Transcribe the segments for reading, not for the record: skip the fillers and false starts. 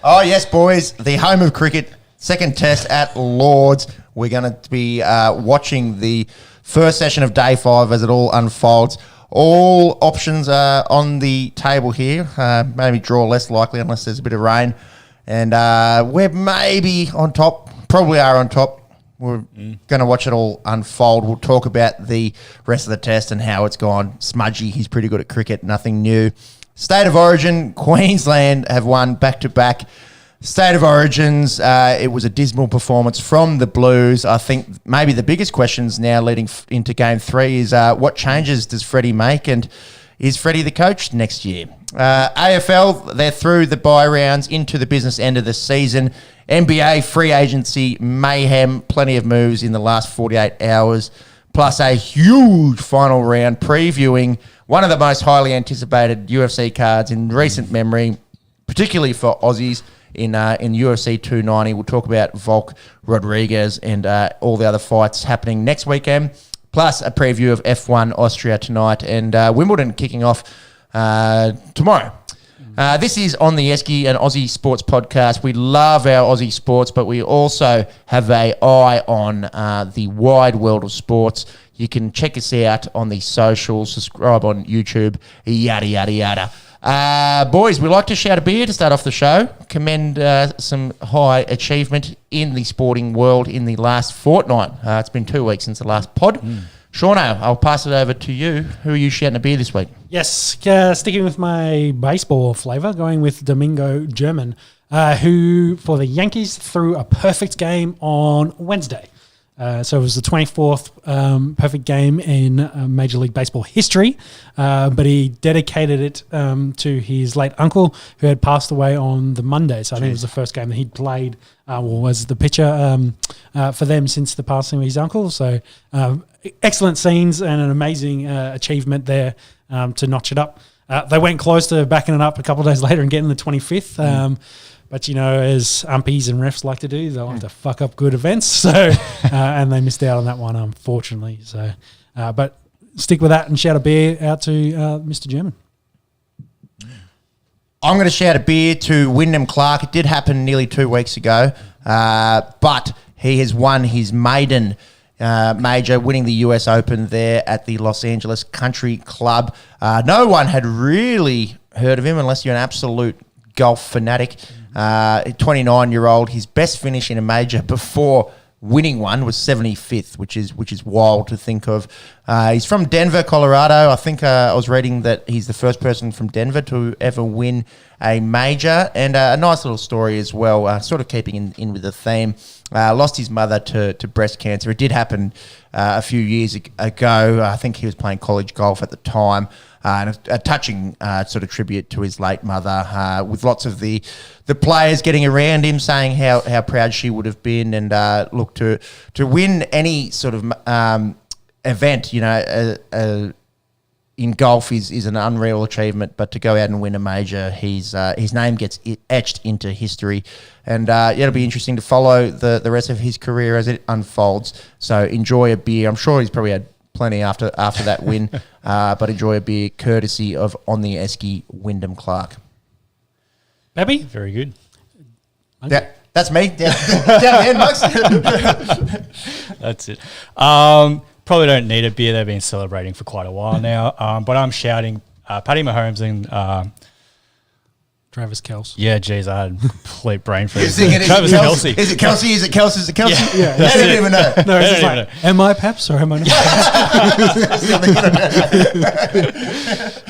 Oh, yes, boys. The home of cricket, second test at Lords. We're going to be watching the first session of day 5 as it all unfolds. All options are on the table here. Maybe draw less likely unless there's a bit of rain. And we're maybe on top, probably are on top. We're going to watch it all unfold. We'll talk about the rest of the test and how it's gone. Smudgy, he's pretty good at cricket, nothing new. State of Origin, Queensland have won back-to-back State of Origins. It was a dismal performance from the Blues. I think maybe the biggest questions now leading into Game 3 is what changes does Freddie make, and is Freddie the coach next year? AFL, they're through the bye rounds into the business end of the season. NBA free agency mayhem, plenty of moves in the last 48 hours, plus a huge final round previewing one of the most highly anticipated UFC cards in recent memory, particularly for Aussies in UFC 290. We'll talk about Volk Rodriguez and all the other fights happening next weekend, plus a preview of F1 Austria tonight and Wimbledon kicking off tomorrow. This is On The Esky, an Aussie sports podcast. We love our Aussie sports, but we also have an eye on the wide world of sports. You can check us out on the socials, subscribe on YouTube, yada, yada, yada. Boys, we like to shout a beer to start off the show. Commend some high achievement in the sporting world in the last fortnight. It's been 2 weeks since the last pod. Shauno, I'll pass it over to you. Who are you shouting a beer this week? Yes, sticking with my baseball flavour, going with Domingo German, who, for the Yankees, threw a perfect game on Wednesday. So it was the 24th perfect game in Major League Baseball history, but he dedicated it to his late uncle who had passed away on the Monday. So I think it was the first game that he'd played was the pitcher for them since the passing of his uncle. So excellent scenes and an amazing achievement there to notch it up. They went close to backing it up a couple of days later and getting the 25th. But, you know, as umpies and refs like to do, they like to fuck up good events. So, and they missed out on that one, unfortunately. So, but stick with that and shout a beer out to Mr. German. I'm going to shout a beer to Wyndham Clark. It did happen nearly 2 weeks ago, but he has won his maiden major, winning the US Open there at the Los Angeles Country Club. No one had really heard of him unless you're an absolute golf fanatic. 29-year-old, his best finish in a major before winning one was 75th, which is wild to think of. He's from Denver, Colorado. I think I was reading that he's the first person from Denver to ever win a major, and a nice little story as well, sort of keeping in with the theme. Lost his mother to breast cancer. It did happen a few years ago. I think he was playing college golf at the time. And a touching sort of tribute to his late mother, with lots of the players getting around him saying how proud she would have been, and look, to win any sort of event, you know, in golf is an unreal achievement, but to go out and win a major, his name gets etched into history, and it'll be interesting to follow the rest of his career as it unfolds. So enjoy a beer. I'm sure he's probably had plenty after that win, but enjoy a beer courtesy of On The Esky, Wyndham Clark. Babby? Very good. That's me. Down there, Max. That's it. Probably don't need a beer. They've been celebrating for quite a while now, but I'm shouting Paddy Mahomes and Travis Kelce. Yeah, geez, I had complete brain freeze. Travis Kelce. Is it Kelce? Is it Kelce? Is it Kelce? Yeah. They don't even know. No, it's just like, am I Peps or am I not?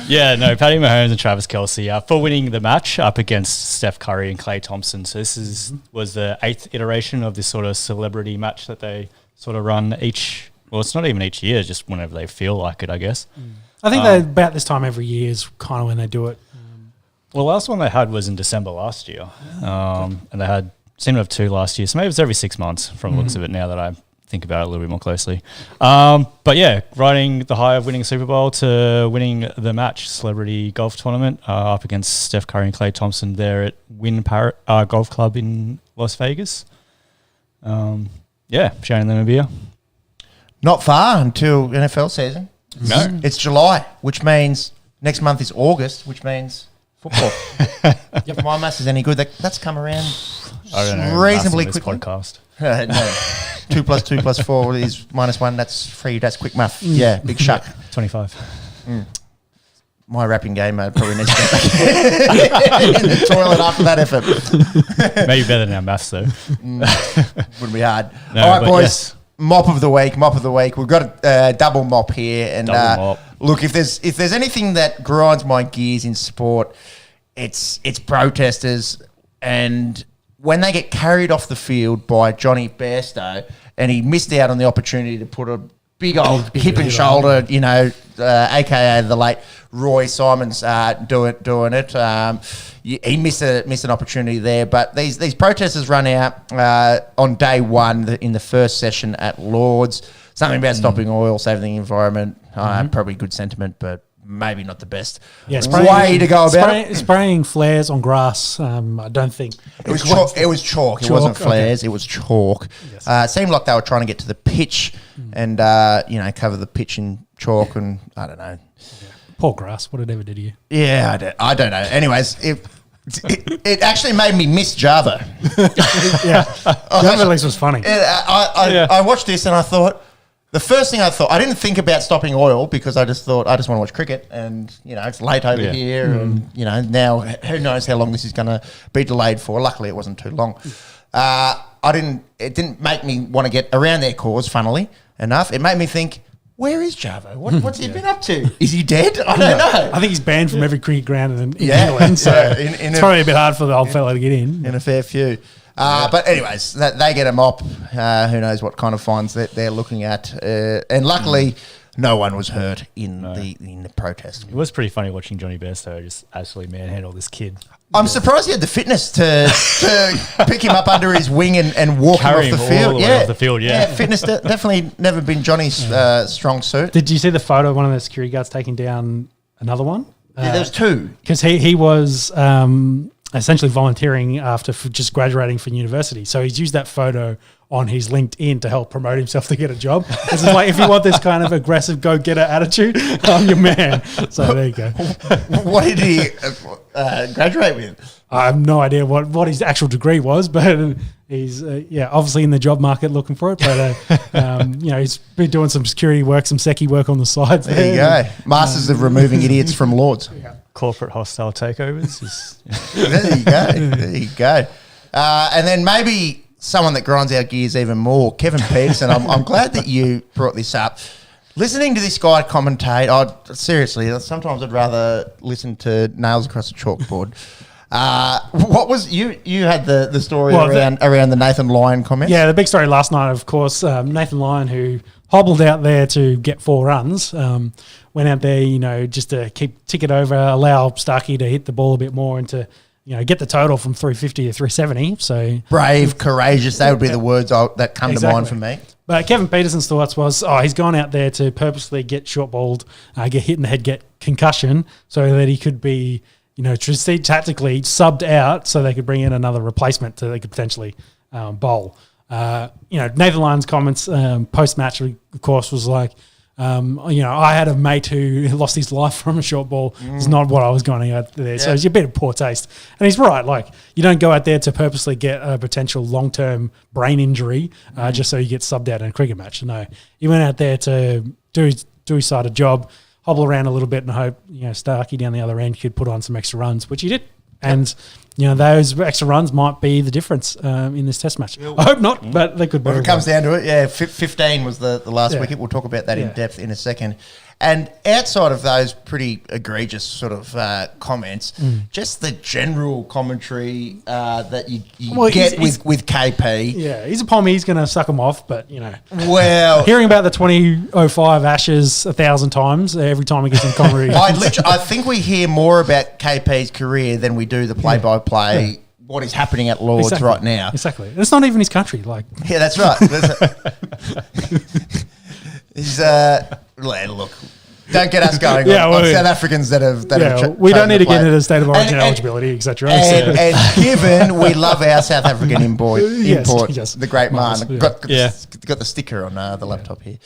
Yeah, no, Paddy Mahomes and Travis Kelce for winning the match up against Steph Curry and Klay Thompson. So this was the 8th iteration of this sort of celebrity match that they sort of run each. Well, it's not even each year, just whenever they feel like it, I guess. I think that about this time every year is kind of when they do it. Well, the last one they had was in December last year, and they seemed to have 2 last year. So maybe it's every 6 months from the looks of it now that I think about it a little bit more closely. But yeah, riding the high of winning the Super Bowl to winning the match, celebrity golf tournament, up against Steph Curry and Klay Thompson there at Wynn Golf Club in Las Vegas. Yeah, showing them a beer. Not far until NFL season. No. It's July, which means next month is August, which means football. If my maths is any good, that's come around I don't know. reasonably This quickly. podcast. No. 2 + 2 + 4 is -1. That's 3. That's quick math. Yeah, big shuck. 25. My rapping game probably needs to get back in the toilet after that effort. Maybe better than our maths, though. Wouldn't be hard. No, All right, but boys. yes. Mop of the week. We've got a double mop here, and Double mop. look, if there's anything that grinds my gears in sport, it's protesters, and when they get carried off the field by Jonny Bairstow, and he missed out on the opportunity to put a big old hip and shoulder, aka the late Roy Simons doing it. He missed an opportunity there, but these protesters run out on day one in the first session at Lords. Something about stopping oil, saving the environment. Probably good sentiment, but maybe not the best way to go about it. Spraying flares on grass, I don't think. It was chalk. It wasn't flares. Okay. It was chalk. Yes. Seemed like they were trying to get to the pitch and cover the pitch in chalk, and I don't know. Poor grass. What it ever did to you? Yeah, I don't know. Anyways, it actually made me miss Java. Yeah, Java at least was funny. I watched this and I thought, the first thing I thought, I didn't think about stopping oil because I just thought I just want to watch cricket, and it's late over here, and now who knows how long this is going to be delayed for. Luckily, it wasn't too long. It didn't make me want to get around their cause. Funnily enough, it made me think, where is Javo? What's he been up to? Is he dead? I don't know. I think he's banned from every cricket ground in England, so it's probably a bit hard for the old fella to get in. In a fair few. But anyways, they get a mop. Who knows what kind of fines that they're looking at? And luckily, no one was hurt in the protest. It was pretty funny watching Jonny Bairstow just absolutely manhandle this kid. I'm surprised he had the fitness to pick him up under his wing and walk Carry him off the him field. all the way off the field, yeah. Fitness definitely never been Johnny's strong suit. Did you see the photo of one of the security guards taking down another one? There was 2. Because he was essentially volunteering after just graduating from university. So he's used that photo on his LinkedIn to help promote himself to get a job. This is like, if you want this kind of aggressive go-getter attitude, I'm your man. So there you go. What did he graduate with? I have no idea what his actual degree was, but he's obviously in the job market looking for it. But he's been doing some security work, some secchi work on the sides. There you go. Masters of removing idiots from Lords. Corporate hostile takeovers. There you go. And then maybe someone that grinds our gears even more, Kevin Peterson. I'm glad that you brought this up. Listening to this guy commentate, seriously, sometimes I'd rather listen to nails across a chalkboard. What was you had the story around the Nathan Lyon comment? Yeah, the big story last night, of course, Nathan Lyon, who hobbled out there to get 4 runs, went out there, just to tick it over, allow Starkey to hit the ball a bit more and to, get the total from 350 to 370. So brave, courageous, they would be the words that come to mind for me. But Kevin Peterson's thoughts was, he's gone out there to purposely get short balled, get hit in the head, get concussion, so that he could be, tactically subbed out so they could bring in another replacement so they could potentially bowl. Nathan Lyon's comments post-match, of course, was like, I had a mate who lost his life from a short ball. It's not what I was going out there. Yeah. So it's a bit of poor taste. And he's right. Like, you don't go out there to purposely get a potential long-term brain injury just so you get subbed out in a cricket match. No, he went out there to do his side of job, hobble around a little bit and hope, Starkey down the other end could put on some extra runs, which he did. And, those extra runs might be the difference in this test match. I hope not, but they could be. Well, if it comes down to it, 15 was the last wicket. We'll talk about that in depth in a second. And outside of those pretty egregious sort of comments, just the general commentary that you get with KP. Yeah, he's a pommy. He's going to suck him off, but, Well, hearing about the 2005 Ashes 1,000 times every time he gets in commentary. I think we hear more about KP's career than we do the play-by-play. Yeah. What is happening at Lords right now. Exactly. And it's not even his country. Yeah, that's right. He's look, don't get us going on South Africans that have we don't need to get into the state of origin eligibility, etc. And given we love our South African import, yes. the great man, got the sticker on the laptop here.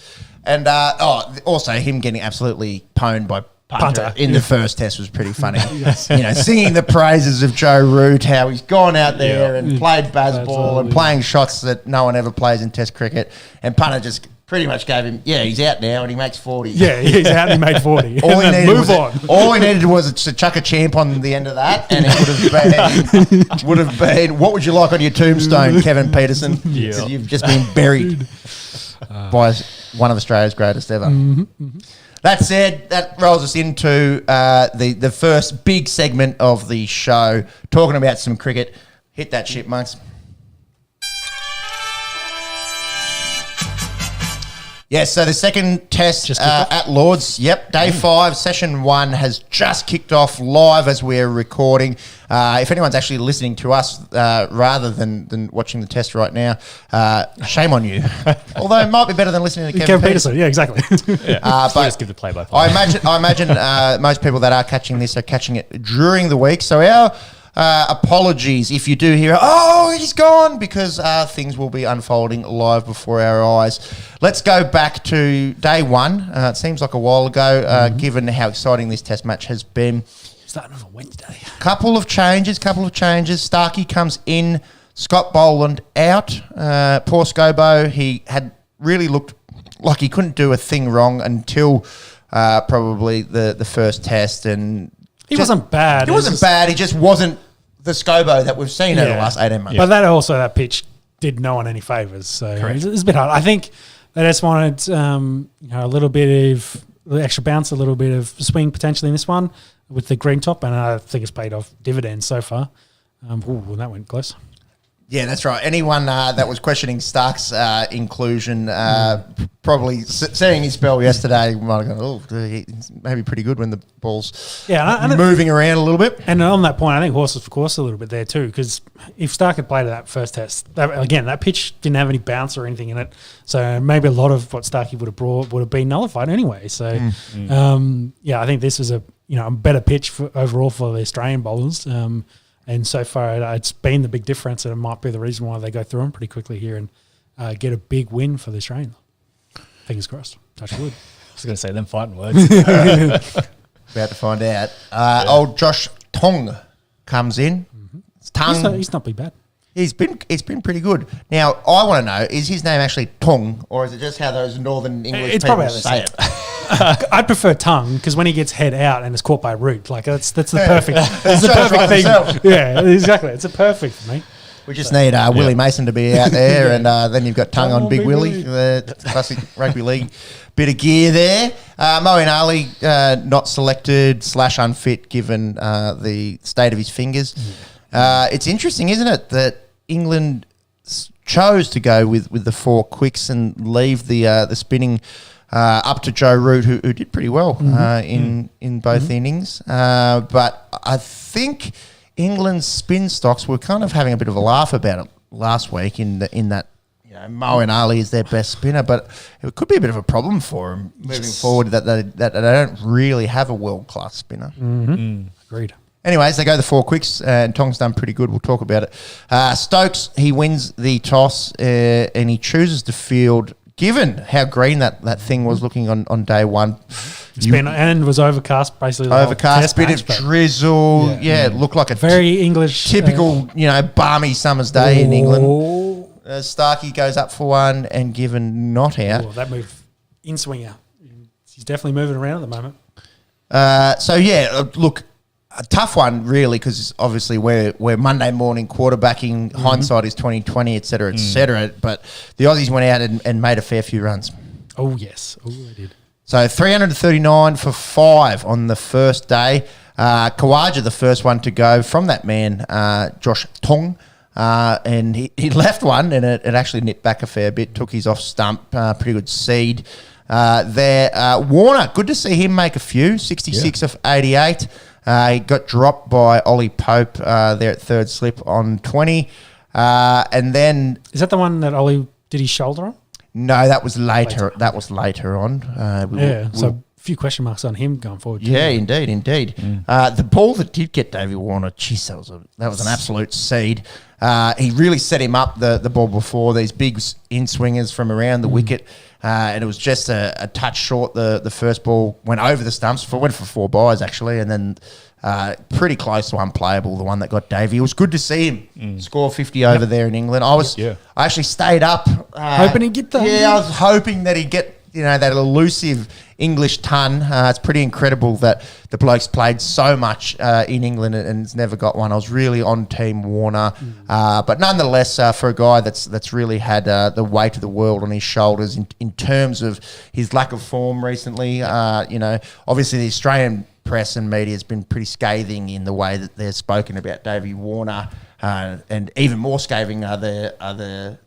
And also him getting absolutely pwned by punter. in the first test was pretty funny. Singing the praises of Joe Root, how he's gone out there and played baseball and playing shots that no one ever plays in Test cricket. And punter just pretty much gave him, he's out now and he makes 40. Yeah, he's out and he made 40. All he needed was to chuck a champ on the end of that, and it would have been, what would you like on your tombstone, Kevin Peterson? Yeah. You've just been buried by one of Australia's greatest ever. That said, that rolls us into the first big segment of the show, talking about some cricket. Hit that shit, monks. Yes, so the second test at Lords, day 5, session 1 has just kicked off live as we're recording. If anyone's actually listening to us rather than watching the test right now, shame on you. Although it might be better than listening to Kevin Peterson. Yeah, exactly. But just give the play-by-play. I imagine most people that are catching this are catching it during the week. So our apologies if you do hear, he's gone, because things will be unfolding live before our eyes. Let's go back to day 1. It seems like a while ago, given how exciting this test match has been. Starting on a Wednesday. Couple of changes. Starkey comes in, Scott Boland out. Poor Scobo, he had really looked like he couldn't do a thing wrong until probably the first test. And he wasn't bad. He wasn't bad. He just wasn't the Scobo that we've seen over the last 18 months. But that pitch did no one any favours. So it was a bit hard. I think they just wanted a little bit of the extra bounce, a little bit of swing potentially in this one with the green top, and I think it's paid off dividends so far. That went close. Yeah, that's right. Anyone that was questioning Stark's inclusion, probably seeing his spell yesterday, might have gone, he's maybe pretty good when the ball's moving around a little bit. And on that point, I think horses for course a little bit there too, because if Stark had played that first test, that pitch didn't have any bounce or anything in it, so maybe a lot of what Starkey would have brought would have been nullified anyway. So, I think this was a better pitch overall for the Australian bowlers. And so far, it's been the big difference, and it might be the reason why they go through them pretty quickly here and get a big win for the Australians. Fingers crossed. Touch wood. I was going to say them fighting words. About to find out. Old Josh Tong comes in. He's not been bad. It's been pretty good. Now, I want to know, is his name actually Tong, or is it just how those Northern English people say it? I'd prefer Tongue, because when he gets head out and is caught by Root, that's the perfect, that's the perfect thing. Himself. Yeah, exactly. It's a perfect for me. We just need Willie Mason to be out there, and then you've got Tongue on Big Willie, the classic rugby league bit of gear there. Moeen Ali not selected / unfit given the state of his fingers. It's interesting, isn't it, that England chose to go with the 4 quicks and leave the spinning up to Joe Root, who did pretty well in both innings. But I think England's spin stocks were kind of having a bit of a laugh about it last week in that Moeen Ali is their best spinner, but it could be a bit of a problem for them moving forward that they don't really have a world-class spinner. Agreed. Anyways, they go the 4 quicks, and Tong's done pretty good. We'll talk about it. Stokes, he wins the toss, and he chooses to field, given how green that thing was looking on day 1. And was overcast, basically. Overcast, bit of drizzle. It looked like a very English. Typical, balmy summer's day in England. Starkey goes up for 1 and given not out. That move, in swinger. He's definitely moving around at the moment. Look, a tough one, really, because obviously we're Monday morning quarterbacking. Hindsight is 20/20, et cetera. But the Aussies went out and made a fair few runs. Oh yes, they did. So 339 for 5 on the first day. Khawaja, the first one to go from that man, Josh Tong, and he left one, and it actually nipped back a fair bit. Took his off stump, pretty good seed there. Warner, good to see him make a few. 66 of 88. He got dropped by Ollie Pope there at third slip on 20. And then... Is that the one that Ollie did his shoulder on? No, that was later. That was later on. So a few question marks on him going forward. Too. Yeah, indeed. The ball that did get Davey Warner, geez, that was an absolute seed. He really set him up, the ball before, these big in-swingers from around the wicket. and it was just a touch short. The first ball went over the stumps, went for 4 byes actually, and then pretty close to unplayable, the one that got Davey. It was good to see him score 50 over there in England. I actually stayed up. Hoping he'd get that. Yeah, I was hoping that he'd get, that elusive English ton. It's pretty incredible that the bloke's played so much in England and has never got one. I was really on Team Warner. But nonetheless, for a guy that's really had the weight of the world on his shoulders in terms of his lack of form recently, obviously the Australian press and media has been pretty scathing in the way that they're spoken about Davey Warner, and even more scathing are the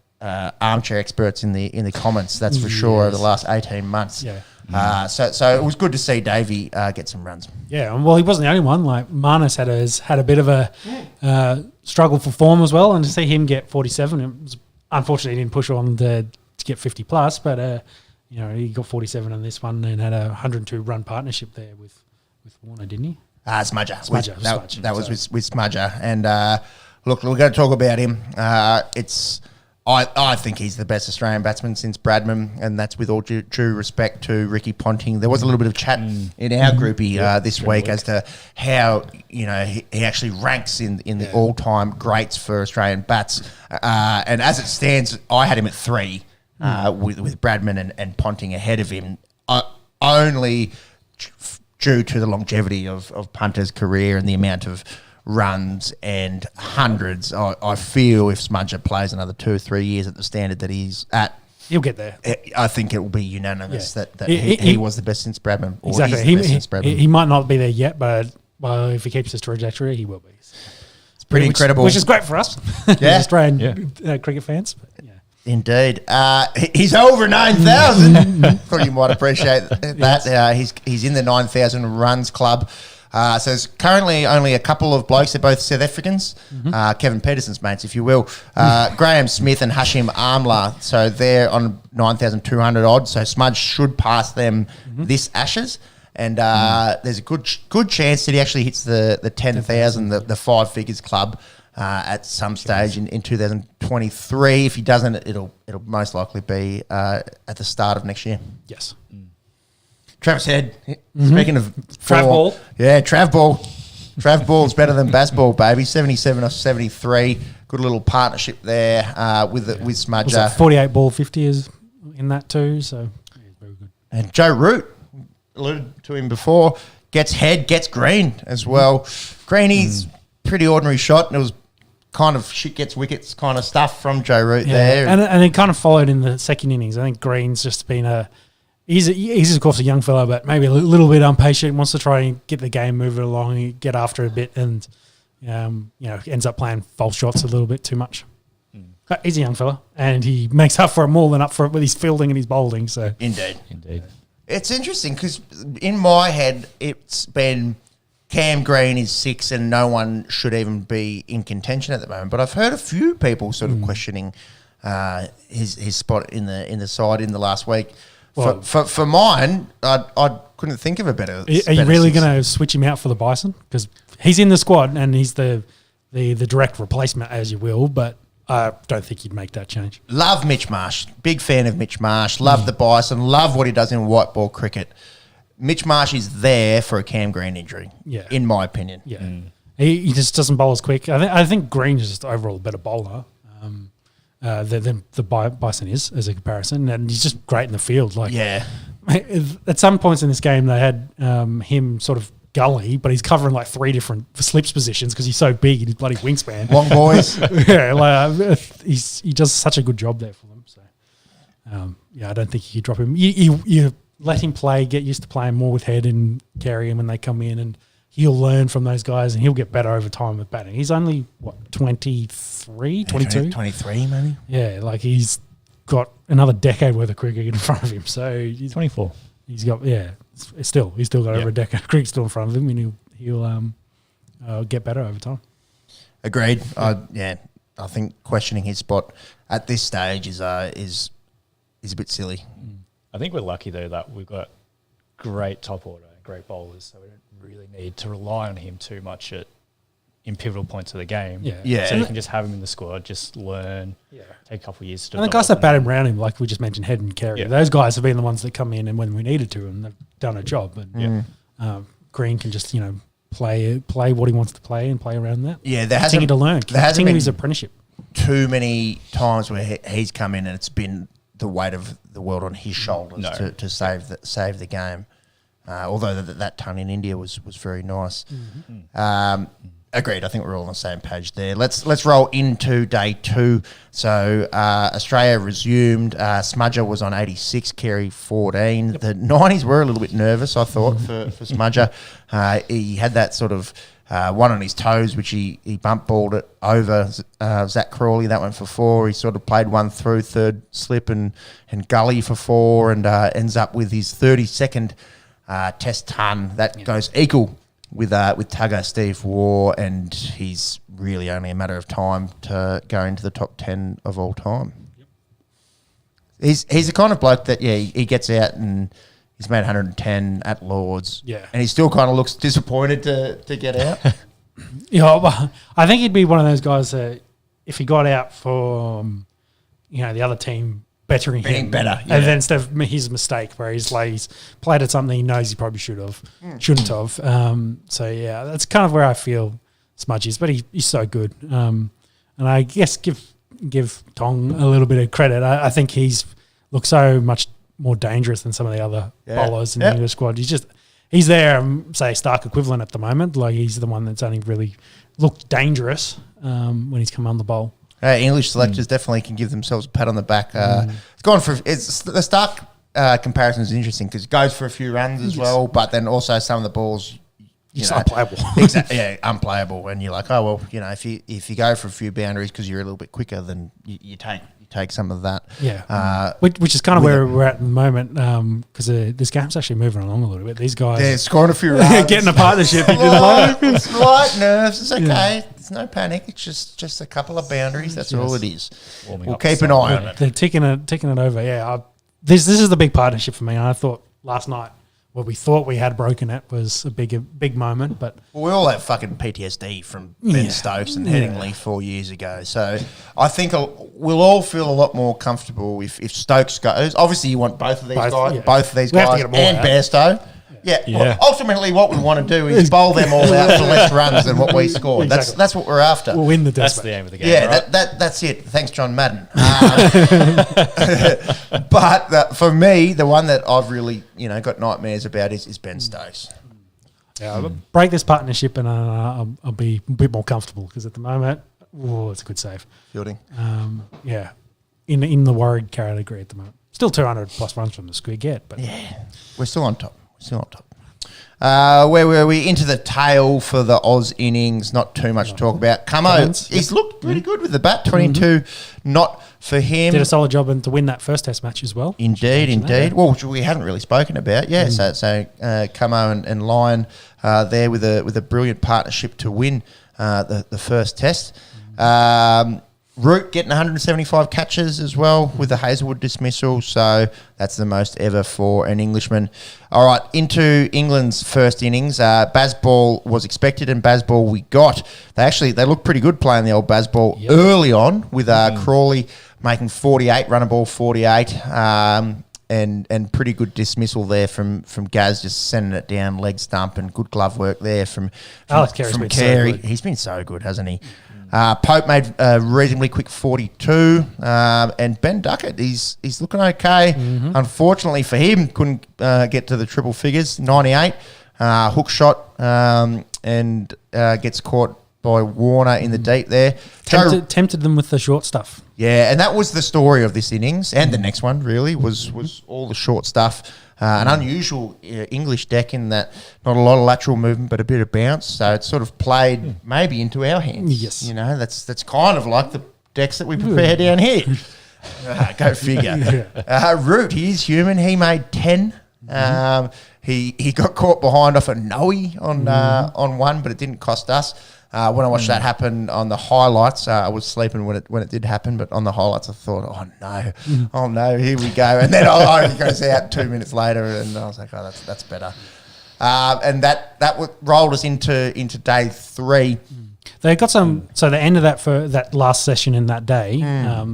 armchair experts in the comments. That's for sure over the last 18 months. Yeah. So it was good to see Davey get some runs. Yeah, well, he wasn't the only one. Like Marnus had a bit of a struggle for form as well, and to see him get 47, it was, unfortunately he didn't push on to get 50 plus, but he got 47 on this one and had a 102 run partnership there with Warner, didn't he? Smudger. Smudger. That was with Smudger. And look, we're going to talk about him. I think he's the best Australian batsman since Bradman, and that's with all due respect to Ricky Ponting. There was a little bit of chat in our groupie this week as to how he actually ranks in the all-time greats for Australian bats. And as it stands, I had him at 3 with Bradman and Ponting ahead of him, only due to the longevity of Punter's career and the amount of runs and hundreds. I feel if Smudger plays another 2 or 3 years at the standard that he's at, he'll get there. I think it will be unanimous that he was the best since Bradman. Exactly. He might not be there yet, but if he keeps his trajectory, he will be. It's pretty incredible. Which is great for us, Australian cricket fans. But, yeah. Indeed. He's over 9,000. Thought you might appreciate that. Yes. He's in the 9,000 runs club. So there's currently only a couple of blokes. They're both South Africans. Kevin Peterson's mates, if you will. Graham Smith and Hashim Amla. So they're on 9,200 odd. So Smudge should pass them this Ashes. And there's a good chance that he actually hits the 10,000, the 5 figures club at some stage in 2023. If he doesn't, it'll most likely be at the start of next year. Yes. Travis Head, speaking of Trav Ball. Yeah, Trav Ball. Trav Ball's better than Bass Ball, baby. 77 off 73. Good little partnership there with Smudger. Was that 48 ball 50 is in that too, so very good. And Joe Root, alluded to him before, gets head, gets green as well. Greeny's pretty ordinary shot, and it was kind of shit gets wickets kind of stuff from Joe Root there. And it kind of followed in the second innings. I think Green's just been He's of course a young fellow, but maybe a little bit impatient. Wants to try and get the game moving along, get after a bit, and ends up playing false shots a little bit too much. He's a young fella, and he makes up for it more than up for it with his fielding and his bowling. So indeed. It's interesting because in my head it's been Cam Green is 6 and no one should even be in contention at the moment. But I've heard a few people sort of questioning his spot in the side in the last week. Well, for mine, I couldn't think of a better. Are you really going to switch him out for the Bison? Because he's in the squad and he's the direct replacement, as you will, but I don't think he'd make that change. Love Mitch Marsh. Big fan of Mitch Marsh. Love the Bison. Love what he does in white ball cricket. Mitch Marsh is there for a Cam Green injury, in my opinion. Yeah. He just doesn't bowl as quick. I think Green is just overall a better bowler. Than the Bison is as a comparison, and he's just great in the field. At some points in this game, they had him sort of gully, but he's covering like 3 different slips positions because he's so big in his bloody wingspan. Long boys. He does such a good job there for them. So, I don't think you could drop him. You let him play, get used to playing more with head, and carry him when they come in, and he'll learn from those guys and he'll get better over time with batting. He's only, 23, 22? 23, maybe. Yeah, he's got another decade worth of cricket in front of him. So he's 24. He's got, he's still got over a decade of cricket still in front of him, and he'll get better over time. Agreed. I think questioning his spot at this stage is a bit silly. I think we're lucky, though, that we've got great top order, great bowlers, so we don't really need to rely on him too much at in pivotal points of the game. Yeah. So you can just have him in the squad, just learn, take a couple of years to And the guys that batted around him, like we just mentioned, Head and Carey, those guys have been the ones that come in and when we needed to, and they've done a job. And Green can just, play what he wants to play and play around that. Yeah, continue to learn. Continue his apprenticeship. Too many times where he's come in and it's been the weight of the world on his shoulders to save the game. Although that ton in India was very nice. Agreed. I think we're all on the same page there. Let's roll into day 2. So Australia resumed. Smudger was on 86, Carey 14. The 90s were a little bit nervous, I thought, for Smudger. He had that sort of one on his toes, which he bump balled it over Zach Crawley. That went for 4. He sort of played one through, third slip and gully for 4, and ends up with his 32nd test ton. That goes equal with Tugger Steve Waugh, and he's really only a matter of time to go into the top 10 of all time. He's the kind of bloke that he gets out and he's made 110 at Lords, and he still kind of looks disappointed to get out. I think he'd be one of those guys that if he got out for the other team bettering him better, and then instead of his mistake where he's played at something he knows he probably shouldn't have. That's kind of where I feel Smudge is, but he's so good. And I guess give Tong a little bit of credit. I think he's looked so much more dangerous than some of the other bowlers in the English squad. He's their say Stark equivalent at the moment. Like he's the one that's only really looked dangerous when he's come on the bowl. English selectors definitely can give themselves a pat on the back. It's the Stark comparison is interesting because it goes for a few runs as well, but then also some of the balls just unplayable. Exactly, unplayable. And you're like, oh well, if you go for a few boundaries because you're a little bit quicker, then you take some of that. Which is kind of where we're at the moment because this game's actually moving along a little bit. These guys, they're scoring a few runs, getting a partnership. Slight nerves. It's okay. There's no panic. It's just a couple of boundaries. That's all it is. We'll keep an eye on it. They're ticking it over. Yeah, this is the big partnership for me. I thought last night what we thought we had broken it was a big moment, but we all have fucking PTSD from Ben Stokes and Headingley 4 years ago. So I think we'll all feel a lot more comfortable if Stokes goes. Obviously, you want both of these guys, and Bairstow. Well, ultimately, what we want to do is bowl them all out for less runs than what we scored. Exactly. That's what we're after. We'll win the That's test. the aim of the game. Yeah, right? that's it. Thanks, John Madden. But for me, the one that I've really got nightmares about is Ben Stokes. Yeah, I'll break this partnership and I'll be a bit more comfortable because at the moment, it's a good save. Fielding. In the worried category at the moment. Still 200 plus runs from the squig yet, but we're still on top. Where were we? Into the tail for the Oz innings. Not too much to talk about. Camo, he's looked pretty good with the bat. 22, not for him. Did a solid job to win that first test match as well. Indeed. Well, which we hadn't really spoken about. Yeah, so Camo and Lyon there with a brilliant partnership to win the first test. Root getting 175 catches as well with the Hazelwood dismissal, so that's the most ever for an Englishman. All right, into England's first innings. Bazball was expected, and Bazball we got. They looked pretty good playing the old Bazball early on with Crawley making 48, run a ball 48, and pretty good dismissal there from Gaz, just sending it down, leg stump, and good glove work there from Carey. He's been so good, hasn't he? Pope made a reasonably quick 42, and Ben Duckett, he's looking okay. Unfortunately for him, couldn't get to the triple figures. 98, hook shot, and gets caught by Warner in the deep there. Tempted them with the short stuff. Yeah, and that was the story of this innings, and the next one really was all the short stuff. An unusual English deck in that not a lot of lateral movement, but a bit of bounce. So it sort of played maybe into our hands. Yes, that's kind of like the decks that we prepare down here. Go figure. Root, he is human. He made 10. He got caught behind off a Noe on one, but it didn't cost us. When I watched that happen on the highlights, I was sleeping when it did happen, but on the highlights I thought, oh no, here we go. And then it goes out 2 minutes later, and I was like, oh, that's better. And that rolled us into day 3. they got some. So the end of that for that last session in that day,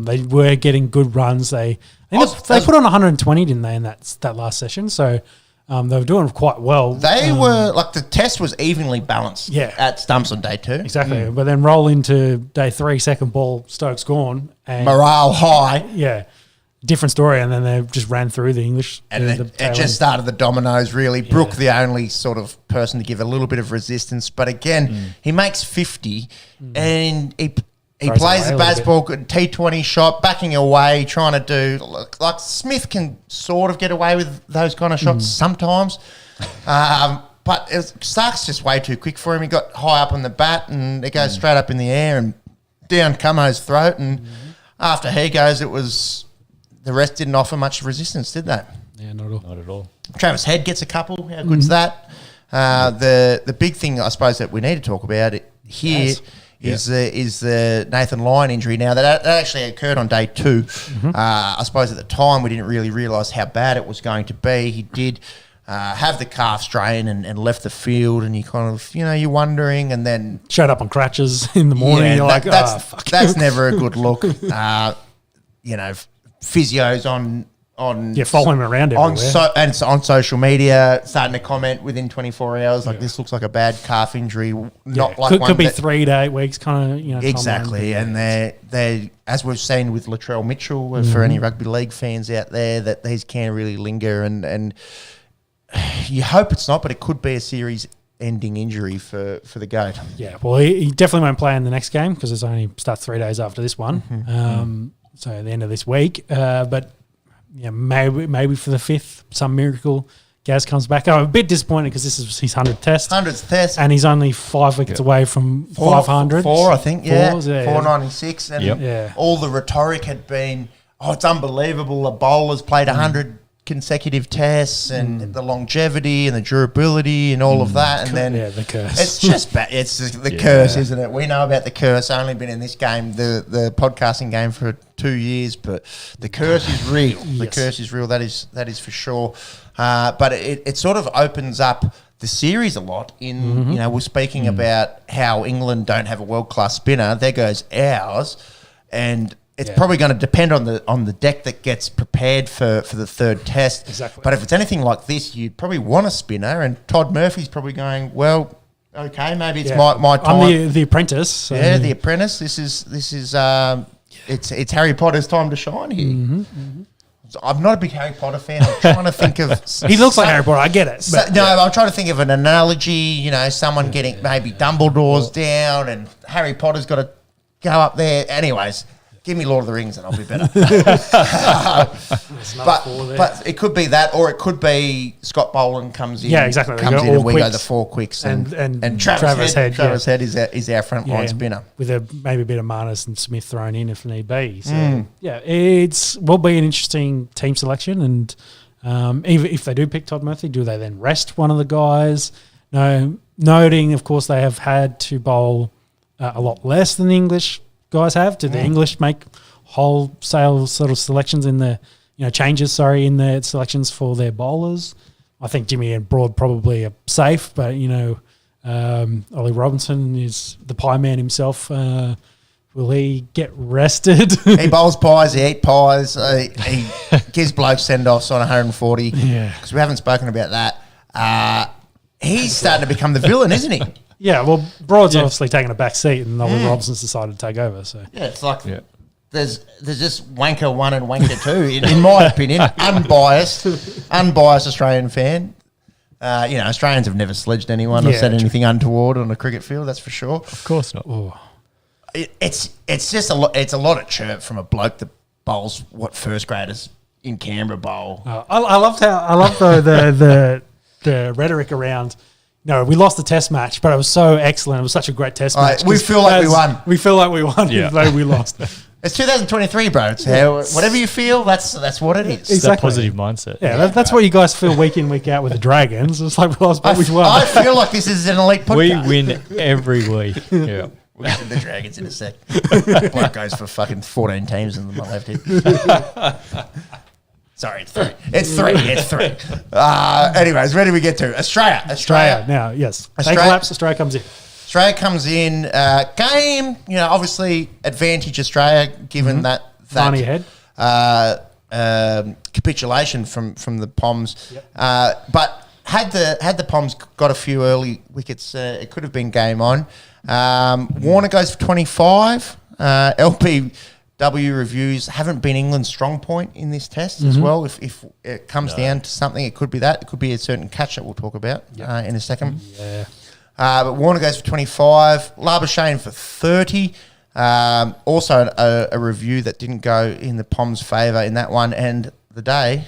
they were getting good runs. They put on 120, didn't they, in that last session? So they were doing quite well. They were like the test was evenly balanced. Yeah. At stumps on day 2. Exactly, but then roll into day 3, second ball, Stokes gone, and Morale high. yeah, different story. And then they just ran through the English, And the it just started the dominoes, really. Yeah. Brooke, the only sort of person to give a little bit of resistance. But again, he makes 50 and he Throws plays away the a little baseball, good T20 shot, backing away, trying to do... Like Smith can sort of get away with those kind of shots sometimes. But Stark's just way too quick for him. He got high up on the bat and it goes straight up in the air and down Cumo's throat. And after he goes, it was... The rest didn't offer much resistance, did they? Yeah, not at all. Not at all. Travis Head gets a couple. How good's that? The big thing I suppose that we need to talk about here is the Nathan Lyon injury. Now that actually occurred on day 2. I suppose at the time we didn't really realise how bad it was going to be. He did have the calf strain and left the field, and you kind of you're wondering, and then Showed up on crutches in the morning. You're like, that's never a good look. Physios on following him around everywhere. on social media, starting to comment within 24 hours like this looks like a bad calf injury. Not like could be 3 to 8 weeks, kind of exactly. And they as we've seen with Latrell Mitchell, for any rugby league fans out there, that these can really linger, and you hope it's not, but it could be a series-ending injury for the GOAT. Yeah, well, he definitely won't play in the next game because it only starts 3 days after this one. So at the end of this week, but maybe for the 5th, some miracle, Gaz comes back. I'm a bit disappointed because this is his 100th test. 100th test. And he's only 5 wickets away from 500. 4, I think, yeah. 496. And all the rhetoric had been, it's unbelievable. A bowler's played 100 consecutive tests and the longevity and the durability and all of that. And then the curse. It's just bad. It's the curse, isn't it? We know about the curse. Only been in this game, the podcasting game, for 2 years, but the curse is real. The curse is real. That is for sure. But it sort of opens up the series a lot. We're speaking about how England don't have a world class spinner. There goes ours, and it's probably going to depend on the deck that gets prepared for the 3rd test. Exactly. But if it's anything like this, you'd probably want a spinner, and Todd Murphy's probably going, well, okay, maybe it's my time. I'm the apprentice. So. Yeah, the apprentice. This is it's Harry Potter's time to shine here. I'm not a big Harry Potter fan. I'm trying to think of... He looks like Harry Potter, I get it. I'm trying to think of an analogy, someone getting maybe Dumbledore's down and Harry Potter's got to go up there. Anyways, give me Lord of the Rings and I'll be better. But it could be that, or it could be Scott Boland comes in. Yeah, exactly. Comes in and we go the 4 quicks. And Travis Head is our front line spinner. With maybe a bit of Marnus and Smith thrown in if need be. So, it will be an interesting team selection. And even if they do pick Todd Murphy, do they then rest one of the guys? No, noting, of course, they have had to bowl a lot less than the English guys have. Did the English make wholesale sort of selections in the changes in their selections for their bowlers? I think Jimmy and Broad probably are safe, but Ollie Robinson is the pie man himself. Will he get rested? He bowls pies, he eats pies, he gives blokes send-offs on 140. Yeah, because we haven't spoken about that. He's starting to become the villain, isn't he? Yeah, well, Broad's obviously taking a back seat, and Ollie Robinson's decided to take over. So it's like there's just wanker 1 and wanker 2, in my opinion. Unbiased Australian fan. Australians have never sledged anyone or said anything untoward on a cricket field. That's for sure. Of course not. Oh. It's just a lot. It's a lot of chirp from a bloke that bowls what first graders in Canberra bowl. I loved the rhetoric around. No, we lost the test match, but it was so excellent. It was such a great test match. We feel like we won. We feel like we won, even though we lost. It's 2023, bro. It's whatever you feel, that's what it is. Exactly. That positive mindset. Yeah, that's what you guys feel week in, week out with the Dragons. It's like we lost, but we won. I feel like this is an elite podcast. We win every week. Yeah. We'll get to the Dragons in a sec. Bloke goes for fucking 14 teams in my left head. Sorry, it's three. Anyways, where do we get to? Australia. Now, yes. Australia. Collapse, Australia comes in. Australia comes in, game, obviously advantage Australia given that 90 ahead. Capitulation from the Poms. Yep. But had the Poms got a few early wickets, it could have been game on. Warner goes for 25. LPW reviews haven't been England's strong point in this test as well. If it comes down to something, it could be that. It could be a certain catch that we'll talk about in a second. Yeah. But Warner goes for 25. Labuschagne for 30. Also a review that didn't go in the Poms' favour in that one. And the day,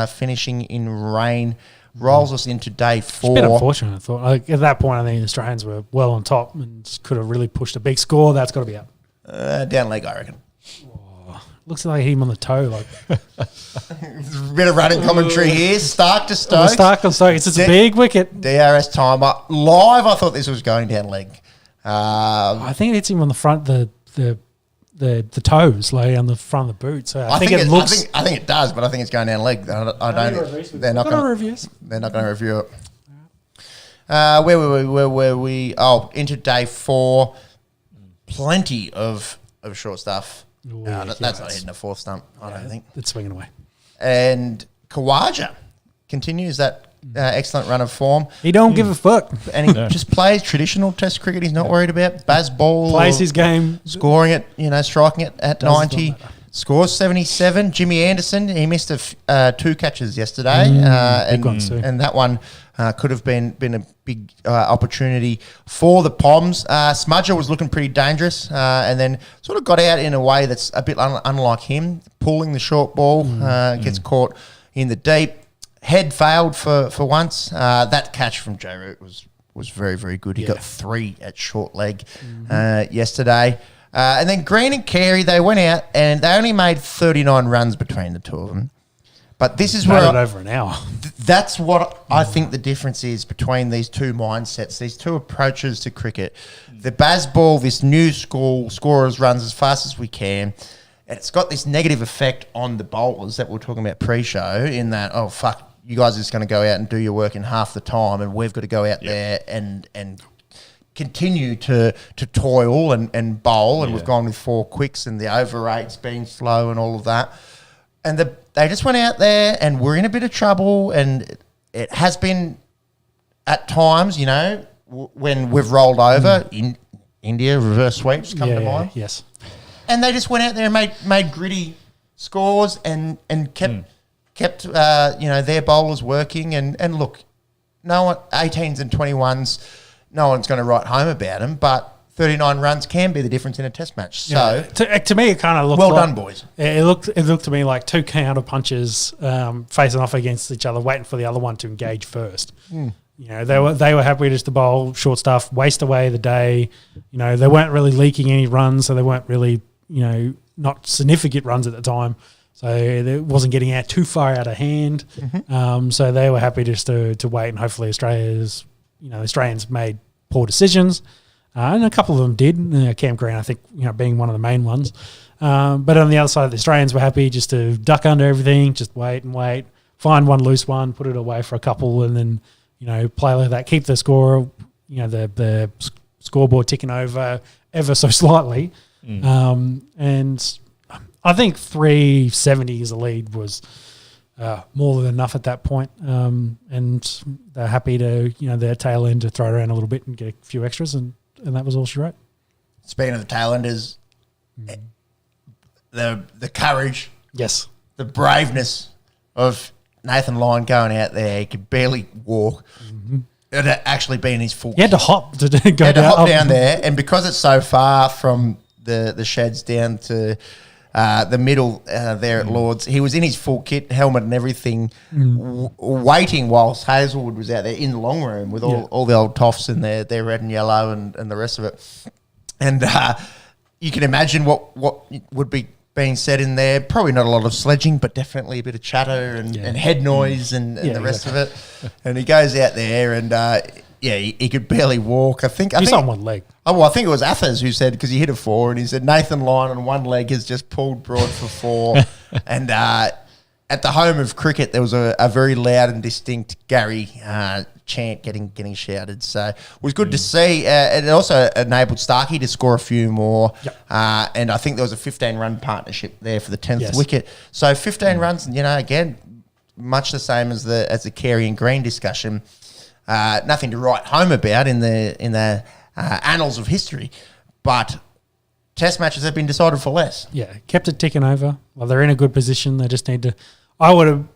finishing in rain, rolls us into day 4. It's a bit unfortunate, I thought. At that point, I think the Australians were well on top and could have really pushed a big score. That's got to be out. Down leg, I reckon. Looks like him on the toe. A bit of running commentary here. Stark to Stokes. Stark on Stokes. It's a big wicket. DRS timer. Live, I thought this was going down leg. I think it hits him on the front, the toes, like on the front of the boot. So I think it looks. I think it does, but I think it's going down leg. They're not going to review it. Where were we? Oh, into day 4. Plenty of short stuff. That's not hitting a 4th stump, I don't think. It's swinging away. And Khawaja continues that excellent run of form. He don't give a fuck. And he just plays traditional test cricket. He's not worried about Baz ball. Plays his game. Scoring it, striking it at 90. Scores 77. Jimmy Anderson, he missed 2 catches yesterday. Big ones too. And that one could have been a big opportunity for the Poms. Smudger was looking pretty dangerous and then sort of got out in a way that's a bit unlike him. Pulling the short ball, gets caught in the deep. Head failed for once. That catch from J Root was very, very good. He got 3 at short leg yesterday. And then Green and Carey, they went out and they only made 39 runs between the two of them. But this is where over an hour. That's what I think the difference is between these two mindsets, these two approaches to cricket. The Baz ball, this new school, scorers runs as fast as we can. And it's got this negative effect on the bowlers that we were talking about pre-show in that, oh, fuck, you guys are just going to go out and do your work in half the time and we've got to go out there and continue to toil and bowl. And we've gone with 4 quicks and the over rates being slow and all of that. And they just went out there and we're in a bit of trouble. And it has been at times, when we've rolled over in India, reverse sweeps come to mind. Yes. And they just went out there and made gritty scores and kept their bowlers working. And look, no one, 18s and 21s, no one's going to write home about them, but 39 runs can be the difference in a test match. So to me, it kind of looked done, boys. It looked to me like 2 counter punches facing off against each other, waiting for the other one to engage first. They were happy just to bowl short stuff, waste away the day. They weren't really leaking any runs, so they weren't really not significant runs at the time. So it wasn't getting out too far out of hand. So they were happy just to wait, and hopefully Australians made poor decisions. And a couple of them did. Cam Green, I think, being one of the main ones. But on the other side, the Australians were happy just to duck under everything, just wait and wait, find one loose one, put it away for a couple, and then, play like that, keep the score, the scoreboard ticking over ever so slightly. And I think 370 as a lead was more than enough at that point. And they're happy to, their tail end to throw it around a little bit and get a few extras, and that was all she wrote. Speaking of the tail enders, the courage, yes, the braveness of Nathan Lyon going out there. He could barely walk. It had actually been his full. He had to hop to go he had to hop down there, and because it's so far from the sheds down to the middle there at Lord's, he was in his full kit, helmet and everything, waiting whilst Hazelwood was out there in the long room with all the old toffs in their red and yellow and the rest of it. And you can imagine what would be being said in there. Probably not a lot of sledging, but definitely a bit of chatter and head noise and the rest of it. And he goes out there and he could barely walk. I think on one leg. Oh, well, I think it was Athers who said, because he hit a 4, and he said Nathan Lyon on one leg has just pulled broad for 4. And at the home of cricket, there was a very loud and distinct Gary chant getting shouted. So it was good to see. It also enabled Starkey to score a few more. Yep. And I think there was a 15-run partnership there for the 10th wicket. So 15 runs, again, much the same as the Carey and Green discussion. Nothing to write home about in the annals of history, but Test matches have been decided for less. Yeah, kept it ticking over. Well, they're in a good position. They just need to. I would have.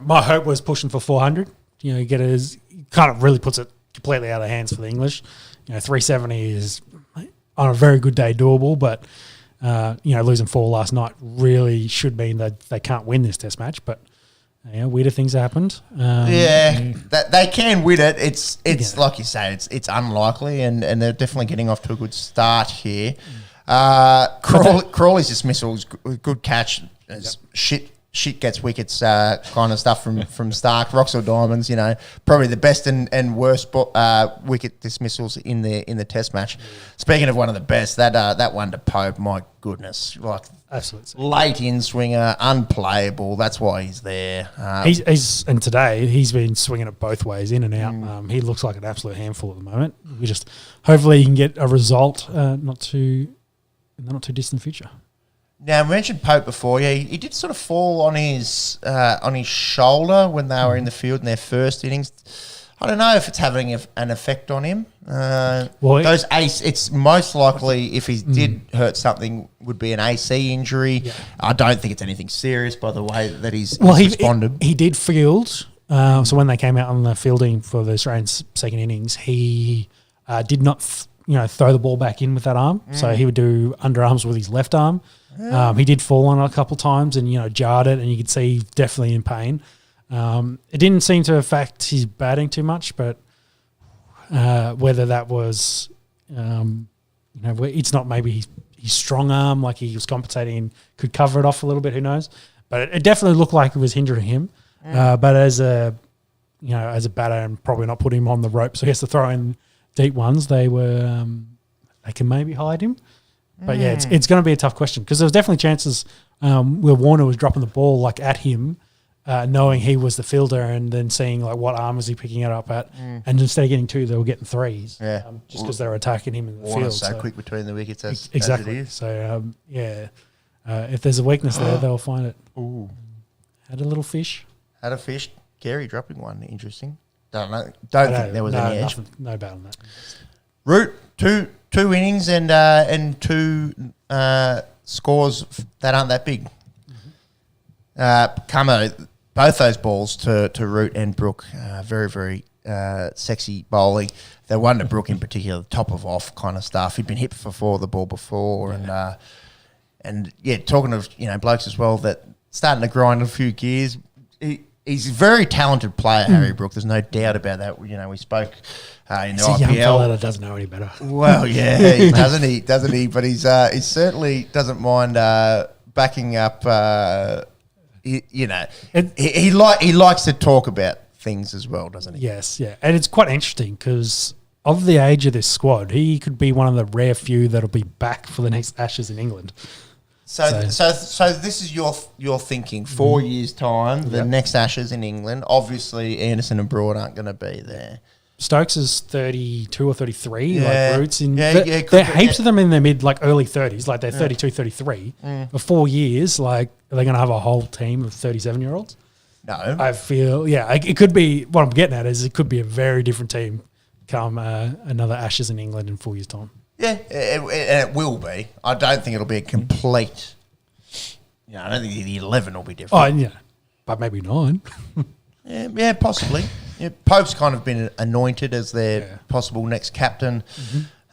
My hope was pushing for 400. Get it as kind of really puts it completely out of hands for the English. 370 is on a very good day doable, but losing 4 last night really should mean that they can't win this Test match. But weirder things happened. That they can win it. It's like you say, it's unlikely, and they're definitely getting off to a good start here. Crawley's dismissal was a good catch. Shit gets wickets kind of stuff from Stark. Rocks or diamonds, probably the best and worst wicket dismissals in the Test match. Speaking of one of the best, that one to Pope, my goodness, like absolutely late in swinger, unplayable. That's why he's there. And today he's been swinging it both ways, in and out. He looks like an absolute handful at the moment. We just hopefully he can get a result not too distant future. Now, I mentioned Pope before. Yeah, he did sort of fall on his shoulder when they were in the field in their first innings. I don't know if it's having an effect on him. It's most likely, if he did hurt something, would be an AC injury. Yeah. I don't think it's anything serious by the way that he's responded. He did field. So when they came out on the fielding for the Australian second innings, he did not throw the ball back in with that arm. So he would do underarms with his left arm. He did fall on it a couple of times and, jarred it, and you could see he's definitely in pain. It didn't seem to affect his batting too much, but whether that was, it's not maybe his strong arm, like he was compensating and could cover it off a little bit, who knows. But it definitely looked like it was hindering him. But as a batter and probably not putting him on the rope, so he has to throw in deep ones, they can maybe hide him. But yeah, it's going to be a tough question because there was definitely chances where Warner was dropping the ball like at him, knowing he was the fielder, and then seeing like what arm was he picking it up at, and instead of getting 2, they were getting 3s. Yeah, just because they were attacking him in the Warner's field. So quick between the wickets as it is. So if there's a weakness there, they'll find it. Ooh, had a little fish. Had a fish. Gary dropping one. Interesting. Don't know. Don't think there was any edge. No doubt on that. Root two innings and 2 scores that aren't that big. Both those balls to Root and Brook, very, very sexy bowling. The one to Brook in particular, top of off kind of stuff. He'd been hit for the ball before, and talking of blokes as well that starting to grind a few gears. He's a very talented player, Harry Brook. There's no doubt about that. We spoke in the IPL. He's a young fella that doesn't know any better. Well, yeah, doesn't he? But he certainly doesn't mind backing up. He likes to talk about things as well, doesn't he? Yes, yeah, and it's quite interesting because of the age of this squad, he could be one of the rare few that'll be back for the next Ashes in England. So this is your thinking. 4 years' time, the next Ashes in England. Obviously, Anderson and Broad aren't going to be there. Stokes is 32 or 33, Yeah. like Roots. Yeah, there are heaps of them in their early 30s, like they're 32, 33. For 4 years, like, are they going to have a whole team of 37-year-olds? No. I feel, it could be, what I'm getting at is it could be a very different team come another Ashes in England in 4 years' time. Yeah, it will be. I don't think it'll be a complete. I don't think the 11 will be different. Oh, yeah, but maybe 9. Yeah, possibly. Yeah, Pope's kind of been anointed as their possible next captain.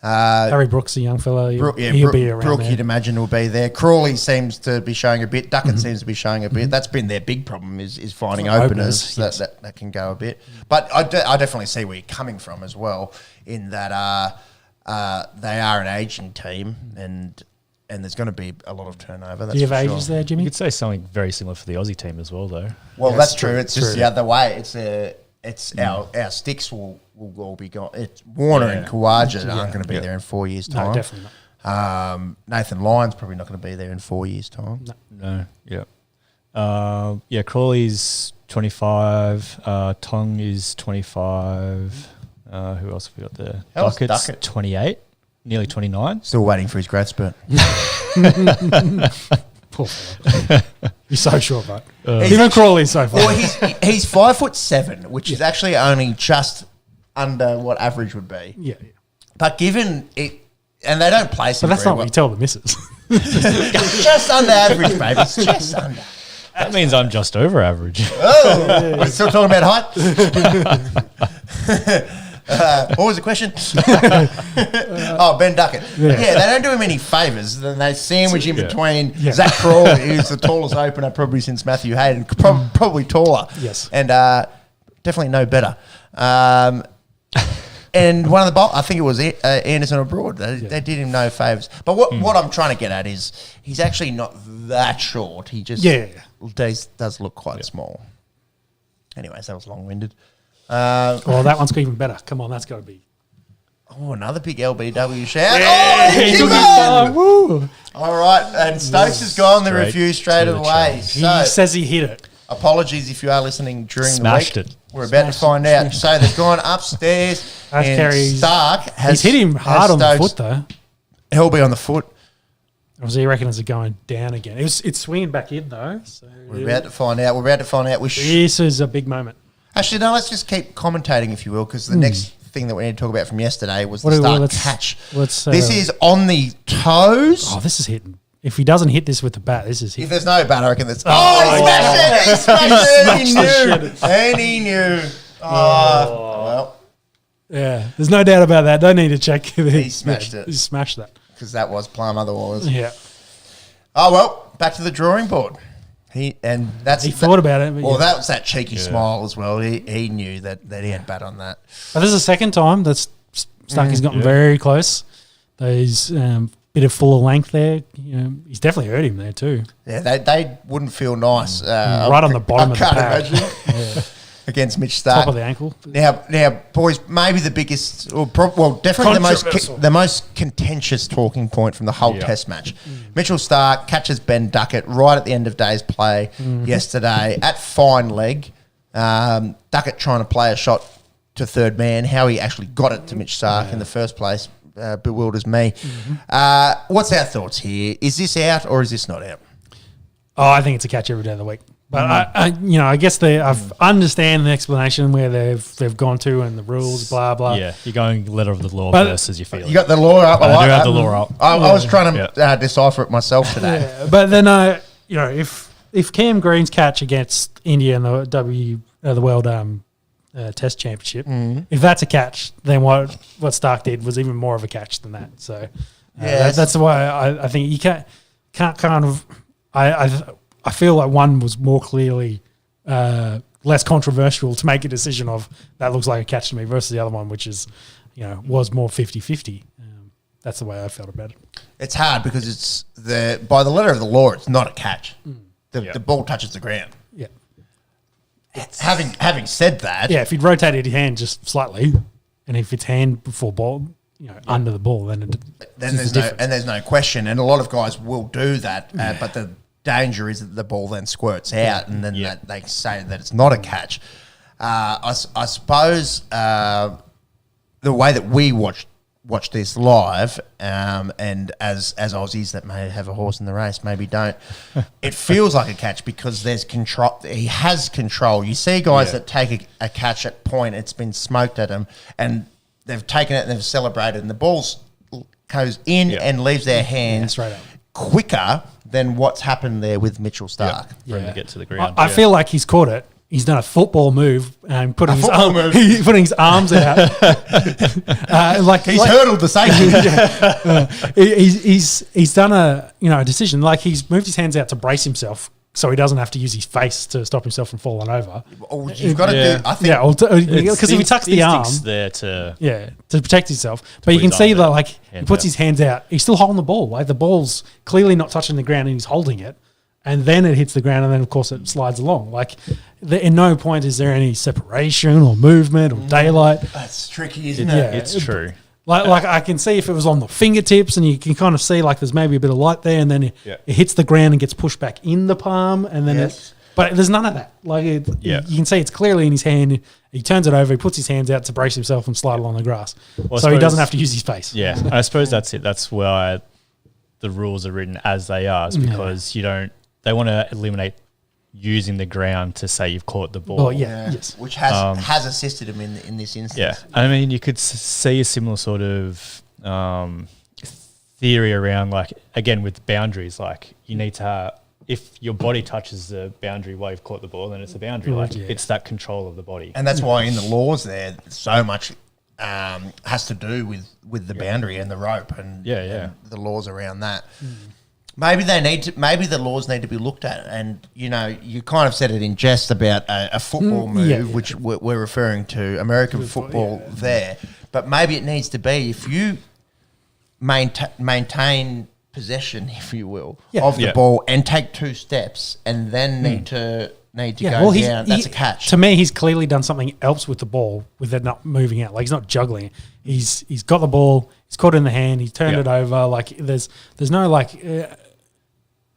Harry Brook's a young fella. He'll be around Brook, there. you'd imagine, will be there. Crawley seems to be showing a bit. Duckett seems to be showing a bit. That's been their big problem is finding openers yes. that can go a bit. But I definitely see where you're coming from as well, in that they are an aging team and there's going to be a lot of turnover. That's Do you have for ages sure. there, Jimmy? You could say something very similar for the Aussie team as well, though. Well, that's true. It's true. just the other way. It's our sticks will all be gone. It's Warner and Kawaja aren't going to be there in 4 years' time. No, definitely not. Nathan Lyon's probably not going to be there in 4 years' time. No. Yeah. Crawley's 25. Tong is 25. Who else have we got there? How's Duckett's Duckett? 28, nearly 29. Still waiting for his growth spurt. Poor fella. He's so short, mate. He's Even Crawley's so far. Well, he's 5'7", which is actually only just under what average would be. Yeah. But given it, and they don't place But him that's very not what you tell the missus. just under average, baby. It's just under. That means I'm just over average. Oh, we're still talking about height. What was the question? Ben Duckett. Yeah, they don't do him any favours. Then they sandwich in between Zach Crawley, who's the tallest opener probably since Matthew Hayden, probably taller. Yes. And definitely no better. And one of the I think it was Anderson Abroad. They did him no favours. But what I'm trying to get at is he's actually not that short. He just does look quite small. Anyways, that was long-winded. That one's even better. Come on, that's got to be. Oh, another big LBW shout. He took his time. Woo. All right, and Stokes has gone the review straight to the away. He So, says he hit it. apologies if you are listening during Smashed the week. it. We're about to find out. So they've gone upstairs, That's and Kerry's- Stark has He's hit him hard on the Stokes- foot, though. He'll be on the foot. Obviously, you reckon it's going down again. It's swinging back in, though. So We're about to find out. this is a big moment. Actually, no, let's just keep commentating, if you will, because the next thing that we need to talk about from yesterday was What the do- Stark let's- catch. let's, This is on the toes. Oh, this is hitting. If he doesn't hit this with the bat, this is If hitting. there's no bat, I reckon that's... Oh, he smashed it! He smashed it! And he knew. Oh, well, Yeah, there's no doubt about that. Don't need to check. He smashed it. He smashed that. because that was plum otherwise. Yeah. Oh, well, back to the drawing board. He thought about it. But Well, that was that cheeky smile as well. He knew that he had bat on that. But this is the second time that Starkey's gotten very close. Those bit of fuller length there. He's definitely hurt him there too. Yeah, they wouldn't feel nice. Right on the bottom of the pack. Imagine. Against Mitch Stark. Top of the ankle. Now, boys, maybe the biggest, definitely the most contentious talking point from the whole Test match. Mitchell Stark catches Ben Duckett right at the end of day's play yesterday at fine leg. Duckett trying to play a shot to third man. How he actually got it to Mitch Stark in the first place bewilders me. What's our thoughts here? Is this out or is this not out? Oh, I think it's a catch every day of the week. But I guess I understand the explanation where they've gone to and the rules, blah blah. Yeah, you're going letter of the law But- versus your feeling. You got the law up. I like do have that. the law up. I was trying to decipher it myself today. Yeah, but then if Cam Green's catch against India in the World Test Championship, if that's a catch, then what Stark did was even more of a catch than that. So that's why I think you can't kind of I feel like one was more clearly less controversial to make a decision of that looks like a catch to me versus the other one, which is was more 50-50. That's the way I felt about it. It's hard because it's by the letter of the law, it's not a catch. The ball touches the ground. Yeah. Having said that, Yeah, if he'd rotated his hand just slightly, and if it's hand before ball, under the ball, then there's no question, and a lot of guys will do that, but the danger is that the ball then squirts out, and then they say that it's not a catch. I suppose the way that we watch this live, and as Aussies that may have a horse in the race, maybe don't, it feels like a catch because there's control. He has control. You see guys that take a catch at point, it's been smoked at them, and they've taken it and they've celebrated, and the ball goes in and leaves their hands straight up. quicker than what's happened there with Mitchell Stark. For him to get to the ground. I feel like he's caught it. He's done a football move and putting his arms out. He's hurdled the safety. He's done a decision. Like he's moved his hands out to brace himself, so he doesn't have to use his face to stop himself from falling over. You've got to do. I think. Because if he tucks the arm, there to to protect himself. But you can see that he puts his hands out. He's still holding the ball. Like the ball's clearly not touching the ground, and he's holding it. And then it hits the ground, and then of course it slides along. Like, in no point is there any separation or movement or daylight. That's tricky, isn't it? Yeah, it's true. Like I can see if it was on the fingertips, and you can kind of see like there's maybe a bit of light there, and then it hits the ground and gets pushed back in the palm, and then but there's none of that. Like you can see it's clearly in his hand. He turns it over, he puts his hands out to brace himself and slide along the grass, so he doesn't have to use his face. Yeah, and I suppose that's it. That's why the rules are written as they are, is because they want to eliminate using the ground to say you've caught the ball. Which has assisted him in this instance. Yeah, I mean, you could see a similar sort of theory around, like, again, with boundaries, like you need to have, if your body touches the boundary while you've caught the ball, then it's a boundary. Like it's that control of the body. And that's why in the laws there, so much has to do with the boundary and the rope and the laws around that. Maybe the laws need to be looked at, and you kind of said it in jest about a football move, which we're referring to American football there. But maybe it needs to be, if you maintain possession, if you will, of the ball and take 2 steps, and then need to go down. That's a catch. To me, he's clearly done something else with the ball, with it not moving out. Like he's not juggling. He's got the ball. He's caught it in the hand. He's turned it over. Like there's no like.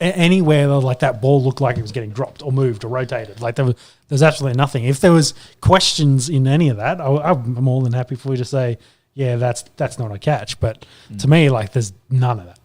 Anywhere like that ball looked like it was getting dropped or moved or rotated. Like there's absolutely nothing. If there was questions in any of that, I'm more than happy for you to say, yeah, that's not a catch. But to me, like there's none of that.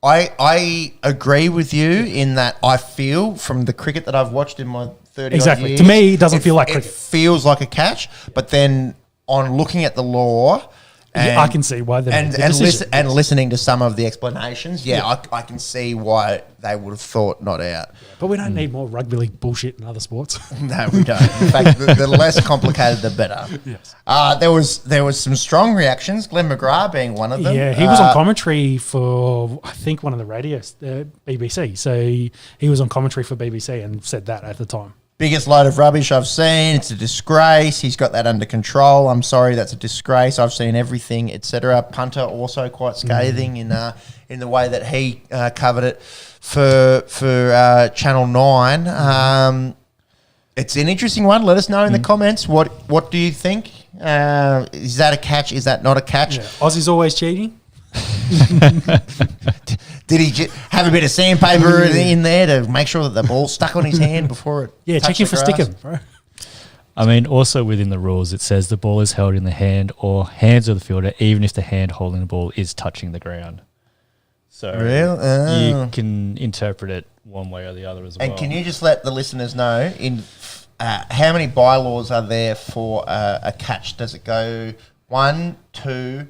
I agree with you in that I feel from the cricket that I've watched in my 30 exactly. years, To me, it doesn't feel like cricket. It feels like a catch, but then on looking at the law. I can see why and listening to some of the explanations, I can see why they would have thought not out. But we don't need more rugby league bullshit in other sports. No, we don't. In fact, the less complicated, the better. Yes. There was some strong reactions. Glenn McGrath being one of them. Yeah, he was on commentary for I think one of the radios, BBC. So he was on commentary for BBC and said that at the time. Biggest load of rubbish I've seen. It's a disgrace. He's got that under control. I'm sorry, that's a disgrace. I've seen everything, etc. Punter also quite scathing in the way that he covered it for Channel 9. It's an interesting one. Let us know in the comments. What do you think? Is that a catch? Is that not a catch? Yeah. Aussie's always cheating. Did he have a bit of sandpaper in there to make sure that the ball stuck on his hand before it check him for sticking, bro. I mean, also within the rules, it says the ball is held in the hand or hands of the fielder, even if the hand holding the ball is touching the ground. So you can interpret it one way or the other as well. And can you just let the listeners know how many bylaws are there for a catch? Does it go 1, 2...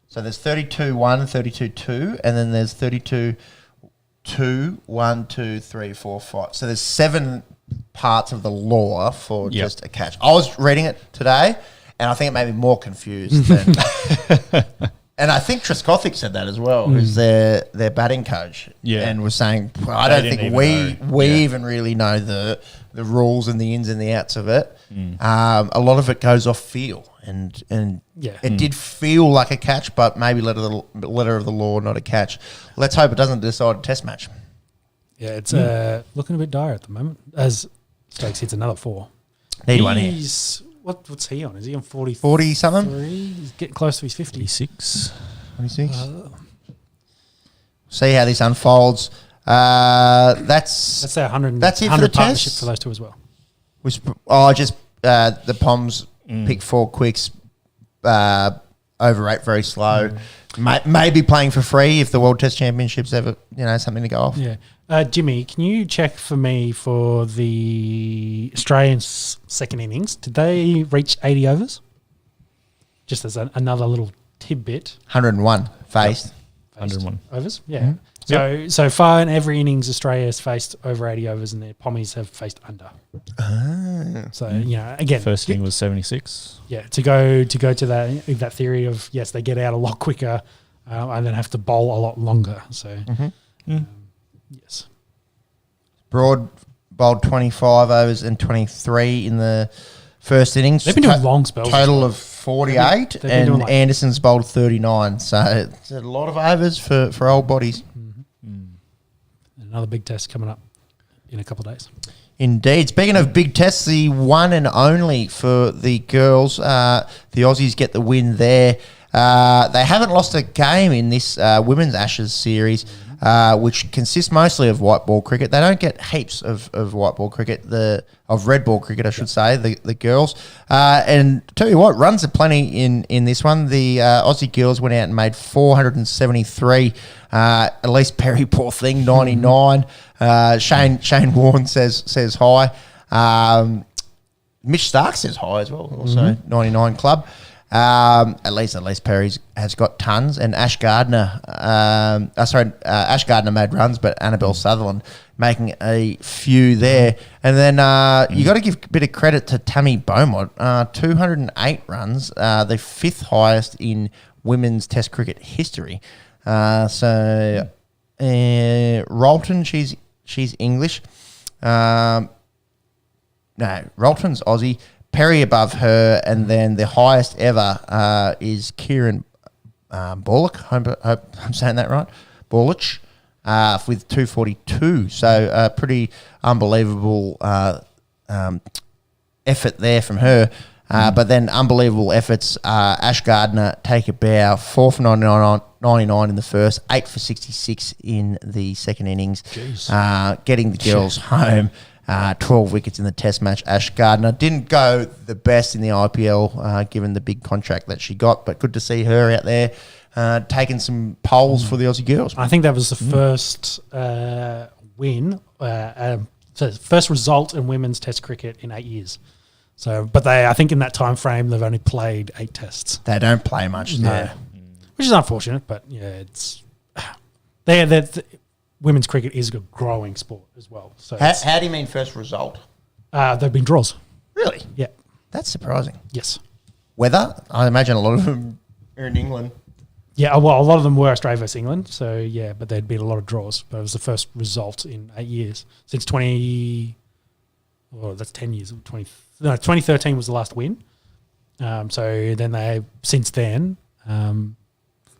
So there's 32-1, 32-2, and then there's 32-2, 1, 2, 3, 4, 5. So there's 7 parts of the law for just a catch. I was reading it today, and I think it made me more confused than... And I think Trescothick said that as well, who's their batting coach, and was saying, well, I don't think we even really know the rules and the ins and the outs of it. A lot of it goes off feel. And it did feel like a catch, but maybe letter of the law, not a catch. Let's hope it doesn't decide a test match. Yeah, it's looking a bit dire at the moment as Stokes hits another 4. Need one here. What's he on? Is he on 40-something? He's getting close to his 50. 26. 26. See how this unfolds. That's their 100. That's it for the partnership test for those two as well. The Poms pick 4 quicks, over 8 very slow. Maybe playing for free if the World Test Championships ever something to go off. Yeah. Jimmy, can you check for me for the Australians' second innings? Did they reach 80 overs? Just as another little tidbit. 101 faced. 101 overs. Yeah. So far in every innings, Australia has faced over 80 overs, and their Pommies have faced under. So again, first inning was 76. Yeah, to go to that theory of yes, they get out a lot quicker, and then have to bowl a lot longer. So yes, Broad bowled 25 overs and 23 in the first innings. They've been doing long spells. Total of 48, and Anderson's bowled 39. So it's a lot of overs for old bodies. Another big test coming up in a couple of days. Indeed. Speaking of big tests, the one and only for the girls, the Aussies get the win there. They haven't lost a game in this Women's Ashes series, which consists mostly of white ball cricket. They don't get heaps of white ball cricket, of red ball cricket, I should say, the girls. And tell you what, runs are plenty in this one. The Aussie girls went out and made 473. Elise Perry, poor thing, 99. Shane Warne says hi. Mitch Stark says hi as well, also 99 club. At least Perry has got tons, and Ash Gardner. Ash Gardner made runs, but Annabelle Sutherland making a few there. And then you got to give a bit of credit to Tammy Beaumont, 208 runs, the fifth highest in women's Test cricket history. Rolton, she's English. No, Rolton's Aussie. Perry above her, and then the highest ever is Kieran Borlich. Hope I'm saying that right. Borlich with 242. So pretty unbelievable effort there from her. But then unbelievable efforts. Ash Gardner take a bow, 4 for 99 in the first, 8 for 66 in the second innings, getting the girls home. 12 wickets in the test match. Ash Gardner didn't go the best in the IPL given the big contract that she got, but good to see her out there taking some poles for the Aussie girls. I think that was the first win, first result in women's Test cricket in 8 years. So, but I think in that time frame they've only played 8 tests. They don't play much there, which is unfortunate. But yeah, it's women's cricket is a growing sport as well. So how do you mean first result? They've been draws. Really? Yeah. That's surprising. Yes. Weather? I imagine a lot of them are in England. Yeah, well, a lot of them were Australia versus England. So, yeah, but there'd been a lot of draws. But it was the first result in 8 years. Since that's 10 years. 2013 was the last win. So then since then,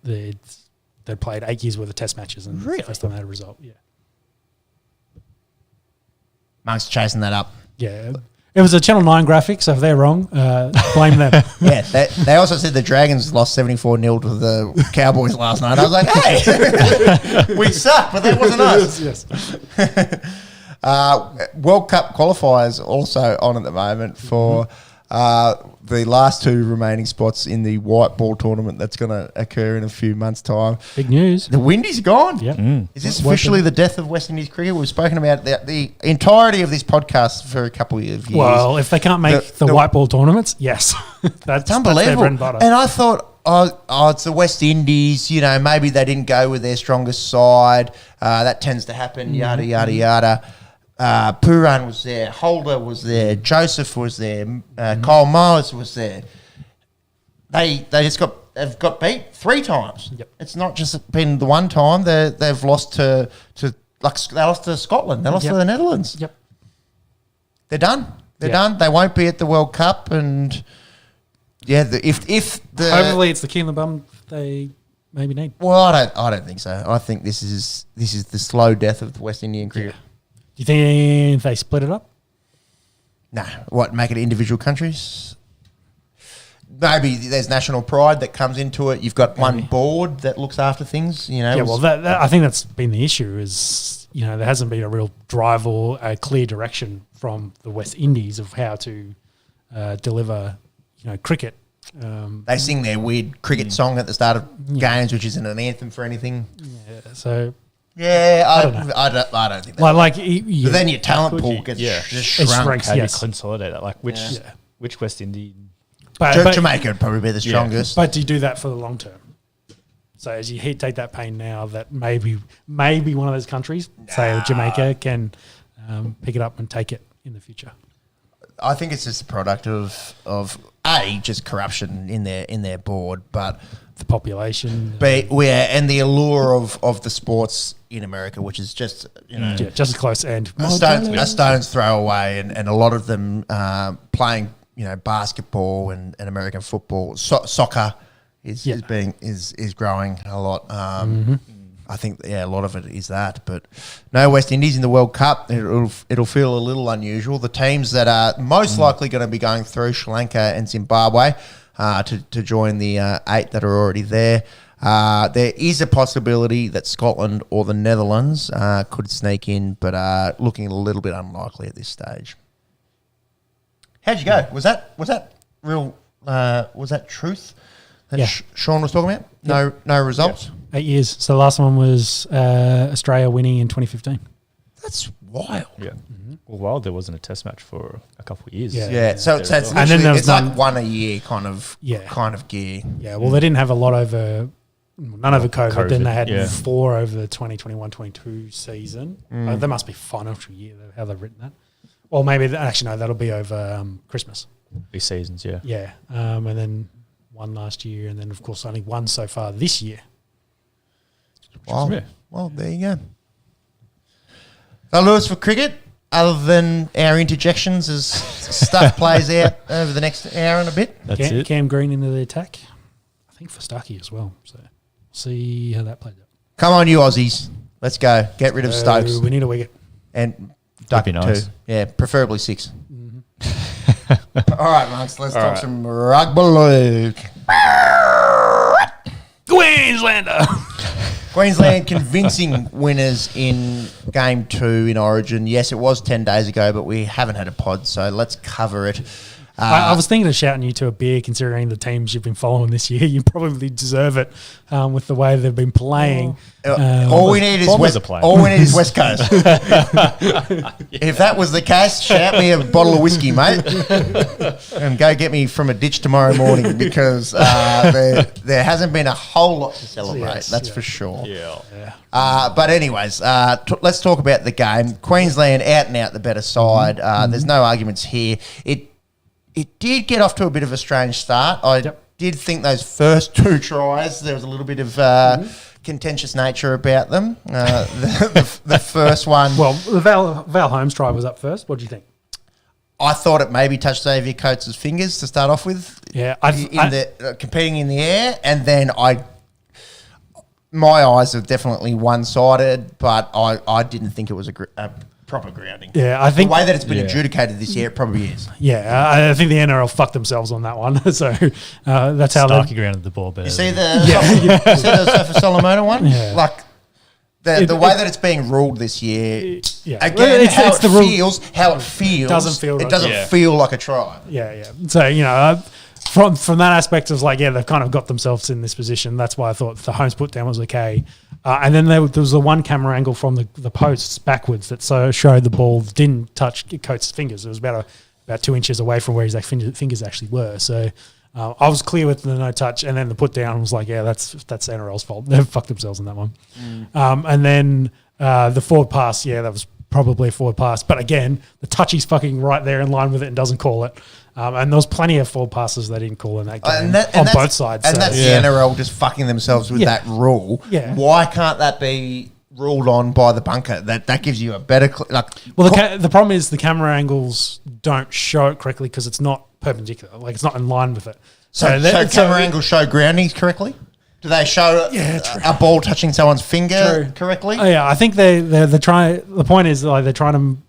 they'd played 8 years worth of test matches, and really? First time they had a result. Yeah, Monk's chasing that up. Yeah, it was a Channel 9 graphic, so if they're wrong, blame them. Yeah, they also said the Dragons lost 74-0 to the Cowboys last night. I was like, hey, we suck, but that wasn't us. Yes. World Cup qualifiers also on at the moment for the last 2 remaining spots in the white ball tournament that's going to occur in a few months' time. Big news. The Windies gone. Yep. Is this officially the death of West Indies cricket? We've spoken about the entirety of this podcast for a couple of years. Well, if they can't make the white ball tournaments, yes. That's unbelievable. That's their bread and butter. And I thought, oh, it's the West Indies. You know, maybe they didn't go with their strongest side. That tends to happen, yada, yada, yada. Pooran was there, Holder was there, Joseph was there, Kyle Mowers was there. They've got beat 3 times. Yep. It's not just been the one time. They've lost to they lost to Scotland. They lost to the Netherlands. Yep. They're done. They're done. They won't be at the World Cup, and hopefully it's the key in the bum they maybe need. Well, I don't think so. I think this is the slow death of the West Indian cricket. Yeah. Do you think they split it up? No. What, make it individual countries? Maybe there's national pride that comes into it. You've got one board that looks after things, you know. Yeah, well, that I think that's been the issue is, you know, there hasn't been a real drive or a clear direction from the West Indies of how to deliver, you know, cricket. They sing their weird cricket song at the start of games, which isn't an anthem for anything. Yeah, so... Yeah, I don't think that. But then your talent pool gets just shrunk. How do you consolidate that? Like which West Indian? Jamaica would probably be the strongest. But do you do that for the long term? So as you take that pain now, that maybe one of those countries, say Jamaica, can pick it up and take it in the future. I think it's just a product of just corruption in their board, but the population, and the allure of the sports in America, which is just just as close and a stone's throw away, and a lot of them playing basketball and American football, soccer is growing a lot. I think a lot of it is that, but no West Indies in the World Cup. It'll feel a little unusual. The teams that are most likely going to be going through, Sri Lanka and Zimbabwe. to join the 8 that are already there. There is a possibility that Scotland or the Netherlands could sneak in, but looking a little bit unlikely at this stage. How'd you go? Was that real? Was that truth that Sean was talking about? No results. 8 years. So the last one was Australia winning in 2015. That's wild. Yeah. Well, there wasn't a test match for a couple of years. Yeah. So it's And then there was it's like one a year kind of gear. Yeah. Well, they didn't have a lot over. None over COVID. Then they had 4 over the 2021-22 season. That must be financial year, how they've written that. Or maybe, actually, no, that'll be over Christmas. Big seasons, yeah. Yeah. And then one last year, and then, of course, only one so far this year. Well, there you go. So, Lewis, for cricket, other than our interjections as stuff plays out over the next hour and a bit? That's it. Cam Green into the attack. I think for Starkey as well. So, we'll see how that plays out. Come on, you Aussies. Let's go. Get rid of Stokes. We need a wicket. And duck it nice. too. Yeah, preferably 6. All right, Marks, let's talk some rugby league. Queenslander! Queensland convincing winners in Game 2 in Origin. Yes, it was 10 days ago, but we haven't had a pod, so let's cover it. I was thinking of shouting you to a beer, considering the teams you've been following this year. You probably deserve it with the way they've been playing. All we need is West Coast. If that was the case, shout me a bottle of whiskey, mate, and go get me from a ditch tomorrow morning, because there hasn't been a whole lot to celebrate. That's for sure. Yeah. But anyways, let's talk about the game. Queensland out and out the better side. There's no arguments here. It did get off to a bit of a strange start. I did think those first 2 tries, there was a little bit of contentious nature about them. The first one... Well, the Val Holmes try was up first. What do you think? I thought it maybe touched Xavier Coates' fingers to start off with. Yeah. Competing in the air. And then my eyes are definitely one-sided, but I didn't think it was a proper grounding. Yeah, I think the way that it's been adjudicated this year, it probably is. Yeah, I think the NRL fucked themselves on that one. So that's how Starkey grounded the ball better. You see the Sofa Solomona one? Yeah. Like the way that it's being ruled this year. Yeah. Again, how it feels doesn't feel right. It doesn't feel like a try. Yeah. So from that aspect, it was like, they've kind of got themselves in this position. That's why I thought the Holmes put down was okay. And then there was the one camera angle from the posts backwards that showed the ball didn't touch Coates' fingers. It was about 2 inches away from where his fingers actually were. So I was clear with the no touch, and then the put down was like, that's NRL's fault. They've fucked themselves in that one. And then the forward pass, that was probably a forward pass. But again, the touchy's fucking right there in line with it and doesn't call it. And there was plenty of forward passes they didn't call in that game on both sides. And that's the NRL just fucking themselves with that rule. Yeah. Why can't that be ruled on by the bunker? That gives you a better... the problem is the camera angles don't show it correctly because it's not perpendicular. Like, it's not in line with it. So camera angles show groundings correctly? Do they show a ball touching someone's finger correctly? Oh, yeah, I think they're trying... The point is, like, they're trying to...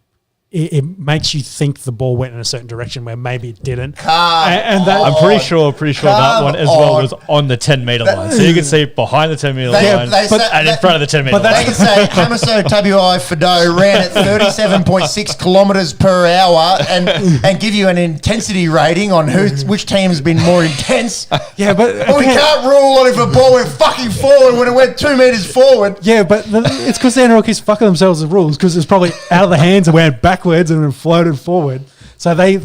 It makes you think the ball went in a certain direction where maybe it didn't. I'm pretty sure that one as well was on the 10-metre line. So you can see behind the 10-metre line and in front of the 10-metre line. But they can say Hamaso Tabuai Fado ran at 37.6 kilometres per hour and give you an intensity rating on which team has been more intense. Yeah, but we can't rule on if a ball went fucking forward when it went 2 metres forward. Yeah, but it's because the NRL keeps fucking themselves with rules, because it's probably out of the hands and went backwards and then floated forward. So they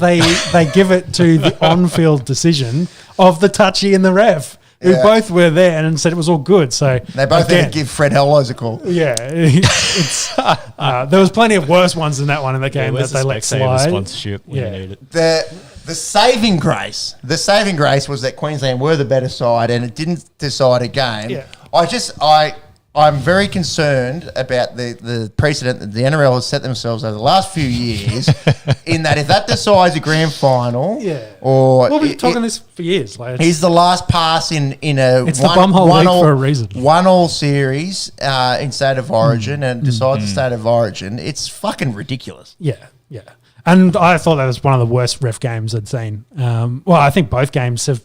give it to the on-field decision of the touchy and the ref, who both were there and said it was all good. So they both didn't give Fred Hellos a call. Yeah, there was plenty of worse ones than that one in that game that they let slide. Sponsorship when you need it. The saving grace was that Queensland were the better side and it didn't decide a game. Yeah. I'm very concerned about the precedent that the NRL has set themselves over the last few years in that if that decides a grand final or... We've been talking this for years. Like, he's the last pass in a it's the bumhole league for a reason. 1-all series in State of Origin and decides the State of Origin. It's fucking ridiculous. Yeah. And I thought that was one of the worst ref games I'd seen. I think both games have.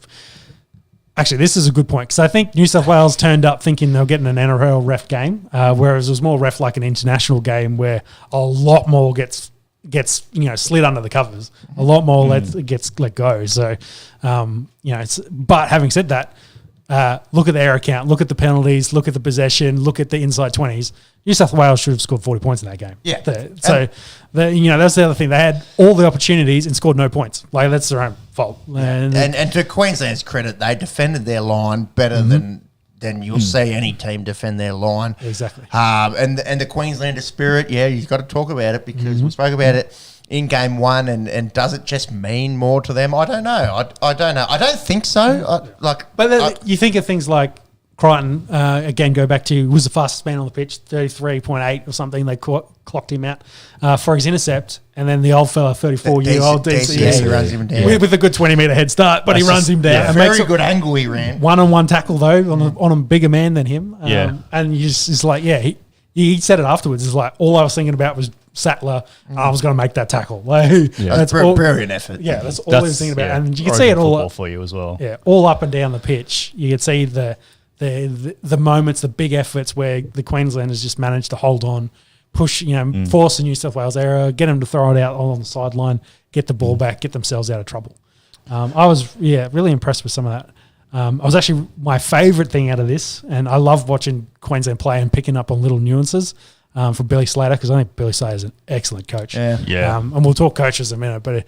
Actually, this is a good point because I think New South Wales turned up thinking they were getting an NRL ref game, whereas it was more ref like an international game where a lot more gets slid under the covers, a lot more gets let go. So, but having said that, look at the error count, look at the penalties, look at the possession, look at the inside 20s. New South Wales should have scored 40 points in that game. Yeah. That's the other thing. They had all the opportunities and scored no points. Like, that's their own fault. And to Queensland's credit, they defended their line better than you'll see any team defend their line. Exactly. And the Queenslander spirit, you've got to talk about it because we spoke about it in game one, and does it just mean more to them? I don't know. I don't know. I don't think so. You think of things like Crichton, again, go back to, was the fastest man on the pitch, 33.8 or something. They clocked him out for his intercept. And then the old fella, 34-year-old DC runs him down. With a good 20-metre head start, but he runs him down. Very good angle he ran. One-on-one tackle, though, on a bigger man than him. And you just, it's like, he said it afterwards. It's like, all I was thinking about was Sattler. I was going to make that tackcle. That's brilliant effort. Yeah, that's all I was thinking about. And you can see it all for you as well. Yeah, all up and down the pitch. You can see the moments, the big efforts where the Queenslanders just managed to hold on, push, force a New South Wales error, get them to throw it out on the sideline, get the ball back, get themselves out of trouble. I was really impressed with some of that. I was actually my favourite thing out of this, and I love watching Queensland play and picking up on little nuances from Billy Slater, because I think Billy Slater is an excellent coach. Yeah. And we'll talk coaches in a minute, but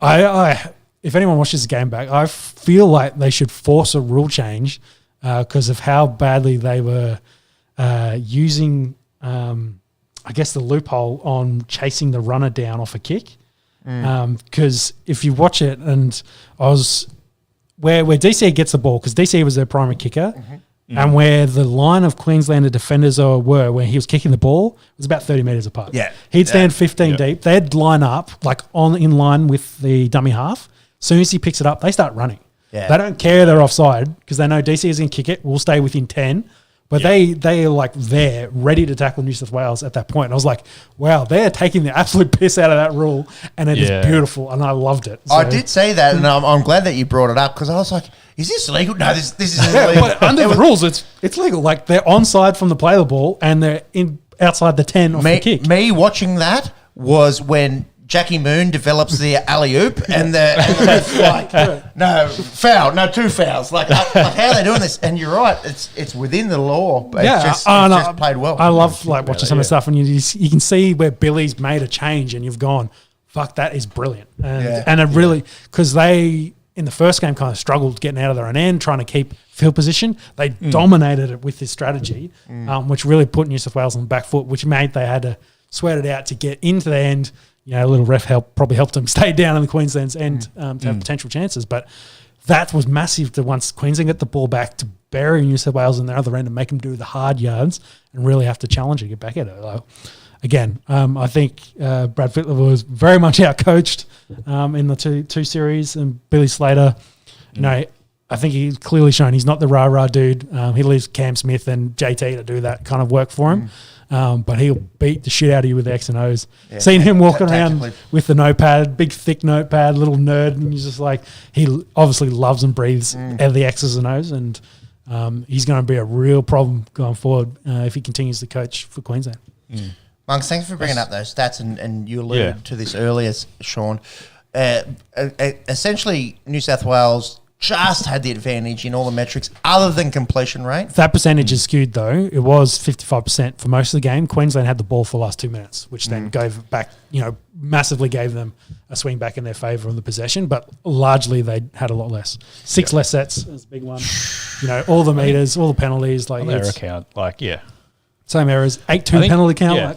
I if anyone watches the game back, I feel like they should force a rule change because of how badly they were using, I guess, the loophole on chasing the runner down off a kick. Because if you watch it, and I was where DCA gets the ball, because DCA was their primary kicker, and where the line of Queenslander defenders were when he was kicking the ball was about 30 metres apart. Yeah. He'd stand 15 deep. They'd line up in line with the dummy half. As soon as he picks it up, they start running. Yeah. They don't care they're offside because they know DC is going to kick it. We'll stay within 10. But they are like there, ready to tackle New South Wales at that point. And I was like, wow, they're taking the absolute piss out of that rule, and it is beautiful, and I loved it. So, I did say that, and I'm glad that you brought it up, because I was like, is this legal? No, this isn't legal. But under the rules, it's legal. Like, they're onside from the play of the ball, and they're outside the 10 off the kick. Me watching that was when Jackie Moon develops the alley-oop and it's like, no, foul, no, 2 fouls. Like how are they doing this? And you're right, it's within the law, but it's just played well. I love watching some of the stuff, and you can see where Billy's made a change, and you've gone, fuck, that is brilliant. And it really, because they, in the first game, kind of struggled getting out of their own end, trying to keep field position. They dominated it with this strategy, which really put New South Wales on the back foot, which made they had to sweat it out to get into the end. A little ref probably helped them stay down in the Queensland's end to have potential chances. But that was massive to once Queensland get the ball back to bury New South Wales on the other end and make them do the hard yards and really have to challenge it, get back at it. Again, I think Brad Fittler was very much outcoached in the two series, and Billy Slater, I think he's clearly shown he's not the rah-rah dude. He leaves Cam Smith and JT to do that kind of work for him. But he'll beat the shit out of you with the X and O's. Yeah, seen him walking around with the notepad, big thick notepad, little nerd, and he's just like, he obviously loves and breathes the X's and O's, and he's going to be a real problem going forward if he continues to coach for Queensland. Monks, thanks for bringing up those stats, and you alluded to this earlier, Sean. Essentially, New South Wales just had the advantage in all the metrics other than completion rate. That percentage is skewed, though. It was 55% for most of the game. Queensland had the ball for the last 2 minutes, which then gave back, massively gave them a swing back in their favour on the possession, but largely they had a lot less. 6 less sets is a big one. All the meters, all the penalties. Like error count, same errors. 8-2 penalty count. Yeah.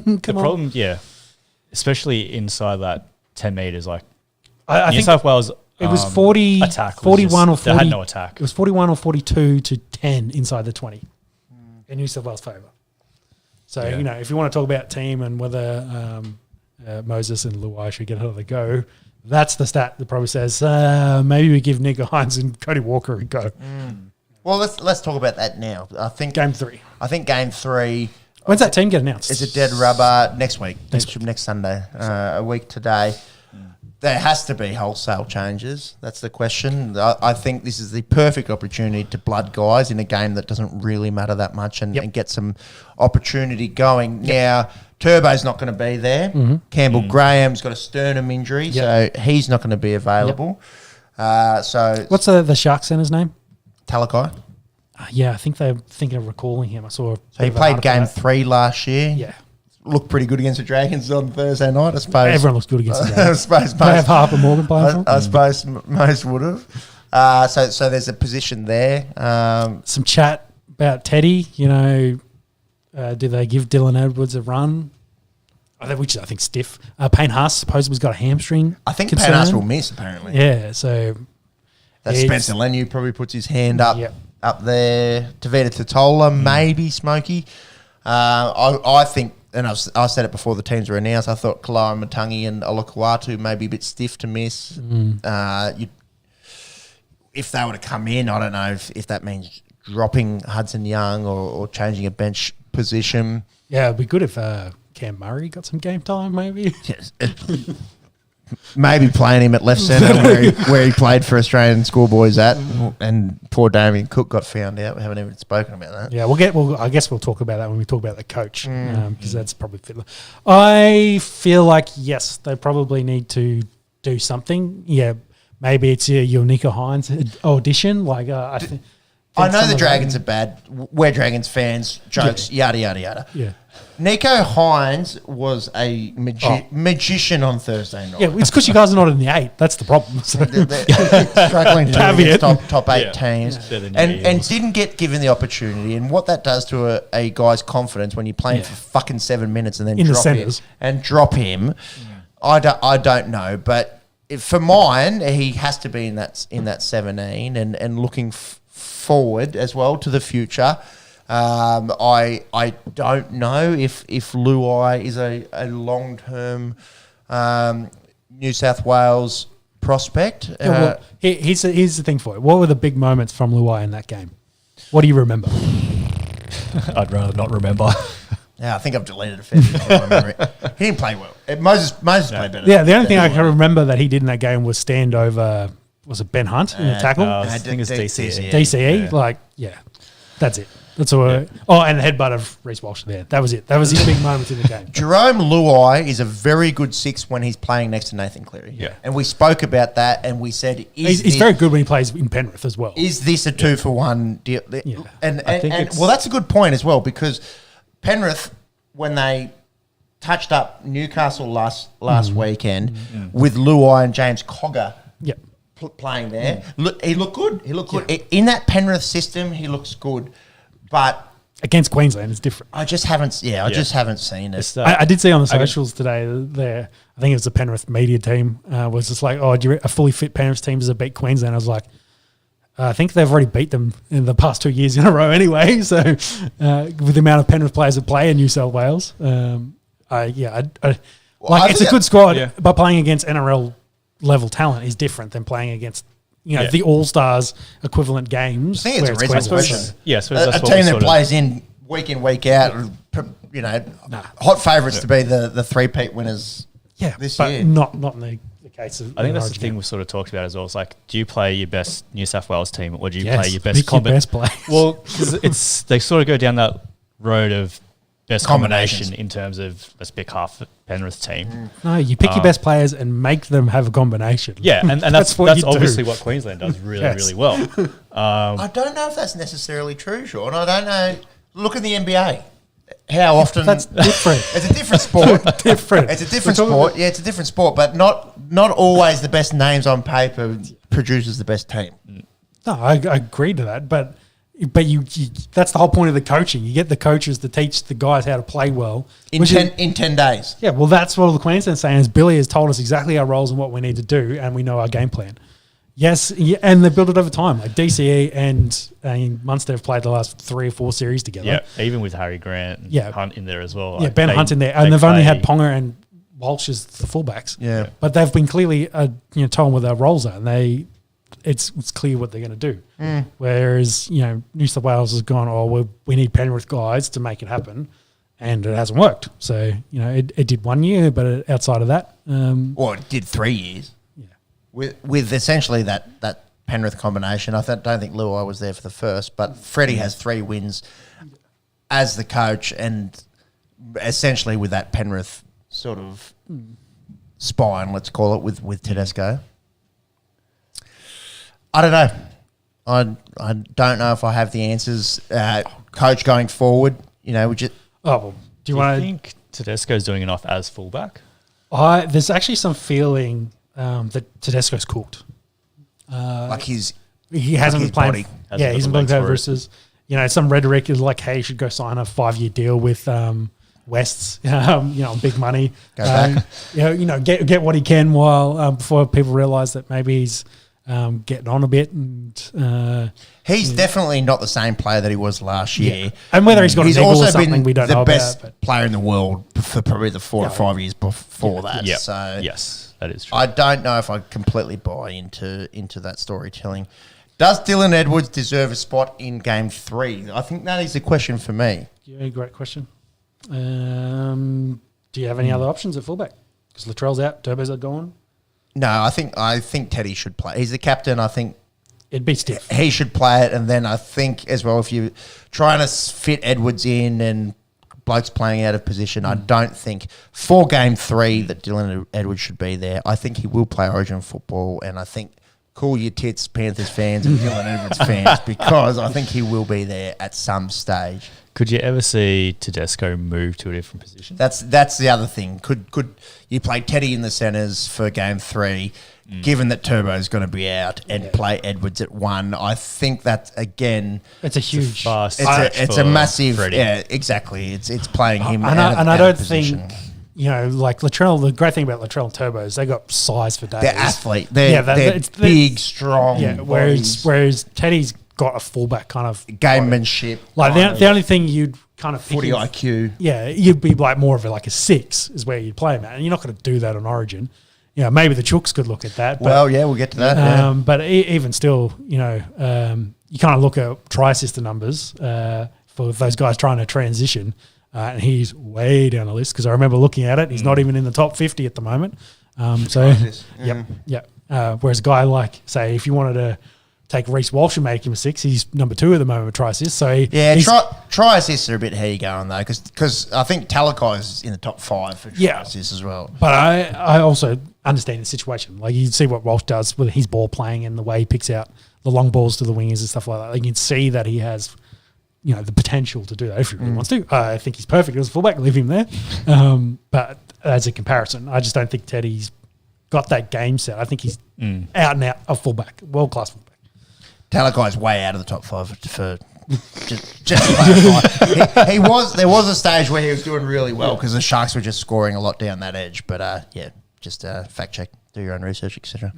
The problem, especially inside that 10 metres, I New South Wales... It was 41 or 40. They had no attack. It was 41 or 42 to 10 inside the 20 in New South Wales' favour. So, if you want to talk about team and whether Moses and Luai should get another go, that's the stat that probably says maybe we give Nico Hines and Cody Walker a go. Well, let's talk about that now. I think Game 3. I think Game 3, When's that team get announced? It's a dead rubber next week, next Sunday, a week today. There has to be wholesale changes. That's the question. I think this is the perfect opportunity to blood guys in a game that doesn't really matter that much and get some opportunity going. Now, Turbo's not going to be there. Campbell Graham's got a sternum injury, so he's not going to be available. So what's the Shark Centre's name? Talakai. Yeah, I think they're thinking of recalling him. I saw. So he played game 3 last year. Yeah. Looked pretty good against the Dragons on Thursday night, I suppose. Everyone looks good against the I Dragons. suppose They have Harper Morgan playing for I suppose most would have. So there's a position there. Some chat about Teddy. You know, do they give Dylan Edwards a run? Which I think stiff. Payne Haas supposedly has got a hamstring. I think concern. Payne Haas will miss, apparently. Yeah, so That Spencer Lenu probably puts his hand up there. Tavita Totola, maybe Smokey. I think, and I said it before the teams were announced, I thought Kalari Matangi and Olakuatu may be a bit stiff to miss. If they were to come in, I don't know if that means dropping Hudson Young or changing a bench position. Yeah, it'd be good if Cam Murray got some game time, maybe. Yes. Maybe playing him at left centre where he played for Australian schoolboys at, and poor Damien Cook got found out. We haven't even spoken about that. Yeah, I guess we'll talk about that when we talk about the coach, because that's probably fit. I feel like, yes, they probably need to do something. Yeah, maybe it's your Nico Hines audition. Like I know the Dragons are bad. We're Dragons fans. Jokes, yada yada yada. Yeah. Nico Hines was a magician on Thursday night. Yeah, it's because you guys are not in the 8. That's the problem. So. They're struggling to do against top 8 teams, Yeah. and didn't get given the opportunity. And what that does to a guy's confidence when you play him for fucking 7 minutes and then drop him, I don't know. But for mine, he has to be in that 17 and looking forward as well to the future. I don't know if Luai is a long-term New South Wales prospect. Here's the thing for it. What were the big moments from Luai in that game? What do you remember? I'd rather not remember. Yeah, I think I've deleted a fair bit from my memory. He didn't play well. Moses played better. Yeah, the only thing I can remember that he did in that game was stand over, was it Ben Hunt in the tackle? I think it's DCE. DCE, that's it. That's all. And the headbutt of Reece Walsh there. That was it. That was his big moment in the game. Jerome Luai is a very good 6 when he's playing next to Nathan Cleary. Yeah. And we spoke about that, and we said... He's very good when he plays in Penrith as well. Is this a 2-for-1 deal? Yeah. And that's a good point as well, because Penrith, when they touched up Newcastle last weekend with Luai and James Cogger playing there, he looked good. Good. In that Penrith system, he looks good. But against Queensland, it's different. I just haven't seen it. I did see on the socials today there. I think it was the Penrith media team was just like, a fully fit Penrith team does beat Queensland. I was like, I think they've already beat them in the past 2 years in a row anyway. So with the amount of Penrith players that play in New South Wales, it's a good squad, but playing against NRL level talent is different than playing against the All-Stars equivalent games. I think it's a reasonable question. A team that plays in, week out, hot favourites to be the three-peat winners this year. Not in the case of... I think that's the thing we've sort of talked about as well. It's like, do you play your best New South Wales team, or do you play your best players? Well, because they sort of go down that road of best combination in terms of let's pick half Penrith team. No, you pick your best players and make them have a combination. Yeah, and that's obviously what Queensland does really well. I don't know if that's necessarily true, Sean. I don't know. Look at the NBA. How often... That's different. It's a different sport. It's a different sport. Yeah, it's a different sport, but not always the best names on paper produces the best team. No, I agree to that, but you that's the whole point of the coaching. You get the coaches to teach the guys how to play well. In 10 days. Yeah, well, that's what all the Queensland's saying is Billy has told us exactly our roles and what we need to do, and we know our game plan. Yes, and they built it over time. Like DCE and Munster have played the last 3 or 4 series together. Yeah, even with Harry Grant and Hunt in there as well. Yeah, Ben Hunt in there. And they've only had Ponga and Walsh as the fullbacks. Yeah. But they've been clearly told them what their roles are, and it's clear what they're going to do. Whereas, New South Wales has gone, we need Penrith guys to make it happen. and it hasn't worked. So, it did 1 year, but outside of that, Or it did 3 years. yeah. With essentially that Penrith combination. Don't think Luai was there for the first, but Freddie has 3 wins as the coach, and essentially with that Penrith sort of spine, let's call it, with Tedesco. I don't know. I don't know if I have the answers. Coach going forward, would you? Oh, well, do you Do you want to? think Tedesco's doing enough as fullback? There's actually some feeling that Tedesco's cooked. Like his He hasn't his been playing. body. Hasn't Yeah, got he's the been playing legs for it. versus. Some rhetoric is like, hey, you should go sign a 5-year deal with Wests. Big money. Go back. Get what he can while before people realise that maybe he's getting on a bit and. He's definitely not the same player that he was last year. Yeah. And whether he's got a He's niggle or also something been we don't the know best about. But player in the world for probably the 4 or 5 years before that. Yeah. So Yes, that is true. I don't know if I completely buy into that storytelling. Does Dylan Edwards deserve a spot in Game 3? I think that is the question for me. yeah, great question. Do you have any other options at fullback? Because Latrell's out, Turbo's are gone. No, I think Teddy should play. He's the captain. I think It'd be stiff. he should play it, and then I think as well, if you trying to fit Edwards in and blokes playing out of position, I don't think for Game 3 that Dylan Edwards should be there. I think he will play Origin football, and I think cool your tits, Panthers fans and Dylan Edwards fans, because I think he will be there at some stage. Could you ever see Tedesco move to a different position? That's the other thing. Could you play Teddy in the centres for Game 3? Given that Turbo's going to be out, and play Edwards at 1, I think that again, It's a huge. Fast it's a for massive. Freddie. Yeah, exactly. It's playing him. And out I of don't position. think, like Latrell, the great thing about Latrell and Turbo is they got size for days. They're athlete. They're it's big, strong. Yeah, whereas Teddy's got a fullback kind of gamemanship. like the only thing you'd kind of pick footy him- IQ. Yeah, you'd be like more of a 6 is where you'd play him at, and you're not going to do that on Origin. Maybe the Chooks could look at that. But, Well, yeah, we'll get to that. Yeah. but even still, you kind of look at try assist numbers for those guys trying to transition, and he's way down the list because I remember looking at it. He's not even in the top 50 at the moment. Yep. Whereas a guy like, say, if you wanted to take Reece Walsh and make him a 6, he's number 2 at the moment with try assist. So he's, Try assists are a bit how you going though, because I think Talakai is in the top 5 for try assists as well. But I also understand the situation. Like you see what Walsh does with his ball playing and the way he picks out the long balls to the wingers and stuff like that. Like you can see that he has, the potential to do that if he really wants to. I think he's perfect as a fullback. Leave him there. But as a comparison, I just don't think Teddy's got that game set. I think he's out and out a fullback, world class fullback. Talakai's way out of the top 5 for just to clarify. He was. There was a stage where he was doing really well because the Sharks were just scoring a lot down that edge. But just fact check, do your own research, etc.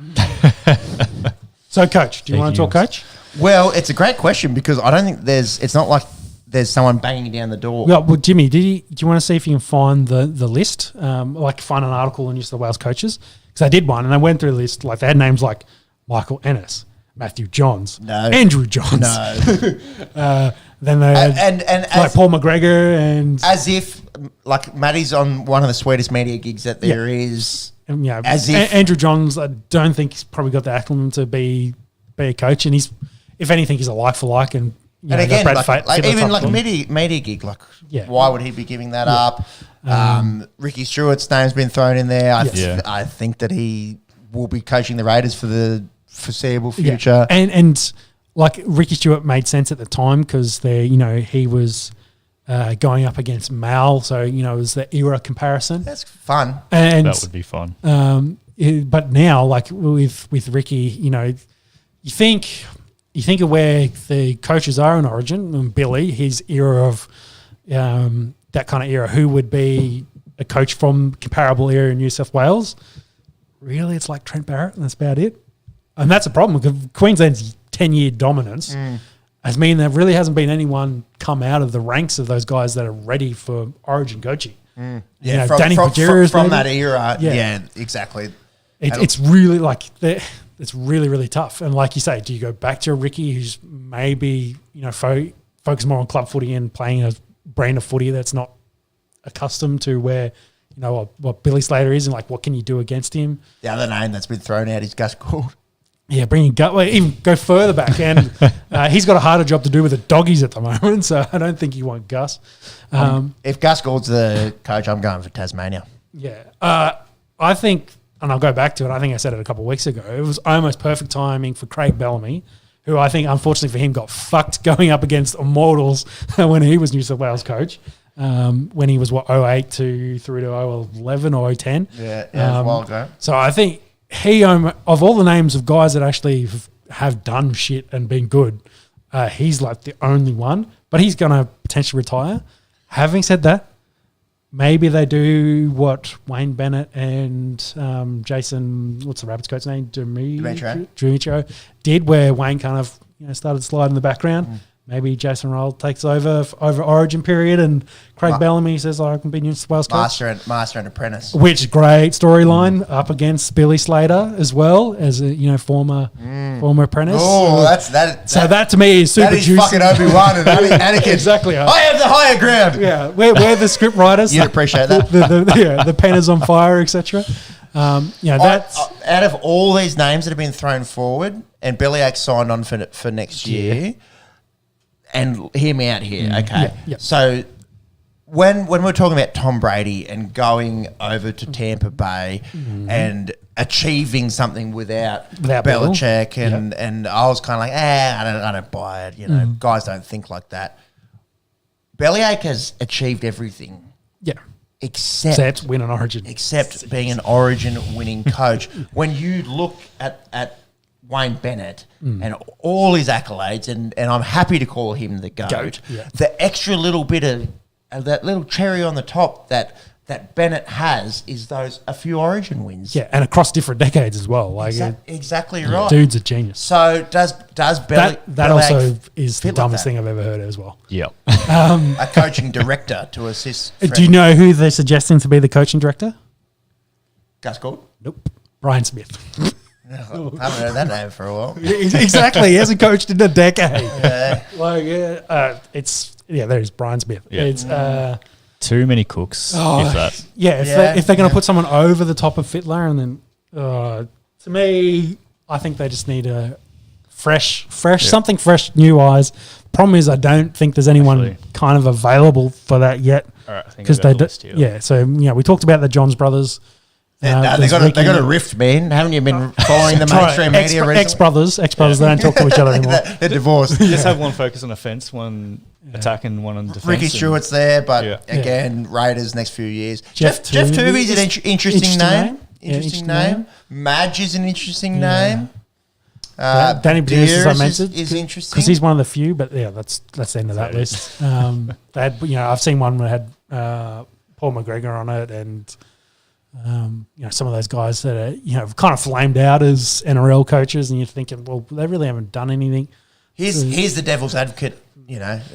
So, Coach, do you want to talk Coach? Well, it's a great question because I don't think it's not like there's someone banging down the door. Yeah, well, Jimmy, do you want to see if you can find the list, like find an article on New South Wales coaches? Because I did one and I went through the list. Like they had names like Michael Ennis, Matthew Johns, Andrew Johns. No. Then they had and like Paul McGregor and as if like Matty's on one of the sweetest media gigs that there is. As if Andrew Johns, I don't think he's probably got the acumen to be a coach, and he's, if anything, he's a like for like. And again, Brad even Fittler's up media gig, like Yeah. why would he be giving that up? Ricky Stewart's name's been thrown in there. I think that he will be coaching the Raiders for the foreseeable future. Yeah. And like Ricky Stewart made sense at the time because he was going up against Mal, so it was the era comparison. That's fun. And That would be fun. but now, like with Ricky, you think of where the coaches are in Origin, and Billy, his era of that kind of era, who would be a coach from comparable era in New South Wales? Really, it's like Trent Barrett, and that's about it. And that's a problem because Queensland's 10-year dominance has mean there really hasn't been anyone come out of the ranks of those guys that are ready for Origin coaching. Yeah, Danny Pajeras from maybe? that era. Yeah. Yeah, exactly. It's really it's really, really tough. And like you say, do you go back to a Ricky who's maybe, focus more on club footy and playing a brand of footy that's not accustomed to where, what Billy Slater is and like what can you do against him. The other name that's been thrown out is Gus Gould. Yeah, bringing even go further back, and he's got a harder job to do with the doggies at the moment, so I don't think you want Gus. If Gus Gould's the coach, I'm going for Tasmania. Yeah, I think, and I'll go back to it, I think I said it a couple of weeks ago, it was almost perfect timing for Craig Bellamy, who I think, unfortunately for him, got fucked going up against Immortals when he was New South Wales coach, when he was, 08 through to 011 or 010. Yeah, it was a while ago. So I think he, of all the names of guys that actually have done shit and been good, he's like the only one, but he's going to potentially retire. Having said that, maybe they do what Wayne Bennett and Jason, what's the Rabbits coach's name? Demetrio did, where Wayne kind of started sliding in the background. Maybe Jason Roll takes over Origin period, and Craig Bellamy says, I can be New South Wales coach. Master and apprentice. Which great storyline up against Billy Slater as well as a former apprentice. Oh, that to me is super that is juicy. fucking Obi-Wan and Anakin. Exactly. I have the higher ground. Yeah, we're the script writers. You'd appreciate that. The pen is on fire, etc. That's out of all these names that have been thrown forward, and Bellyache signed on for next year. And hear me out here, okay? Yeah. So when we're talking about Tom Brady and going over to Tampa Bay and achieving something without Belichick, and I was kind of like, I don't buy it. Guys don't think like that. Bellyache has achieved everything. Yeah. Except win an Origin. Except being an Origin winning coach. When you look at Wayne Bennett and all his accolades, and I'm happy to call him the GOAT. Yeah. The extra little bit of that little cherry on the top that Bennett has is a few Origin wins. Yeah, and across different decades as well. Like exactly right. Dude's a genius. So does that also is the dumbest thing I've ever heard as well. Yeah. A coaching director to assist. Do you know who they're suggesting to be the coaching director? Gus Gould? Nope. Brian Smith. I haven't heard that name for a while. Exactly. He hasn't coached in a decade. Yeah. There's Brian Smith. Yeah. It's too many cooks. If that. Yeah, if they're going to put someone over the top of Fittler, and then to me, I think they just need a fresh, something fresh, new eyes. Problem is, I don't think there's anyone kind of available for that yet. All right, I think because so we talked about the Johns brothers. They got a rift, man. Haven't you been following the mainstream media recently? Ex-brothers, they don't talk to each other anymore. They're divorced. Just have one focus on offense, one attack, and one on defense. Ricky Stewart's there, but again, Raiders next few years. Jeff Tuvey's an interesting name. Interesting name. Madge is an interesting name. Danny Beers, as I mentioned, is interesting because he's one of the few. But that's the end of that list. They had, I've seen one that had Paul McGregor on it, and some of those guys that are kind of flamed out as NRL coaches, and you're thinking, well, they really haven't done anything. Here's the devil's advocate.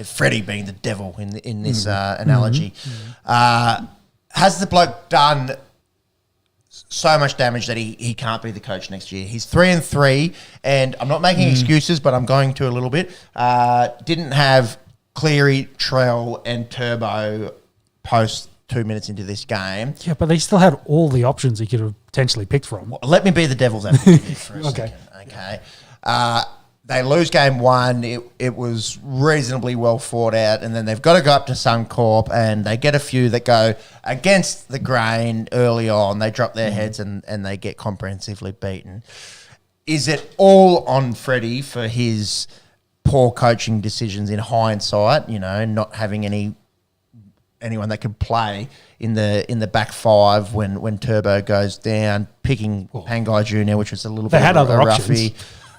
Freddie being the devil in this analogy. Has the bloke done so much damage that he can't be the coach next year? He's 3-3, and I'm not making excuses, but I'm going to a little bit. Didn't have Cleary, Trell, and Turbo post 2 minutes into this game. Yeah, but they still had all the options he could have potentially picked from. Well, let me be the devil's advocate here for a second. Okay. They lose game one. It was reasonably well fought out, and then they've got to go up to Suncorp, and they get a few that go against the grain early on. They drop their heads, and they get comprehensively beaten. Is it all on Freddie for his poor coaching decisions in hindsight, not having anyone that could play in the back five when Turbo goes down, picking Pangai Jr., which was a little bit had of other a options. roughie.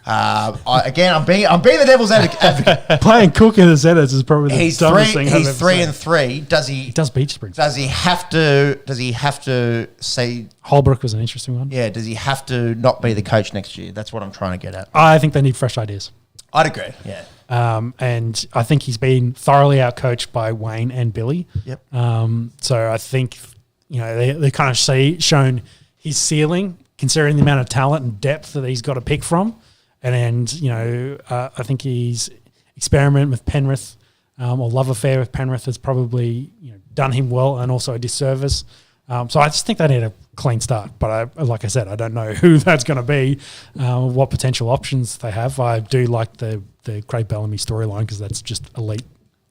I'm being the devil's advocate. Playing Cook in the Zetas is probably the dumbest thing. He's 3-3. He does Beach Springs. Does he have to say Holbrook was an interesting one. Yeah. Does he have to not be the coach next year? That's what I'm trying to get at. I think they need fresh ideas. I'd agree. Yeah. And I think he's been thoroughly outcoached by Wayne and Billy. Yep. So I think they kind of shown his ceiling, considering the amount of talent and depth that he's got to pick from. And I think he's experimented with Penrith or love affair with Penrith has probably done him well and also a disservice. So I just think they need a clean start. But like I said, I don't know who that's going to be, what potential options they have. I do like the Craig Bellamy storyline because that's just elite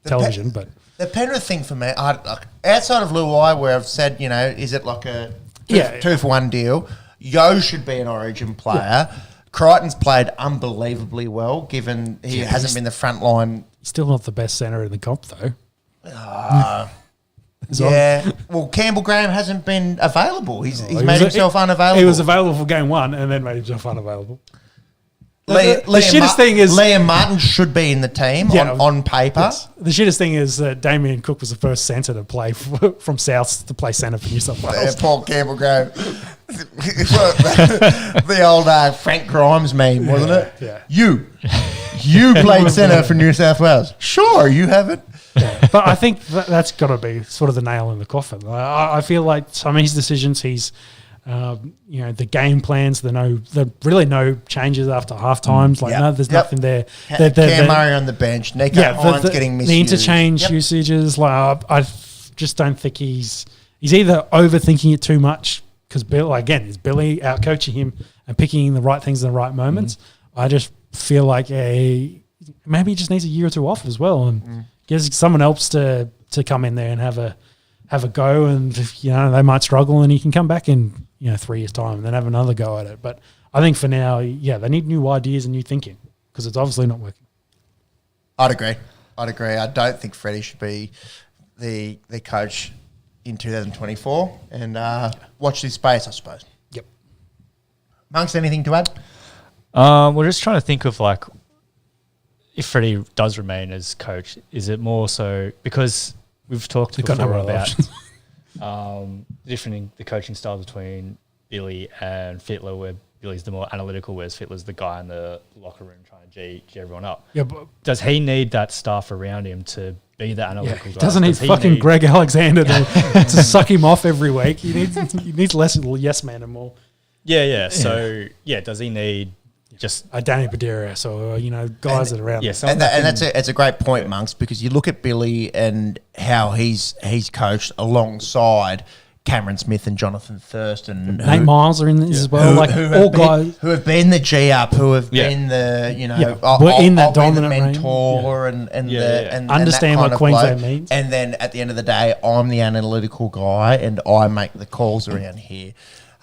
television. But the Penrith thing for me, outside of Luai, where I've said, is it like a two for one deal? Yo should be an Origin player. Crichton's played unbelievably well, given he hasn't been the front line. He's still not the best centre in the comp, though. Well, Campbell Graham hasn't been available. He's made himself unavailable. He was available for game one and then made himself unavailable. The shittest thing is Liam Martin should be in the team on paper. Yes. The shittest thing is that Damien Cook was the first centre to play from South to play centre for New South Wales. Paul Campbell Graham. The old Frank Grimes meme, wasn't it? Yeah. You played centre for New South Wales. Sure, you haven't. Yeah. But I think that's got to be sort of the nail in the coffin. I feel like some of his decisions, the game plans, the really no changes after half times. There's nothing there. Cam Murray on the bench. Nico Hines getting misused. The interchange usages, I just don't think he's either overthinking it too much because is Billy out coaching him and picking the right things in the right moments. I just feel like maybe he just needs a year or two off as well and gives someone else to come in there and have a go, and they might struggle and he can come back in 3 years' time and then have another go at it. But I think for now, they need new ideas and new thinking because it's obviously not working. I'd agree. I don't think Freddie should be the coach in 2024 and watch this space, I suppose. Yep. Monks, anything to add? We're just trying to think of if Freddie does remain as coach, is it more so because we've talked before about the coaching styles between Billy and Fittler, where Billy's the more analytical, whereas Fittler's the guy in the locker room trying to G everyone up. Yeah, but does he need that staff around him to be the analytical guy? Doesn't he fucking Greg Alexander to suck him off every week? He needs less yes man and more. Yeah. So does he need just Danny Baderius or guys that are around? Yes, and it's a great point, Monks, because you look at Billy and how he's coached alongside Cameron Smith and Jonathan Thurston. Nate Miles are in this as well. Guys who have been the G up, who have been the we're in that dominant mentor and understand what Queensland means. And then at the end of the day, I'm the analytical guy and I make the calls around here.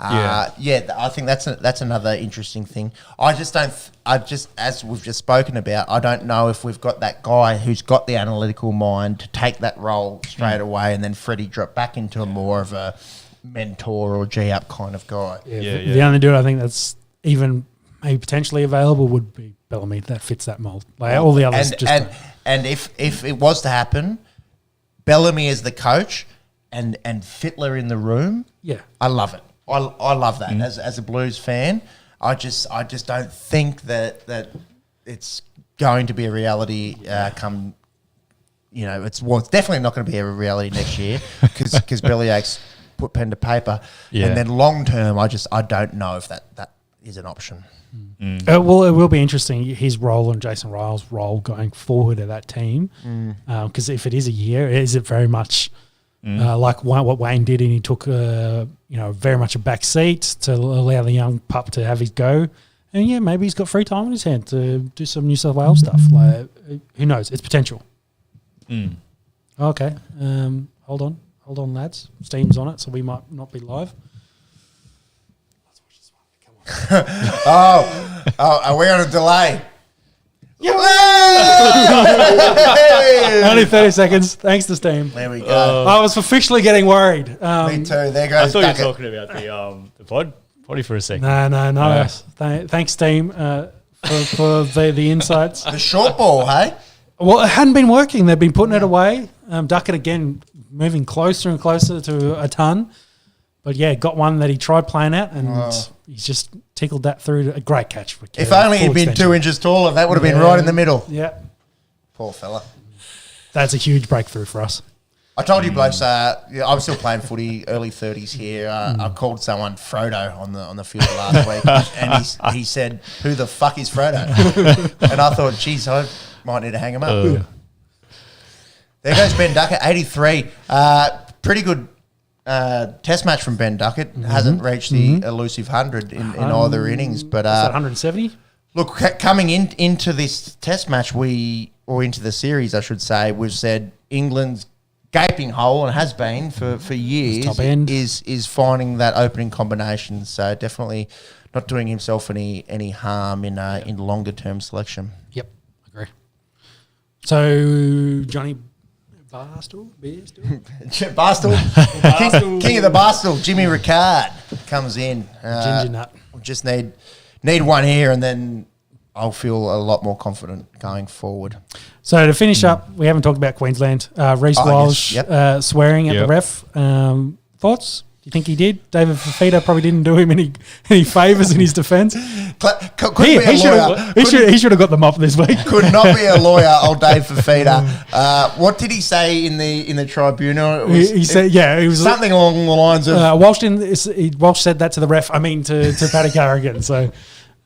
I think that's another interesting thing. As we've just spoken about, I don't know if we've got that guy who's got the analytical mind to take that role straight away, and then Freddie drop back into more of a mentor or G up kind of guy. The only dude I think that's even maybe potentially available would be Bellamy. That fits that mold. All the others and if it was to happen, Bellamy as the coach and Fittler in the room. Yeah, I love it. I love that as a Blues fan. I just don't think that it's going to be a reality come. It's definitely not going to be a reality next year because Bellyache's put pen to paper, and then long term, I don't know if that is an option. Well, it will be interesting his role and Jason Ryle's role going forward of that team, because if it is a year, is it very much? Like what Wayne did, and he took very much a back seat to allow the young pup to have his go, and maybe he's got free time on his hand to do some New South Wales stuff. Who knows? It's potential. Okay, hold on, lads. Steam's on it, so we might not be live. Let's watch this one. Come on. Are we on a delay? Yeah. Only 30 seconds. Thanks to Steam. There we go. I was officially getting worried. Me too. There goes. I thought you were talking about the poddy for a second. No. Thanks, Steam, for the insights. The short ball, hey? Well, it hadn't been working. They've been putting it away. Duckett again, moving closer and closer to a ton. But got one that he tried playing at, and he's just tickled that through to a great catch. If only he'd been 2 inches taller, that would have been right in the middle. Yeah. Poor fella. That's a huge breakthrough for us. I told you blokes, I'm still playing footy, early 30s here. I called someone Frodo on the field last week, and he said, "Who the fuck is Frodo?" And I thought, geez, I might need to hang him up. There goes Ben Duckett, 83. Pretty good test match from Ben Duckett. Hasn't reached the elusive 100 in either innings. But is that 170? Look, coming into this test match, or into the series, I should say, we've said England's gaping hole, and has been for years, top end. is finding that opening combination. So definitely not doing himself any harm in longer term selection. Yep, agree. So Jonny Bairstow, King of the Bairstow, Jimmy Ricard comes in. Ginger nut. Just need one here, and then I'll feel a lot more confident going forward. So to finish up, we haven't talked about Queensland. Reece Walsh swearing at the ref. Thoughts? Do you think he did? David Fafita probably didn't do him any favours in his defence. He should have got the mop this week. Could not be a lawyer, old Dave Fafita. What did he say in the tribunal? He said, it was something along the lines of Walsh said that to the ref. I mean to Paddy Carrigan. So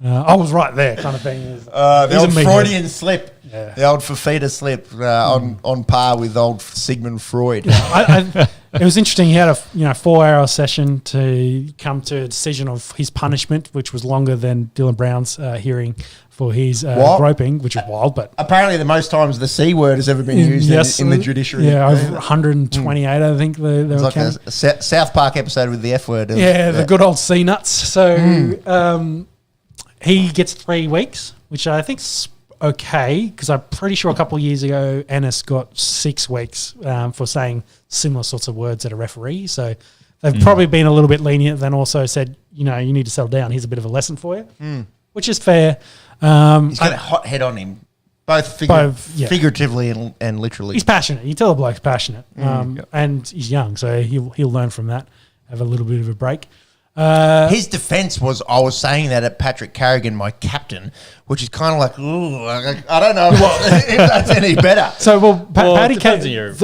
I was right there, kind of thing. The old Freudian slip. Yeah. The old Fafita slip on par with old Sigmund Freud. It was interesting. He had a 4-hour session to come to a decision of his punishment, which was longer than Dylan Brown's hearing for his groping, which is wild. But apparently, the most times the C word has ever been used in the judiciary. Yeah, over 128, I think. They were like a South Park episode with the F word. The good old C nuts. So he gets 3 weeks, which I think's okay, because I'm pretty sure a couple of years ago Ennis got 6 weeks for saying similar sorts of words at a referee. So they've probably been a little bit lenient, then also said, you need to settle down. Here's a bit of a lesson for you, which is fair. He's got a hot head on him, both figuratively and literally. He's passionate. You tell the bloke's passionate, and he's young, so he'll learn from that, have a little bit of a break. His defence was, I was saying that at Patrick Carrigan, my captain, which is kind of like, ooh, I don't know if that's any better. So, Paddy depends on your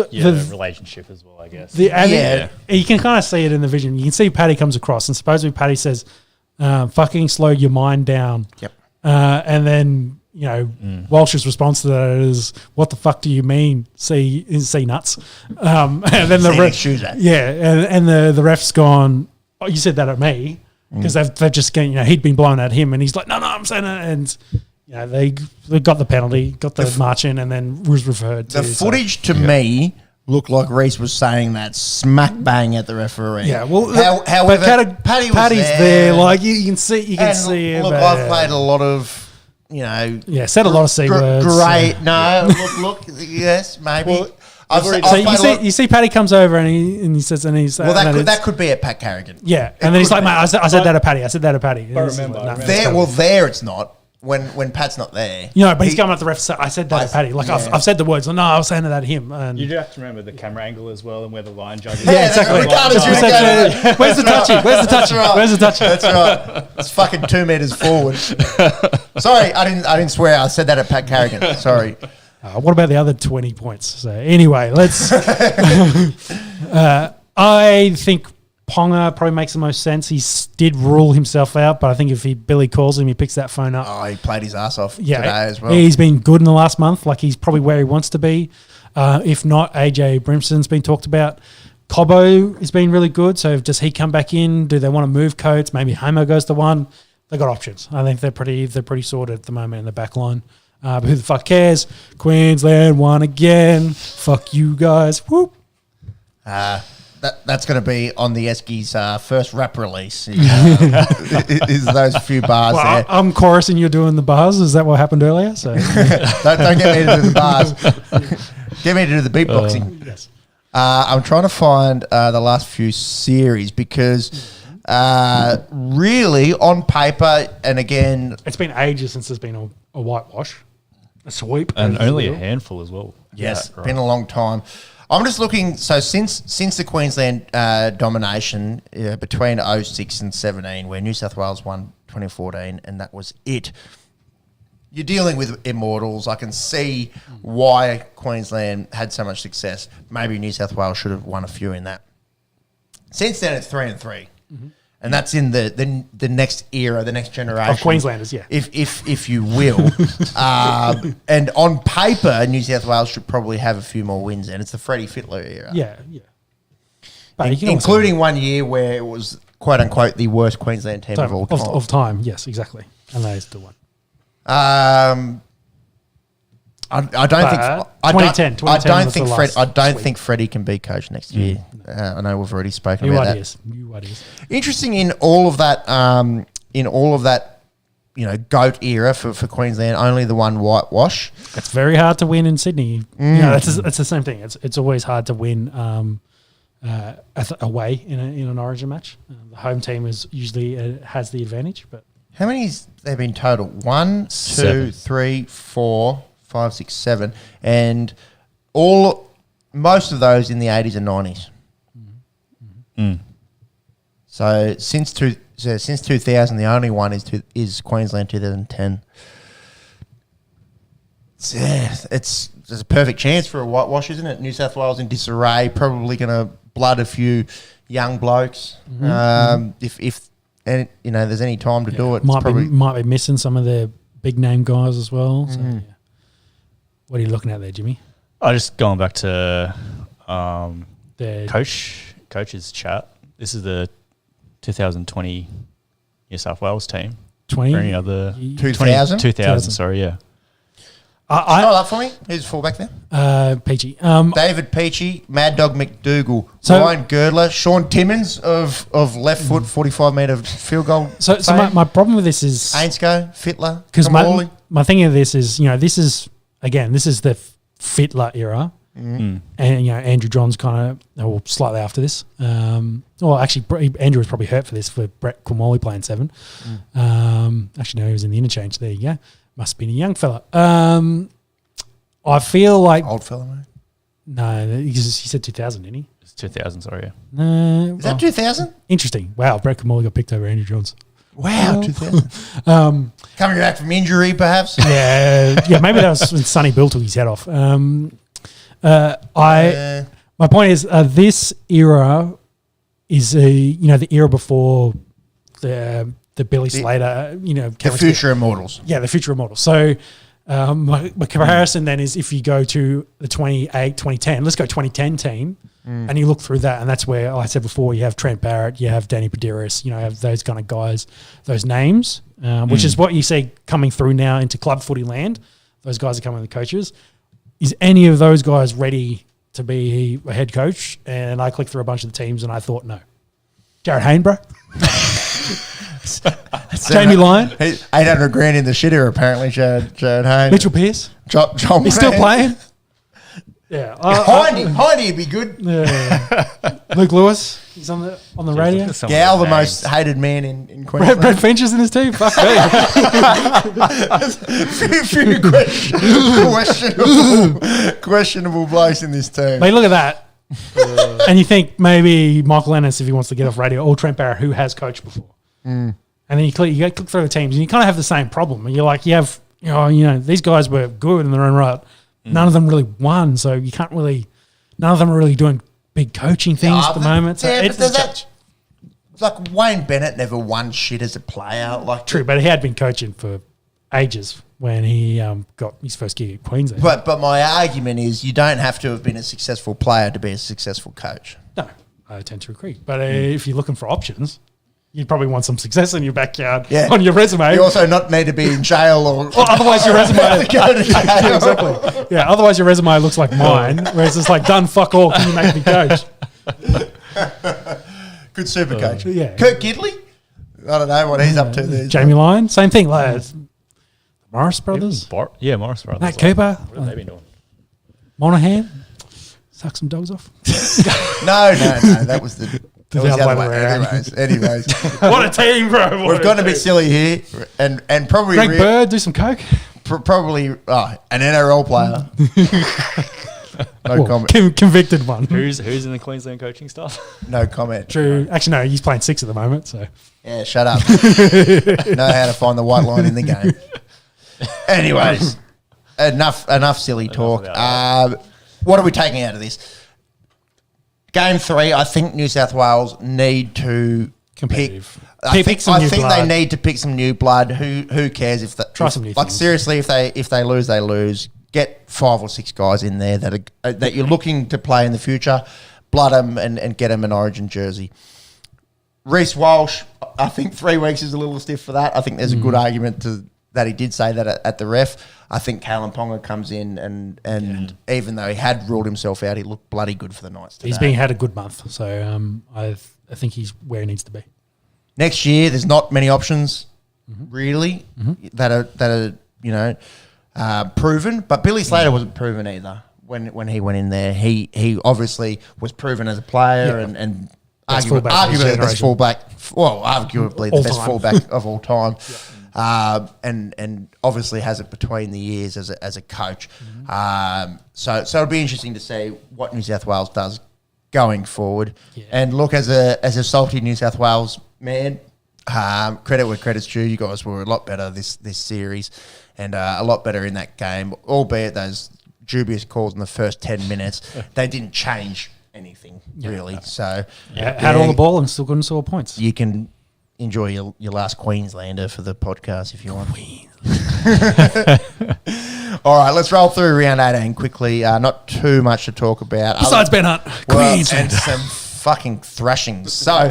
relationship as well, I guess. You can kind of see it in the vision. You can see Paddy comes across, and supposedly Paddy says, fucking slow your mind down. Yep. And then, Walsh's response to that is, what the fuck do you mean, see nuts? And then the ref, and the ref's gone, oh, you said that at me, because they've just he'd been blown at him, and he's like, no, I'm saying it, and they got the penalty, got the march in, and then was referred to. The footage to me looked like Reece was saying that smack bang at the referee. Yeah, well, however, Paddy's there. Like you can see him. Look, I've played a lot of. Said a lot of C words. Great, no, look, yes, maybe. Well, you see, Paddy comes over and he says, that could be at Pat Carrigan. Yeah, and then he's like, mate, I said that at Paddy. I said that at Paddy. I remember. There it's not. When Pat's not there, but he's coming up the ref. I said that at Paddy. Like I've said the words. No, I was saying that at him. And you do have to remember the camera angle as well, and where the line judge is. Yeah, exactly. Where's the touchy? Where's the touchy? Where's the touchy? That's right. It's fucking 2 meters forward. Sorry, I didn't swear. I said that at Pat Carrigan. Sorry. What about the other 20 points? So anyway, let's. I think Ponga probably makes the most sense. He did rule himself out, but I think if Billy calls him, he picks that phone up. Oh, he played his ass off today as well. He's been good in the last month. Like he's probably where he wants to be. If not, AJ Brimson's been talked about. Cobbo has been really good. So does he come back in? Do they want to move Coates? Maybe Homo goes to one. They got options. I think they're pretty sorted at the moment in the back line. But who the fuck cares? Queensland won again. Fuck you guys. Whoop. That's going to be on the Esky's first rap release. Is those few bars there. I'm chorusing, you're doing the bars. Is that what happened earlier? So don't get me to do the bars. Get me to do the beatboxing. Yes. I'm trying to find the last few series because really on paper, and again, it's been ages since there's been a whitewash, a sweep, and only a handful as well. Yes, been a long time. I'm just looking. So since the Queensland domination between 06 and 17, where New South Wales won 2014, and that was it. You're dealing with immortals. I can see why Queensland had so much success. Maybe New South Wales should have won a few in that. Since then, it's 3-3. And that's in the next era, the next generation Of Queenslanders, yeah. if you will. And on paper, New South Wales should probably have a few more wins, and it's the Freddie Fittler era. Yeah. But you can also- including one year where it was quote unquote the worst Queensland team of all time. Of time, yes, exactly. And they still won. I don't think 2010 I don't was think the Fred. last I don't sweep. think Freddie can be coach next year. I know we've already spoken New about ideas. that. New ideas. Interesting in all of that. GOAT era for Queensland. Only the one whitewash. It's very hard to win in Sydney. That's the same thing. It's always hard to win away in an Origin match. The home team is usually has the advantage. But How many has there been total? 1, 2, Seven. 3, 4, 5, 6, 7, and most of those in the 80s and 90s. So since 2000, the only one is Queensland 2010. It's a perfect chance for a whitewash, isn't it? New South Wales in disarray, probably going to blood a few young blokes. If there's any time to do it, might be missing some of their big name guys as well. So, yeah. What are you looking at there, Jimmy? Just going back to The coach's chat. This is the 2020 New South Wales team. 20? Or any other 2000? 2000, sorry, yeah. Spell that for me. Who's the fullback there? Peachy. David Peachy, Mad Dog McDougall, So- Ryan Girdler, Sean Timmins of left foot 45-metre field goal. So my problem with this is Ainscough, Fittler, because Kamali. my thing of this is this is the Fittler era, and Andrew John's kind of slightly after this. Actually, Andrew was probably hurt for this for Brett Kumali playing 7. Actually, no, he was in the interchange. There you go. Must have been a young fella. I feel like Old fella, mate. no, he said 2000, didn't he? It's 2000, sorry, yeah. No, Is that 2000? interesting. Wow, Brett Kumali got picked over Andrew Johns. Wow, 2000. Coming back from injury, perhaps? Yeah, maybe that was when Sonny Bill took his head off. My point is, this era is the era before the Billy Slater, The Kevin future immortals. Yeah, the future immortal. So my comparison then is if you go to the 2010, let's go 2010 team, and you look through that, and that's where, like I said before, you have Trent Barrett, you have Danny Padiris, you have those kind of guys, those names, which is what you see coming through now into club footy land. Those guys are coming with coaches. Is any of those guys ready to be a head coach? And I clicked through a bunch of the teams, and I thought, no. Jared Hayne, bro. Jamie Lyon. 800 grand in the shitter, apparently, Jared Hayne. Mitchell Pearce. John He's still Brand. playing. Yeah. Hindy would be good. Yeah. Luke Lewis. He's on the radio. Gal, the most hated man in Queensland. Brad Finch is in his team. Fuck me. few questionable blokes in this team. Mate, look at that. And you think maybe Michael Ennis, if he wants to get off radio, or Trent Barrett, who has coached before. And then you click through the teams, and you kind of have the same problem. And you're like, you have, these guys were good in their own right. None of them really won, so you can't really. None of them are really doing big coaching things at the moment. So it's like Wayne Bennett never won shit as a player. Like true, but he had been coaching for ages when he got his first gig at Queensland. But my argument is you don't have to have been a successful player to be a successful coach. No, I tend to agree. But if you're looking for options, you'd probably want some success in your backyard on your resume. You also not need to be in jail or otherwise your resume go to jail. yeah, exactly. Yeah, otherwise your resume looks like mine, whereas it's like done fuck all. Can you make me coach? Good super coach. Yeah. Kirk Gidley? I don't know what he's up to there. Jamie Lyon, same thing. Like Morris brothers, Morris brothers. Matt Cooper, What have they been doing? Monahan, suck some dogs off. No, that was the other way around. Anyways. What a team, bro! We've gotten a bit silly here, and probably Greg Bird, do some coke. Probably an NRL player. No comment. Convicted one. Who's in the Queensland coaching staff? No comment. True. Actually, no, he's playing 6 at the moment. So Yeah, shut up. Know how to find the white line in the game. Anyways, enough silly talk. What are we taking out of this? Game 3, I think New South Wales need to Competitive. I Pick some new think blood. they need to pick some new blood. Who cares if that? Try some new like things. seriously, if they lose, they lose. Get 5 or 6 guys in there that you're looking to play in the future. Blood them and get them an Origin jersey. Reece Walsh, I think 3 weeks is a little stiff for that. I think there's a good argument that he did say that at the ref. I think Kalen Ponga comes in and even though he had ruled himself out, he looked bloody good for the Knights today. He's had a good month, so I think he's where he needs to be. Next year, there's not many options really that are proven. But Billy Slater wasn't proven either when he went in there. He obviously was proven as a player and arguably the best fullback. Well, arguably the best fullback of all time. And obviously has it between the years as a coach. So it'll be interesting to see what New South Wales does going forward. Yeah. And look, as a salty New South Wales man, credit where credit's due. You guys were a lot better this series and a lot better in that game, albeit those dubious calls in the first 10 minutes. They didn't change anything, really. So had all the ball and still couldn't score points. You can enjoy your last Queenslander for the podcast if you want. All right, let's roll through round 18 quickly. Not too much to talk about. Besides Ben Hunt, Queensland. And some fucking thrashings. So,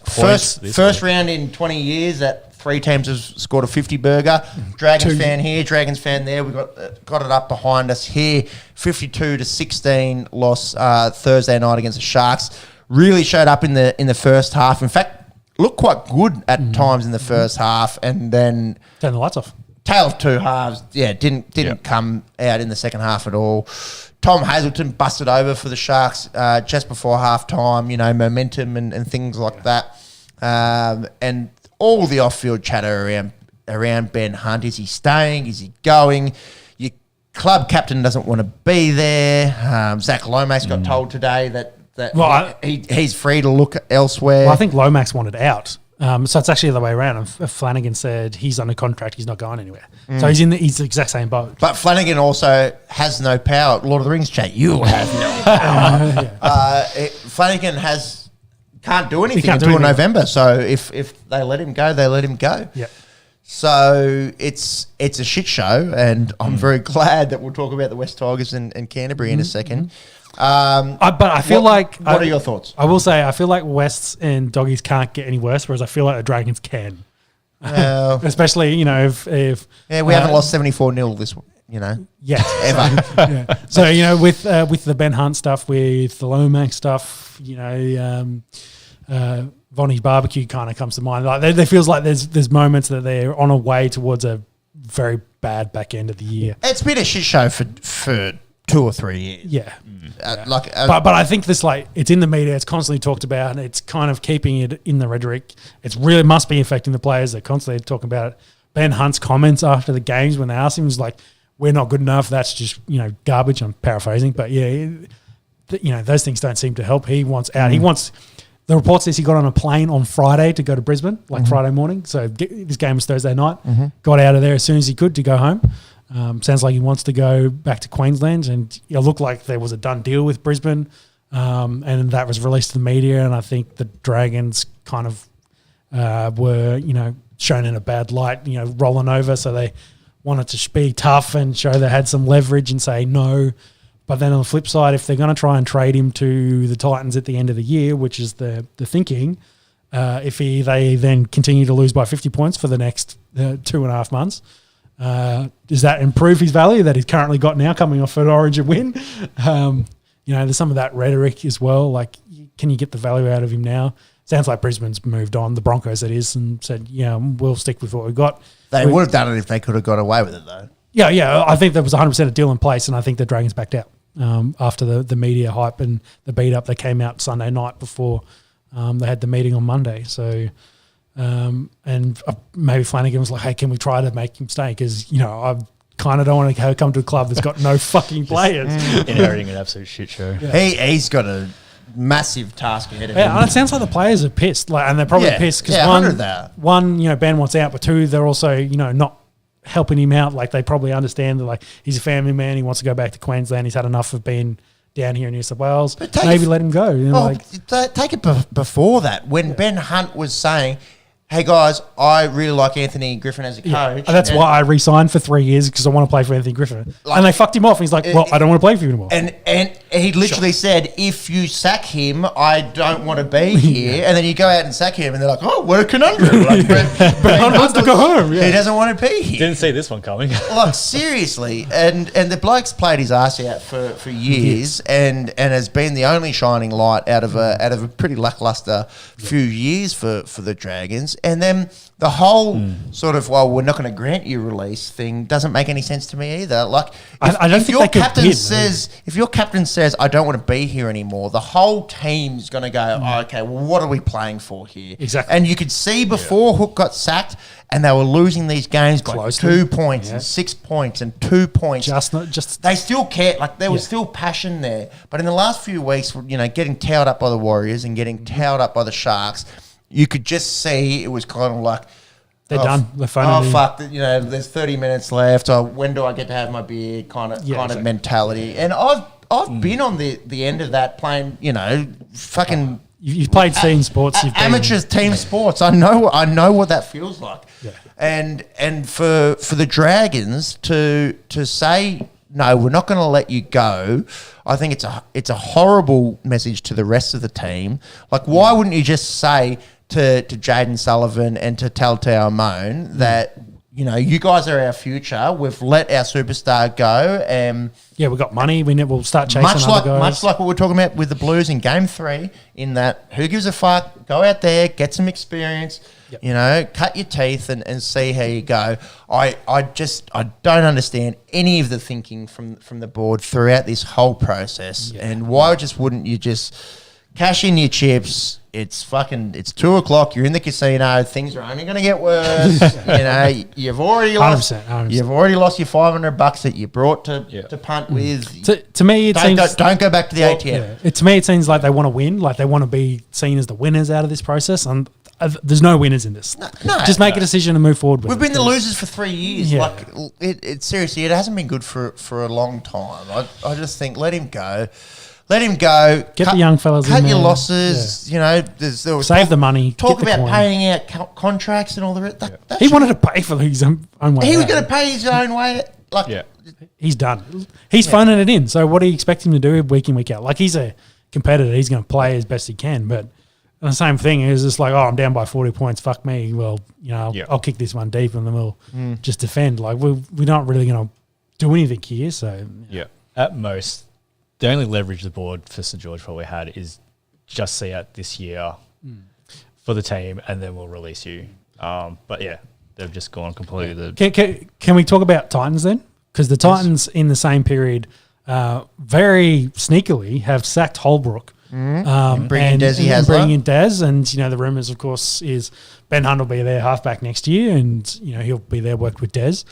first round in 20 years that 3 teams have scored a 50 burger. Dragons fan here, Dragons fan there. We got it up behind us here. 52-16 loss Thursday night against the Sharks. Really showed up in the first half. In fact, looked quite good at times in the first half, and then turn the lights off. Tale of 2 halves. Yeah, didn't come out in the second half at all. Tom Hazelton busted over for the Sharks just before half time. Momentum and things like that, and all the off-field chatter around Ben Hunt. Is he staying? Is he going? Your club captain doesn't want to be there. Zach Lomax got told today that he's free to look elsewhere. Well, I think Lomax wanted out. So it's actually the other way around. Flanagan said he's under contract, he's not going anywhere. So he's the exact same boat. But Flanagan also has no power. Lord of the Rings chat, you have no power. Flanagan can't do anything until November. So if they let him go, they let him go. Yeah. So it's a shit show, and I'm very glad that we'll talk about the West Tigers and Canterbury in a second. But I feel what are your thoughts? I will say I feel like Wests and Doggies can't get any worse, whereas I feel like the Dragons can. Especially if we haven't lost 74-0 this ever. Yeah. So with the Ben Hunt stuff, with the Lomax stuff, Vonnie's barbecue kind of comes to mind. Like there feels like there's moments that they're on a way towards a very bad back end of the year. It's been a shit show for 2 or 3 years. Yeah. But I think this, it's in the media, it's constantly talked about, and it's kind of keeping it in the rhetoric. It really must be affecting the players. They're constantly talking about it. Ben Hunt's comments after the games when they asked him was like, we're not good enough. That's just, garbage. I'm paraphrasing. But those things don't seem to help. He wants out. The report says he got on a plane on Friday to go to Brisbane, Friday morning. So this game was Thursday night. Got out of there as soon as he could to go home. Sounds like he wants to go back to Queensland, and it looked like there was a done deal with Brisbane, and that was released to the media. And I think the Dragons kind of were, shown in a bad light, rolling over. So they wanted to be tough and show they had some leverage and say no. But then on the flip side, if they're going to try and trade him to the Titans at the end of the year, which is the thinking, if they then continue to lose by 50 points for the next 2.5 months. Does that improve his value that he's currently got now coming off an Origin win? There's some of that rhetoric as well. Like, can you get the value out of him now? Sounds like Brisbane's moved on, the Broncos that is, and said, we'll stick with what we've got. They would have done it if they could have got away with it, though. Yeah. I think there was 100% a deal in place, and I think the Dragons backed out after the media hype and the beat up that came out Sunday night before they had the meeting on Monday. So... and maybe Flanagan was like, hey, can we try to make him stay? Because, I kind of don't want to come to a club that's got no fucking players. Inheriting an absolute shit show. Yeah. He's got a massive task ahead of him. And it sounds like the players are pissed. And they're probably pissed because one, Ben wants out, but 2, they're also, not helping him out. Like, they probably understand that, he's a family man. He wants to go back to Queensland. He's had enough of being down here in New South Wales. But take Maybe it- let him go. You know, Take it before that, when Ben Hunt was saying, hey guys, I really like Anthony Griffin as a coach. and that's why I re-signed for 3 years, because I want to play for Anthony Griffin. Like- and they fucked him off. He's like, well, I don't want to play for you anymore. And he literally said, if you sack him, I don't want to be here. And then you go out and sack him, and they're like, oh, what a conundrum. Like, Ben Hunt wants to go home. He doesn't want to be here. Didn't see this one coming. Like, seriously. And the bloke's played his ass out for years and has been the only shining light out of a pretty lackluster few years for the Dragons. And then the whole sort of, well, we're not going to grant you release thing doesn't make any sense to me either. Like, I don't if think your they could captain bid, says, if your captain says, I don't want to be here anymore, the whole team's going to go, oh, okay, well, what are we playing for here? Exactly. And you could see before Hook got sacked, and they were losing these games by Closely. 2 points and 6 points and 2 points. Just They still cared. Like, there was still passion there. But in the last few weeks, you know, getting towed up by the Warriors and getting towed up by the Sharks, you could just see it was kind of like, they're done. They're phoning in. fuck! You know, there's 30 minutes left. Oh, when do I get to have my beer? Kind of exactly. mentality. And I've been on the end of that, playing. You know, fucking you've played team sports. You've been- amateurs team sports. I know what that feels like. Yeah. And for the Dragons to say no, we're not going to let you go. I think it's a horrible message to the rest of the team. Like, why wouldn't you just say to Jaden Sullivan and to Telltale Moan that, you know, you guys are our future. We've let our superstar go. Yeah, we've got money. We'll start chasing Much other guys. much like what we're talking about with the Blues in Game 3, in that who gives a fuck? Go out there, get some experience, you know, cut your teeth and see how you go. I don't understand any of the thinking from the board throughout this whole process. Yeah. And why wouldn't you just cash in your chips? It's 2:00. You're in the casino. Things are only going to get worse. You know, you've already lost. 100%. You've already lost your $500 that you brought to punt with. To me, it seems... Don't go back to the ATM. To me, it seems like they want to win. Like, they want to be seen as the winners out of this process. And there's no winners in this. Just make a decision and move forward with We've it. been the losers for 3 years. Yeah. Like, it seriously, it hasn't been good for a long time. I just think let him go. Let him go. Get the young fellas in Cut your there. losses. You know, there was Save the money. Talk get the about coin. paying out contracts and all the rest. That He shit- wanted to pay for his own way. He was out. going to pay his own way. Like, Yeah. He's done. He's phoning it in. So what do you expect him to do week in, week out? Like, he's a competitor. He's going to play as best he can. But the same thing is just like, oh, I'm down by 40 points. Fuck me. Well, you know, I'll kick this one deep and then we'll just defend. Like, we're not really going to do anything here. So Yeah. At most, the only leverage the board for St. George probably had is just see out this year for the team and then we'll release you. But yeah, they've just gone completely. Can we talk about Titans then? Because the Titans in the same period very sneakily have sacked Holbrook. Bring in Desi and Hasler. bring in Daz, and you know the rumours, of course, is Ben Hunt will be their halfback next year, and you know he'll be there worked with Dez.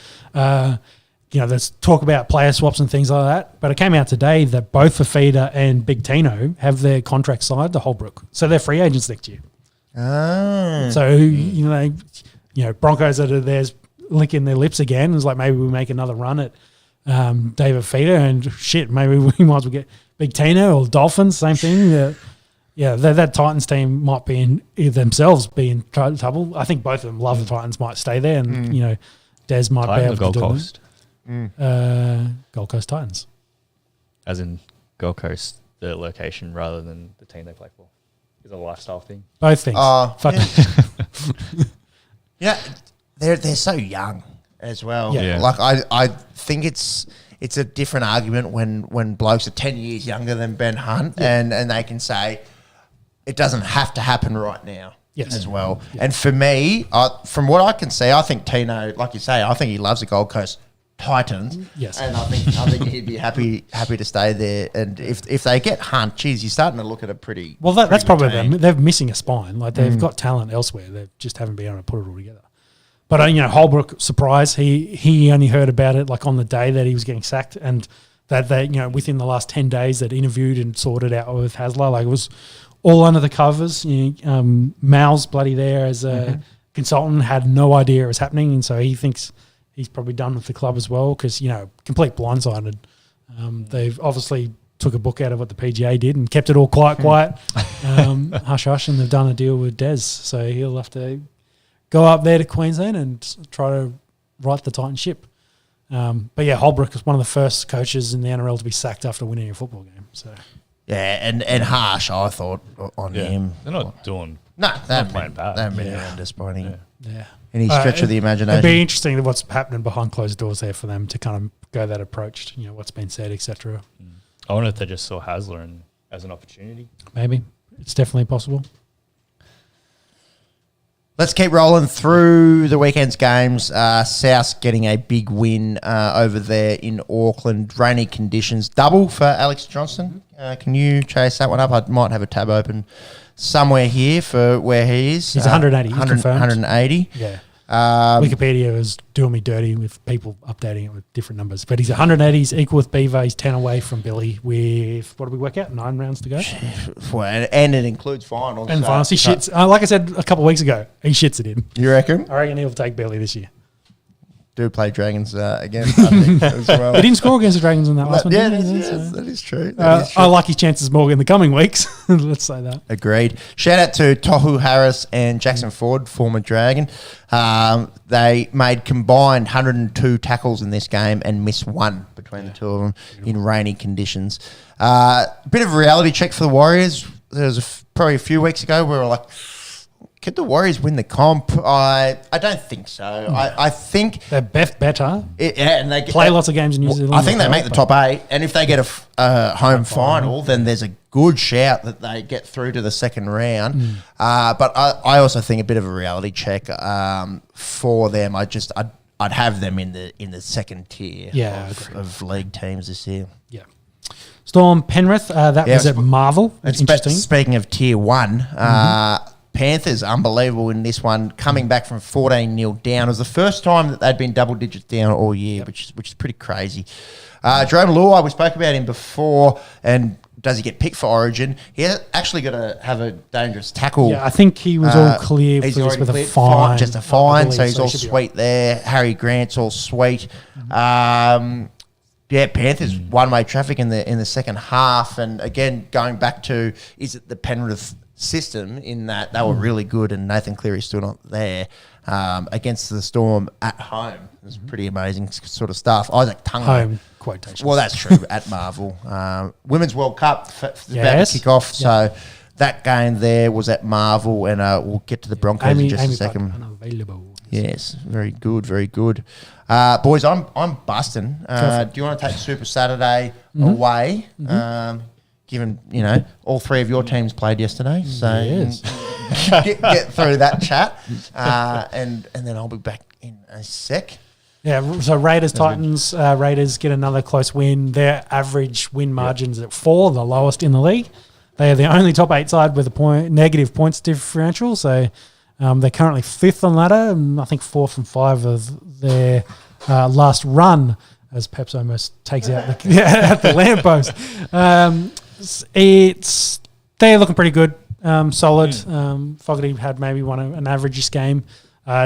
You know, there's talk about player swaps and things like that, but it came out today that both Fafita and Big Tino have their contract signed to Holbrook, so they're free agents next year. So you know Broncos are theirs licking their lips again. It's like maybe we make another run at David Fafita, and shit, maybe we might as well get Big Tino or Dolphins, same thing. That Titans team might be themselves be in trouble. I think both of them love the Titans, might stay there, and you know, Des might be able to Gold do Coast. Gold Coast Titans. As in Gold Coast, the location rather than the team they play for. Is a lifestyle thing. Both things. Fuck. Yeah, they're so young as well. Yeah. Like I think it's a different argument when blokes are 10 years younger than Ben Hunt and they can say it doesn't have to happen right now. Yes. As well. Yeah. And for me, from what I can see, I think Tino, like you say, I think he loves the Gold Coast Titans. Yes. And I think he'd be happy to stay there. And if they get Hunt, geez, you're starting to look at a pretty Well, that's pretty probably good team. them. They're missing a spine. Like they've got talent elsewhere. They just haven't been able to put it all together. But you know, Holbrook, surprise, he only heard about it like on the day that he was getting sacked, and that they, you know, within the last 10 days that interviewed and sorted out with Hasler. Like it was all under the covers. You know, Mal's bloody there as a consultant, had no idea it was happening, and so he thinks he's probably done with the club as well because, you know, complete blindsided. They've obviously took a book out of what the PGA did and kept it all quiet, hush, hush, and they've done a deal with Des. So he'll have to go up there to Queensland and try to right the Titan ship. But yeah, Holbrook is one of the first coaches in the NRL to be sacked after winning a football game. So yeah, and harsh, I thought, on him. They're not doing. No, they haven't playing bad. They haven't been horrendous by any Yeah. stretch of the imagination. It'd be interesting what's happening behind closed doors there for them to kind of go that approach. What's been said, etc. I wonder if they just saw Hasler as an opportunity. Maybe it's definitely possible. Let's keep rolling through the weekend's games. South getting a big win over there in Auckland. Rainy conditions. Double for Alex Johnston. Can you chase that one up? I might have a tab open somewhere here for where he is. He's 180. He's confirmed. 180. Yeah. Wikipedia is doing me dirty with people updating it with different numbers. But he's 180. He's equal with Beaver. He's 10 away from Billy with, what did we work out? 9 rounds to go. Well, and it includes finals. And finals. He shits. Like I said a couple of weeks ago, he shits it in. You reckon? I reckon he'll take Billy this year. Do play Dragons again, I think, as well. He didn't score against the Dragons in that last one. Yeah, did he? that is true. That is true. I like his chances more in the coming weeks. Let's say that. Agreed. Shout out to Tohu Harris and Jackson Ford, former Dragon. They made combined 102 tackles in this game and missed one between the two of them in rainy conditions. Bit of a reality check for the Warriors. There was probably a few weeks ago where we were like, could the Warriors win the comp? I don't think so. I think they're better. And they play lots of games in New Zealand. I think they make the top 8, and if they get a home final, then there's a good shout that they get through to the second round. But I also think a bit of a reality check for them. I'd have them in the second tier of league teams this year. Yeah. Storm Penrith. That was at Marvel. Interesting. Speaking of tier 1. Panthers, unbelievable in this one, coming back from 14-0 down. It was the first time that they'd been double digits down all year, which is pretty crazy. Jerome Luai, we spoke about him before, and does he get picked for Origin? He actually got to have a dangerous tackle. Yeah, I think he was all clear for this with a fine. Just a fine, so he's all sweet there. Harry Grant's all sweet. Panthers one-way traffic in the second half, and again, going back to, is it the Penrith system in that they were really good and Nathan Cleary's still not there against the Storm at home. It was pretty amazing sort of stuff. Isaac Tunga. Home quotations. Well, that's true, at Marvel. Women's World Cup is about to kick off, so that game there was at Marvel, and we'll get to the Broncos in just a second. Unavailable. Yes, very good, very good. Boys, I'm busting. Do you want to take Super Saturday away? Given, all 3 of your teams played yesterday. So get through that chat. And then I'll be back in a sec. Yeah, so Raiders, Titans, Raiders get another close win. Their average win margins at 4, the lowest in the league. They are the only top 8 side with a negative points differential. So they're currently 5th on ladder, and I think 4th and 5 of their last run, as Peps almost takes out the lamppost. They're looking pretty good, solid. Fogarty had maybe an average game.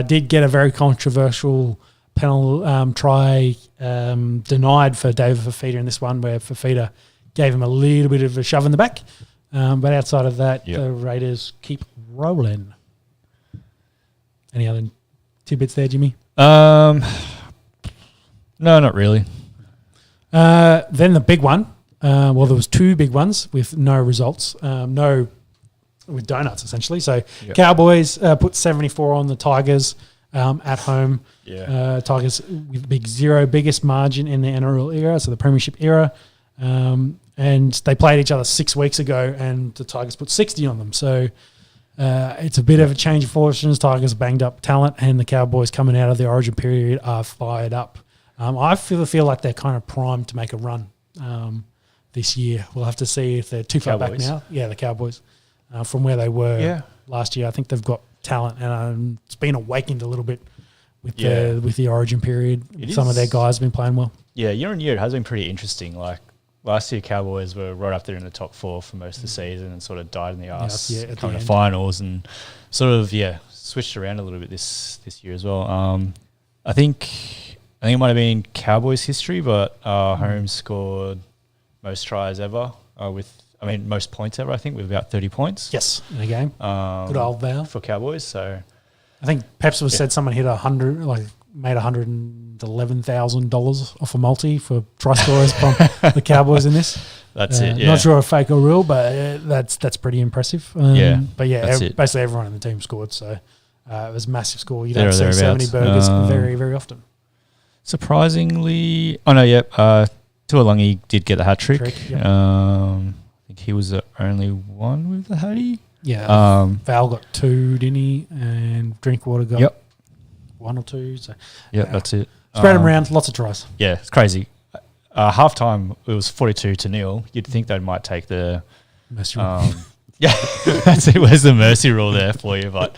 Did get a very controversial penalty try denied for David Fafita in this one, where Fafita gave him a little bit of a shove in the back. But outside of that, the Raiders keep rolling. Any other tidbits there, Jimmy? No, not really. Then the big one. There was 2 big ones with no results, with donuts essentially. So Cowboys put 74 on the Tigers at home. Tigers with a big 0, biggest margin in the NRL era, so the Premiership era. And they played each other 6 weeks ago, and the Tigers put 60 on them. So it's a bit of a change of fortunes. Tigers banged up talent, and the Cowboys coming out of the Origin period are fired up. I feel like they're kind of primed to make a run this year. We'll have to see if they're too far back now. Yeah, the Cowboys, from where they were last year. I think they've got talent, and it's been awakened a little bit with the Origin period. Some of their guys have been playing well. Yeah, year on year it has been pretty interesting. Like last year, Cowboys were right up there in the top 4 for most of the season, and sort of died in the arse coming to finals, and sort of switched around a little bit this year as well. I think it might have been Cowboys history, but Holmes scored most tries ever most points ever, I think, with about 30 points. Yes, in a game. Good old Val. For Cowboys, so... I think Peps said someone hit made $111,000 off a multi for try scorers from the Cowboys in this. That's it, yeah. Not sure if fake or real, but that's pretty impressive. But basically everyone in the team scored, so it was a massive score. You don't see 70 burgers very, very often. Surprisingly... Tuolungi did get the hat-trick. Yep. I think he was the only one with the hattie. Yeah. Val got 2, didn't he? And Drinkwater got 1 or 2. So that's it. Spread them around, lots of tries. Yeah, it's crazy. Half-time, it was 42-0. You'd think they might take the... Mercy rule. That's it. Where's the mercy rule there for you? But,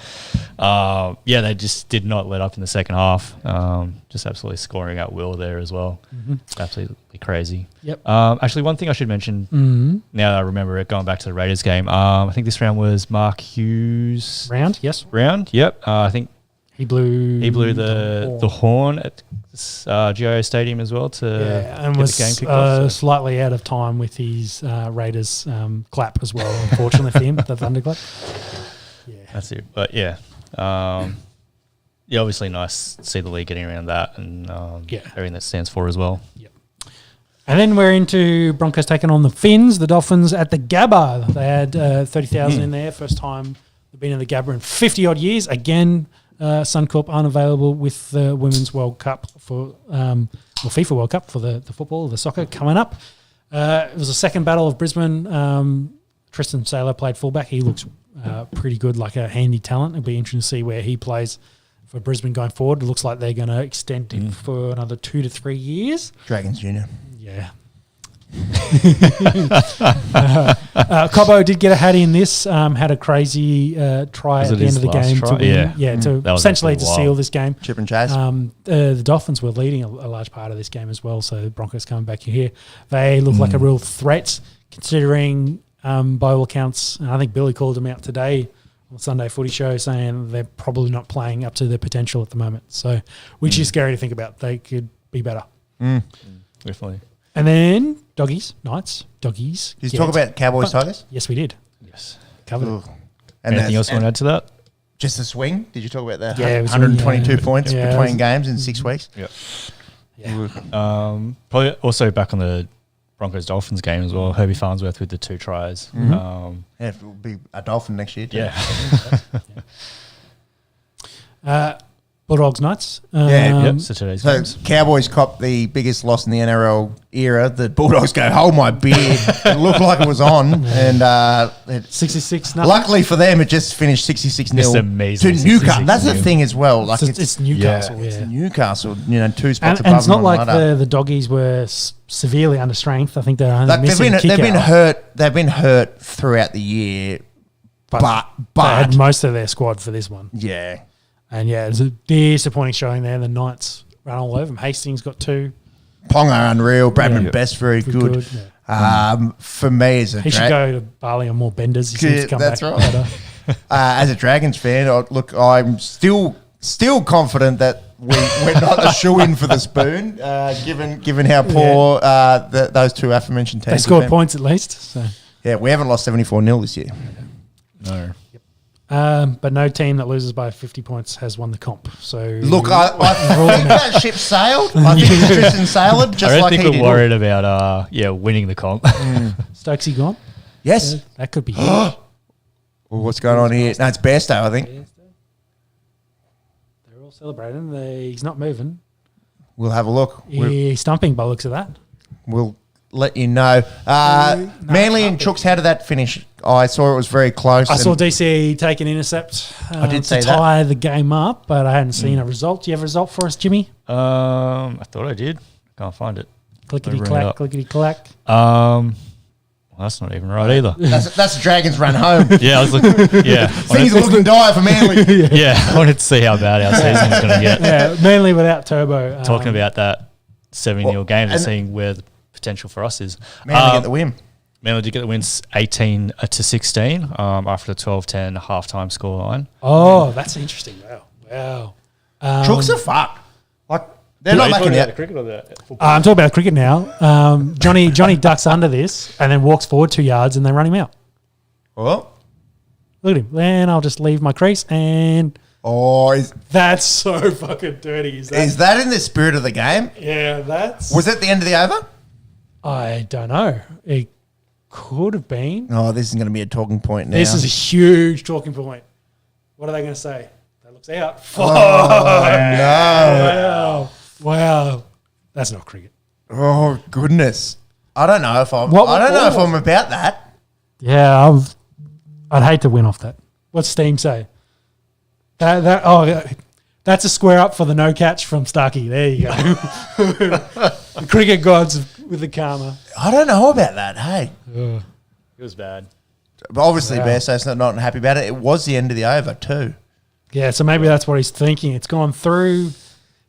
they just did not let up in the second half. Just absolutely scoring at will there as well. Mm-hmm. Absolutely crazy. Yep. Actually, one thing I should mention, now that I remember it, going back to the Raiders game, I think this round was Mark Hughes' round. Yes. Round. Yep. I think he blew the horn at GIO Stadium as well to and get was the game kicked off. Slightly out of time with his Raiders clap as well. Unfortunately for him, the thunder clap. Yeah, that's it. But obviously nice to see the league getting around that and everything that stands for as well. Yep. And then we're into Broncos taking on the Finns, the Dolphins at the Gabba. They had 30,000 in there. First time they've been in the Gabba in 50 odd years. Again, Suncorp unavailable with the Women's World Cup or FIFA World Cup for the football, the soccer coming up. It was the second battle of Brisbane. Tristan Saylor played fullback. He looks pretty good, like a handy talent. It'll be interesting to see where he plays for Brisbane going forward. It looks like they're going to extend him for another 2 to 3 years. Dragons Junior. Yeah. Cobbo did get a hattie in this. Had a crazy try at the end of the game to win. To essentially to seal this game. Chip and chase. The Dolphins were leading a large part of this game as well. So the Broncos coming back here, they look like a real threat, considering by all accounts. And I think Billy called them out today on the Sunday Footy Show, saying they're probably not playing up to their potential at the moment. So, which is scary to think about. They could be better. Definitely. And then Knights. Did you talk about Cowboys Tigers? Yes, we did. Yes. Covered it. And anything else you want to add to that? Just the swing? Did you talk about that? Yeah, it was 122 points between games in 6 weeks? Yeah. Probably also back on the Broncos-Dolphins game as well. Herbie Farnsworth with the 2 tries. It will be a Dolphin next year too. Bulldogs Knights. So today's So games. Cowboys cop the biggest loss in the NRL era. The Bulldogs go, hold my beard. It looked like it was on. And 66-0. luckily for them, it just finished 66-0 Just amazing to Newcastle. That's the 66-0. thing as well. Like It's Newcastle. It's Newcastle, 2 spots And above it's not them on like the ladder. the Doggies were severely under strength. I think they're only Like missing they've been kick-out. hurt. They've been hurt throughout the year, but they had most of their squad for this one. yeah. And it's a disappointing showing there. The Knights run all over them. Hastings got 2. Ponga unreal. Bradman Best very good. For me as a He should go to Bali on more benders. He seems to come that's back right. better. As a Dragons fan, I'm still confident that we're not a shoe-in for the spoon, given how poor those 2 aforementioned teams They scored have been. points at least. So. Yeah, we haven't lost 74-0 this year. No. But no team that loses by 50 points has won the comp. So Look, I think that ship sailed. I think Tristan sailed just I don't like think he we're did. worried about winning the comp. Stokesy gone. Yes. That could be huge. Well, what's going on here? No, it's Bairstow, I think. They're all celebrating. He's not moving. We'll have a look. He's stumping by the looks of that. We'll let you know. Manly and Chooks, how did that finish? I saw it was very close. I saw DC take an intercept did to see tie the game up, but I hadn't seen a result. Do you have a result for us, Jimmy? I thought I did. Can't find it. Clickety-clack, clickety-clack. Well, that's not even right either. That's the Dragons run home. I was looking. Things are looking dire for Manly. I wanted to see how bad our season was going to get. Yeah, mainly without Turbo. Talking about that 7-0 game and seeing where the potential for us is. Manly get the win. Manly did get the wins 18-16 after the 12-10 halftime scoreline. Oh, that's interesting. Wow. Chooks are fucked. Like, They're not making the that. cricket or the football? I'm talking about cricket now. Johnny ducks under this and then walks forward 2 yards and they run him out. Well, Look at him. Then I'll just leave my crease and that's so fucking dirty. Is that in the spirit of the game? Yeah, that's. Was it the end of the over? I don't know. It could have been. Oh, this is going to be a talking point now. This is a huge talking point. What are they going to say? That looks out. no. Wow. That's not cricket. Oh, goodness. I don't know if I'm about that. Yeah, I'd hate to win off that. What's Steam say? That's a square up for the no catch from Starkey. There you go. The cricket gods with the karma. I don't know about that, hey. It was bad. But obviously, Bairstow's not happy about it. It was the end of the over too. Yeah, so maybe that's what he's thinking. It's gone through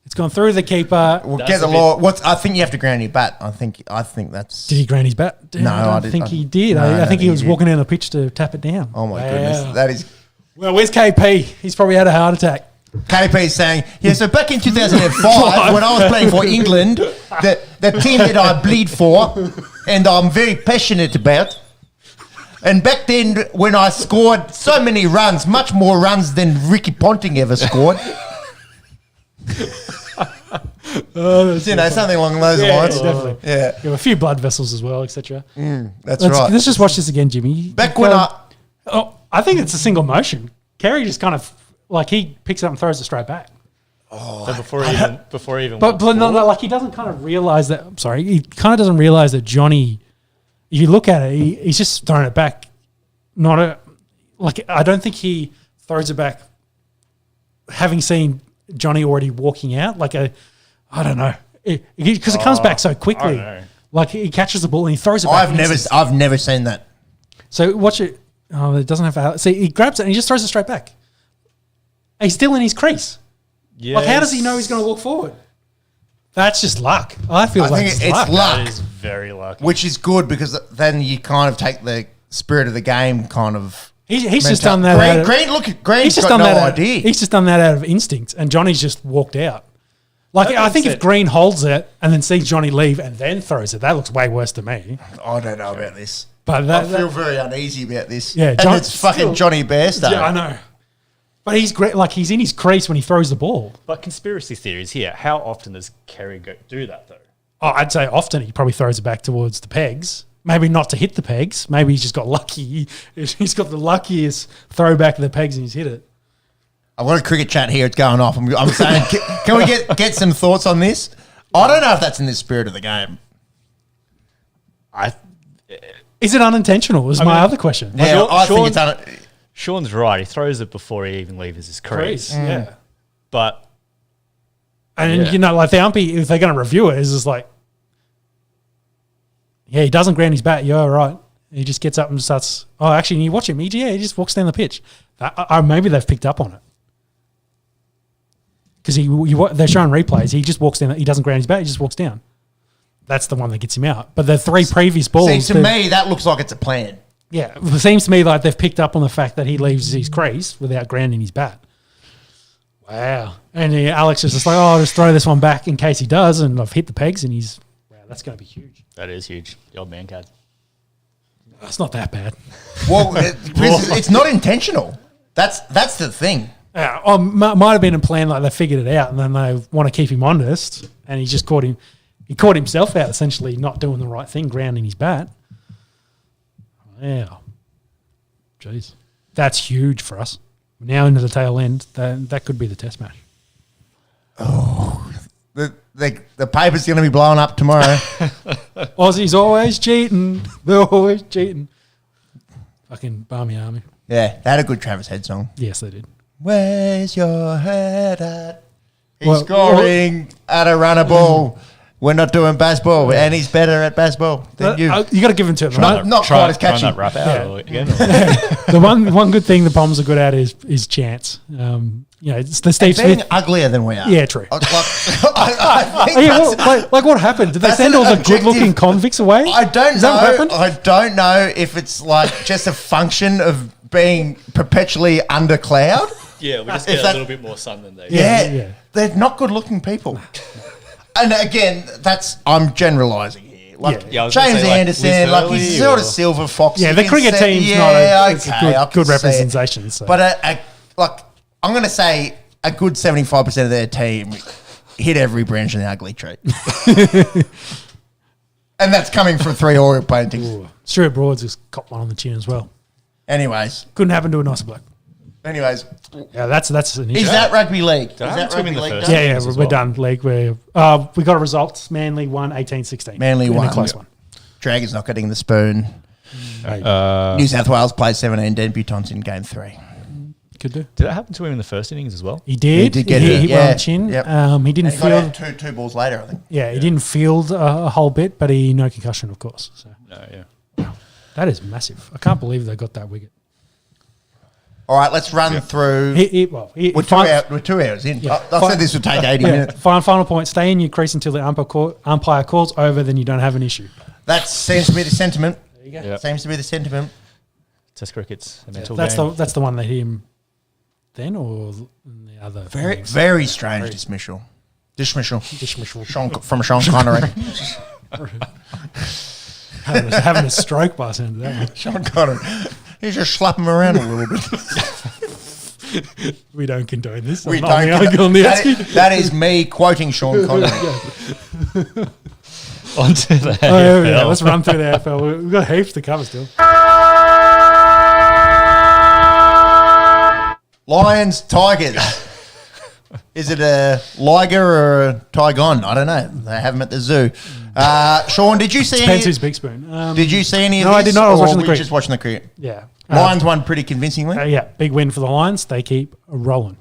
the keeper. We'll get the law. I think you have to ground your bat. I think that's. Did he ground his bat? No, I don't think he did. No, I think he was did. walking down the pitch to tap it down. Oh my goodness, that is. Well, where's KP? He's probably had a heart attack. KP is saying, yeah, so back in 2005, when I was playing for England, the team that I bleed for and I'm very passionate about, and back then when I scored so many runs, much more runs than Ricky Ponting ever scored. Something along those lines. Yeah, definitely. Yeah. You have a few blood vessels as well, etc. That's right. Let's just watch this again, Jimmy. I think it's a single motion. Kerry just kind of he picks it up and throws it straight back. So before he even But no, he doesn't kind of realize that. I'm sorry, he kind of doesn't realize that Johnny. If you look at it, he's just throwing it back. I don't think he throws it back, having seen Johnny already walking out. I don't know, because it comes back so quickly. He catches the ball and he throws it back. I've never seen that. So watch it. Oh, it doesn't have to. See, he grabs it and he just throws it straight back. He's still in his crease. Yes. How does he know he's going to walk forward? That's just luck. I think it's luck. That is very lucky. Which is good because then you kind of take the spirit of the game kind of. He's just done that. Green's got no idea. He's just done that out of instinct, and Johnny's just walked out. I think if Green holds it and then sees Johnny leave and then throws it, that looks way worse to me. I don't know about this. But I feel very uneasy about this. Yeah, and it's fucking Jonny Bairstow. Yeah, I know. But he's great. He's in his crease when he throws the ball. But conspiracy theories here. How often does Kerry do that though? Oh, I'd say often. He probably throws it back towards the pegs. Maybe not to hit the pegs. Maybe he's just got lucky. He's got the luckiest throwback of the pegs and he's hit it. I've got a cricket chat here. It's going off. I'm saying, can we get some thoughts on this? I don't know if that's in the spirit of the game. Is it unintentional? Was my other question. Yeah, I think it's Sean's right. He throws it before he even leaves his crease. Yeah. But the umpy, if they're going to review it, is just he doesn't ground his bat. You're all right. He just gets up and starts. Oh, actually, you watch him. He just walks down the pitch. Maybe they've picked up on it because they're showing replays. He just walks down. He doesn't ground his bat. He just walks down. That's the one that gets him out. But the three previous balls. See, to me, that looks like it's a plan. Yeah, it seems to me like they've picked up on the fact that he leaves his crease without grounding his bat. Wow. And Alex is just I'll just throw this one back in case he does, and I've hit the pegs, and that's going to be huge. That is huge. The old man card. It's not that bad. Well, it's not intentional. That's the thing. Yeah, might have been a plan, they figured it out, and then they want to keep him honest, and he just caught him. He caught himself out, essentially not doing the right thing, grounding his bat. Yeah. Jeez. That's huge for us. Now into the tail end, that could be the test match. Oh, the paper's going to be blowing up tomorrow. Aussie's always cheating. They're always cheating. Fucking Barmy Army. Yeah, they had a good Travis Head song. Yes, they did. Where's your head at? He's scoring at a runner ball. We're not doing baseball, and he's better at baseball than you. You got to give him to him. Not quite as catchy. Trying that rap out again. The one good thing the Poms are good at is chance. It's the Steve being Smith. uglier than we are. Yeah, true. I think What happened? Did they send all the good-looking convicts away? I don't Is that what happened? know. I don't know if it's just a function of being perpetually under cloud. Yeah, we just get a little bit more sun than they do. Yeah. They're not good-looking people. And again, I'm generalising here. Like Yeah, I was gonna James say, like, Anderson, like he's Wiz sort of or- silver fox. Yeah, You the can cricket say- team's okay, I not a can good see it. representation. So. But like I'm going to say a good 75% of their team hit every branch in the ugly tree. And that's coming from 3 oil paintings. Ooh, Stuart Broad's just copped one on the chin as well. Anyways, Couldn't happen to a nicer bloke. yeah, that's an issue. is that rugby league? Is I that haven't rugby been the league? first. done? Yeah, as we're well. done. League, we got a result. Manly won 18-16. Manly In a won. close Yeah. one. Dragons not getting the spoon. New South Wales played 17 debutants in game 3. Could do. Did that happen to him in the first innings as well? He did. He did get he hit, hit one on yeah. the chin. Yep. He didn't And he got field. out two balls later, I think. Yeah, he didn't field a whole bit, but he no concussion, of course. So No, yeah. that is massive. I can't believe they got that wicket. All right, let's run through. We're 2 hours in. Yeah. I said this would take 80 minutes. Final point. Stay in your crease until the umpire calls over. Then you don't have an issue. That seems to be the sentiment. There you go. Yeah. Seems to be the sentiment. Test cricket's a mental That's game. the one that hit him. Then or the other. Very, innings? very strange dismissal. Dismissal. Dismissal. From Sean Connery. having a stroke by the sound of that one. Sean Connery. You just slap him around a little bit. We don't condone this. We On don't. the On The That Esky. that is me quoting Sean Connery. Onto the Oh, yeah, AFL. let's run through the AFL. We've got heaps to cover still. Lions, Tigers. Is it a liger or a tigon? I don't know. They have them at the zoo. Sean, did you see Depends any? who's big spoon. Did you see any of No, this? I did not. I was or watching the were you cricket. just watching the cricket. Yeah. Lions won pretty convincingly. Yeah, big win for the Lions. They keep rolling.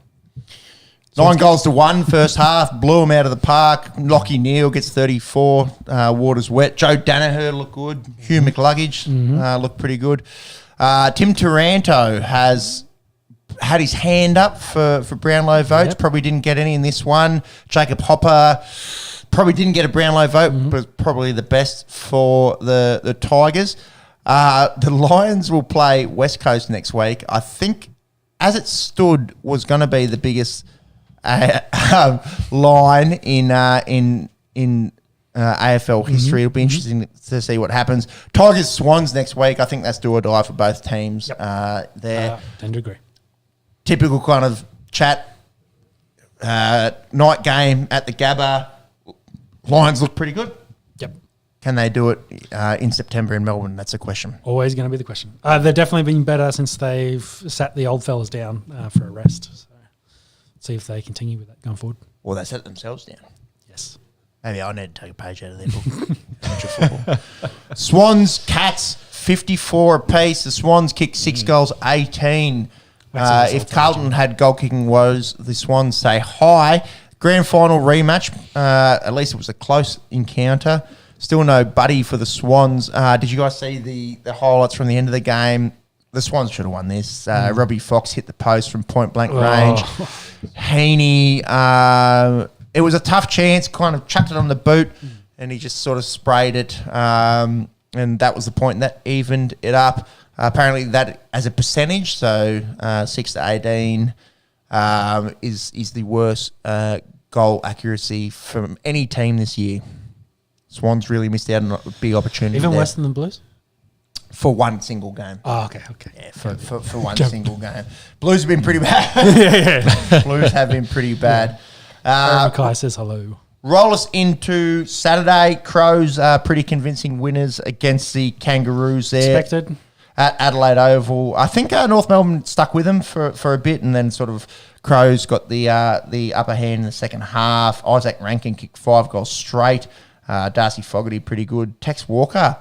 9 goals to 1 first half. Blew them out of the park. Lockie Neal gets 34. Water's wet. Joe Danaher looked good. Hugh McLuggage looked pretty good. Tim Taranto has had his hand up for Brownlow votes. Yep. Probably didn't get any in this one. Jacob Hopper probably didn't get a Brownlow vote, but probably the best for the Tigers. The Lions will play West Coast next week. I think, as it stood, was going to be the biggest line in AFL history. It'll be interesting to see what happens. Tigers Swans next week. I think that's do or die for both teams. There, Tend to agree. typical kind of chat. Night game at the Gabba. Lions look pretty good. Yep. Can they do it in September in Melbourne? That's a question. Always going to be the question. They've definitely been better since they've sat the old fellas down for a rest. So see if they continue with that going forward. Or they set themselves down. Yes. Maybe I need to take a page out of their book. Amateur football. Swans, Cats, 54 apiece. The Swans kicked 6 goals, 18. That's a If result, Carlton had goal kicking woes, the Swans say hi. Grand final rematch. At least it was a close encounter. Still no buddy for the Swans. Did you guys see the highlights from the end of the game? The Swans should have won this. Robbie Fox hit the post from point blank range. Heaney, it was a tough chance, kind of chucked it on the boot, and he just sort of sprayed it. And that was the point that evened it up. Apparently that as a percentage, so 6 to 18 is the worst goal accuracy from any team this year. Swans really missed out on a big opportunity. Even there worse than the Blues? for one single game. Oh, okay. Yeah, for one single game. Blues have been pretty bad. yeah. Blues have been pretty bad. Mackay says hello. Roll us into Saturday. Crows are pretty convincing winners against the Kangaroos there. Expected. At Adelaide Oval. I think North Melbourne stuck with them for a bit, and then sort of Crows got the upper hand in the second half. Isaac Rankin kicked 5 goals straight. Darcy Fogarty pretty good. Tex Walker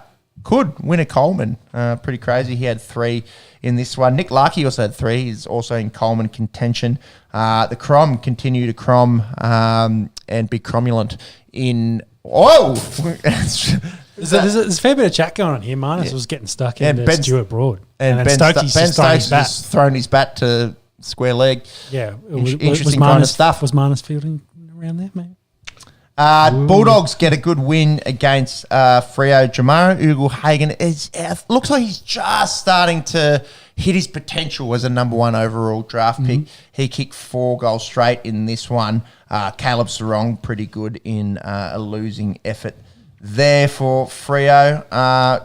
could win a Coleman. Pretty crazy. He had 3 in this one. Nick Larkey also had 3. He's also in Coleman contention. The Crom continue to crom and be cromulent in... Whoa! There's a fair bit of chat going on here. Marnus was getting stuck in Ben Stuart Broad. And then Ben Stokey's Ben just throwing his Stokes bat. has thrown his bat to square leg. Yeah. Interesting kind of stuff. Was Marnus fielding around there, maybe? Bulldogs get a good win against Freo. Jamaro Ugle-Hagan looks like he's just starting to hit his potential as a number 1 overall draft pick. He kicked 4 goals straight in this one. Caleb Sarong, pretty good in a losing effort there for Freo.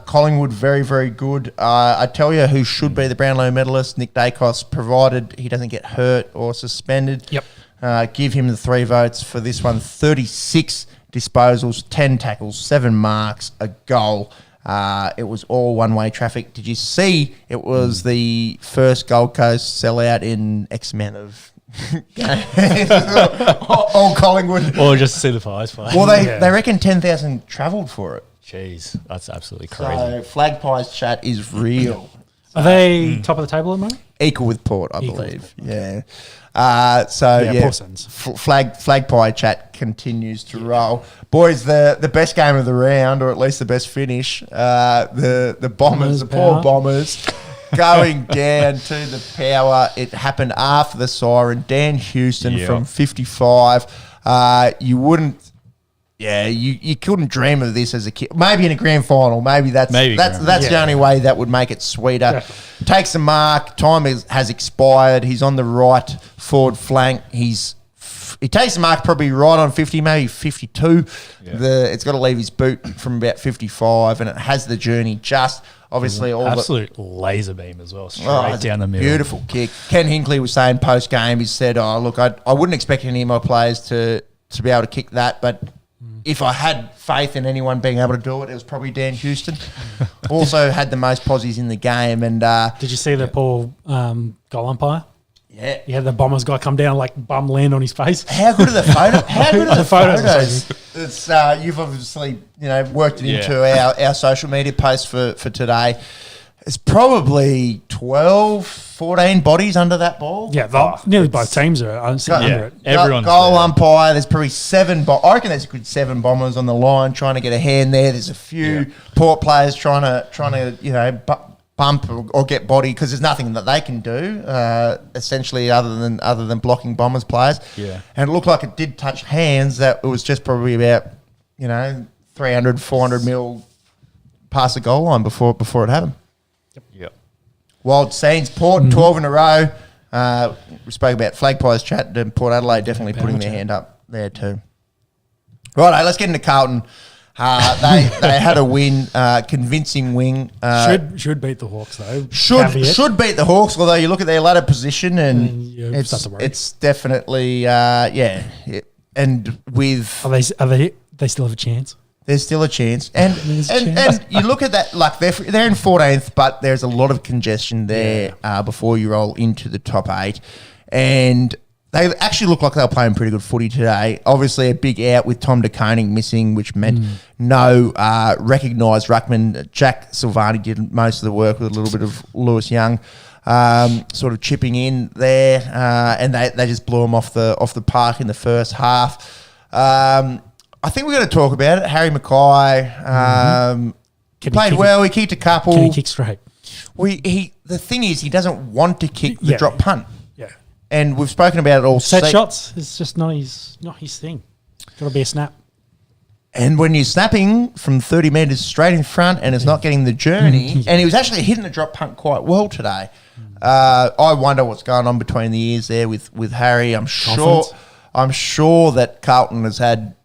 Collingwood, very, very good. I tell you who should be the Brownlow medalist, Nick Dacos, provided he doesn't get hurt or suspended. Yep. Give him the 3 votes for this one. 36 disposals, 10 tackles, 7 marks, a goal. It was all one-way traffic. Did you see it was the first Gold Coast sellout in X amount of games? All Collingwood. Or just to see the pies play. Well, they reckon 10,000 travelled for it. Jeez, that's absolutely crazy. So Flag Pies chat is real. Are they top of the table at the moment? Equal with Port, I believe. Yeah. Port Sens. Flag Pie chat continues to roll. Boys, the best game of the round, or at least the best finish, the Bombers, the poor Bombers, going down to the power. It happened after the siren. Dan Houston from 55. You wouldn't... Yeah, you couldn't dream of this as a kid. Maybe in a grand final. Maybe that's the only way that would make it sweeter. Definitely. Takes a mark. Time has expired. He's on the right forward flank. He takes a mark probably right on 50, maybe 52. Yeah. It's got to leave his boot from about 55, and it has the journey just... Obviously, absolute laser beam as well, straight down the middle. Beautiful kick. Ken Hinkley was saying post game, he said, "Oh, look, I wouldn't expect any of my players to be able to kick that, but if I had faith in anyone being able to do it, it was probably Dan Houston." Also had the most posies in the game. And did you see the poor goal umpire? Yeah. He had the Bombers guy come down, like bum land on his face. How good are the photos? How good are the photos? It's, you've obviously worked it into our social media post for today. It's probably 12, 14 bodies under that ball. Yeah, nearly both teams are under it. Everyone's goal there. Umpire. There's probably 7. I reckon there's a good 7 Bombers on the line trying to get a hand there. There's a few Port players trying to bump or get body because there's nothing that they can do essentially other than blocking Bombers players. Yeah, and it looked like it did touch hands. That it was just probably about 300, 400 mil past the goal line before it happened. Yep. Wild scenes. Port 12 in a row. We spoke about Flag Pies chat, and Port Adelaide definitely putting their hand up there too. Right, let's get into Carlton. They had a win, convincing win. Should beat the Hawks though. Should beat the Hawks, although you look at their ladder position and it's definitely and with they still have a chance. There's still a chance, and you look at that, like they're in 14th, but there's a lot of congestion there before you roll into the top 8, and they actually look like they were playing pretty good footy today. Obviously, a big out with Tom De Koning missing, which meant no recognised ruckman. Jack Silvani did most of the work with a little bit of Lewis Young sort of chipping in there, and they just blew him off the park in the first half. I think we're going to talk about it. Harry Mackay played well. He kicked a couple. Can he kick straight? The thing is, he doesn't want to kick the drop punt. Yeah. And we've spoken about it all. Set shots is just not his thing. Got to be a snap. And when you're snapping from 30 metres straight in front and it's not getting the journey, and he was actually hitting the drop punt quite well today. I wonder what's going on between the ears there with Harry. I'm sure that Carlton has had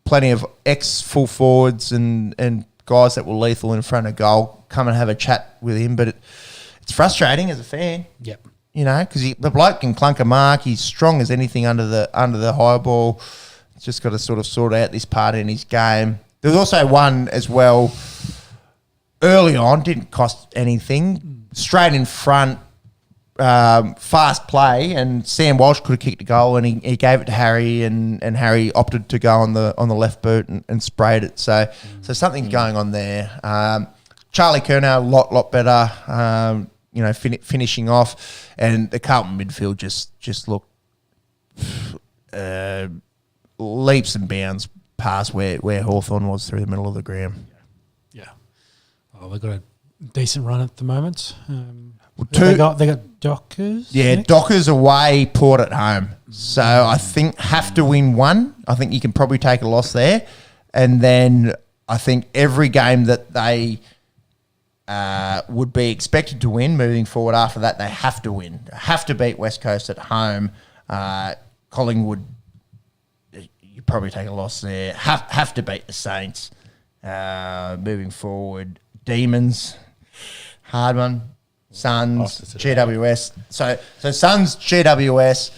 plenty of ex-full forwards and guys that were lethal in front of goal come and have a chat with him. But it's frustrating as a fan. Yep. Because the bloke can clunk a mark. He's strong as anything under the high ball. He's just got to sort of sort out this part in his game. There was also one as well early on, didn't cost anything. Straight in front, fast play, and Sam Walsh could have kicked a goal, and he gave it to Harry, and Harry opted to go on the left boot and sprayed it. So something's going on there. Charlie Curnow, a lot better. Finishing off, and the Carlton midfield just looked leaps and bounds past where Hawthorn was through the middle of the ground. Yeah. Well, they've got a decent run at the moment. They got Dockers. Yeah, next? Dockers away, Port at home. So I think have to win one. I think you can probably take a loss there. And then I think every game that they would be expected to win moving forward after that, they have to win. They have to beat West Coast at home. Collingwood, you probably take a loss there. Have to beat the Saints moving forward. Demons, hard one. Suns, GWS. So Suns, GWS,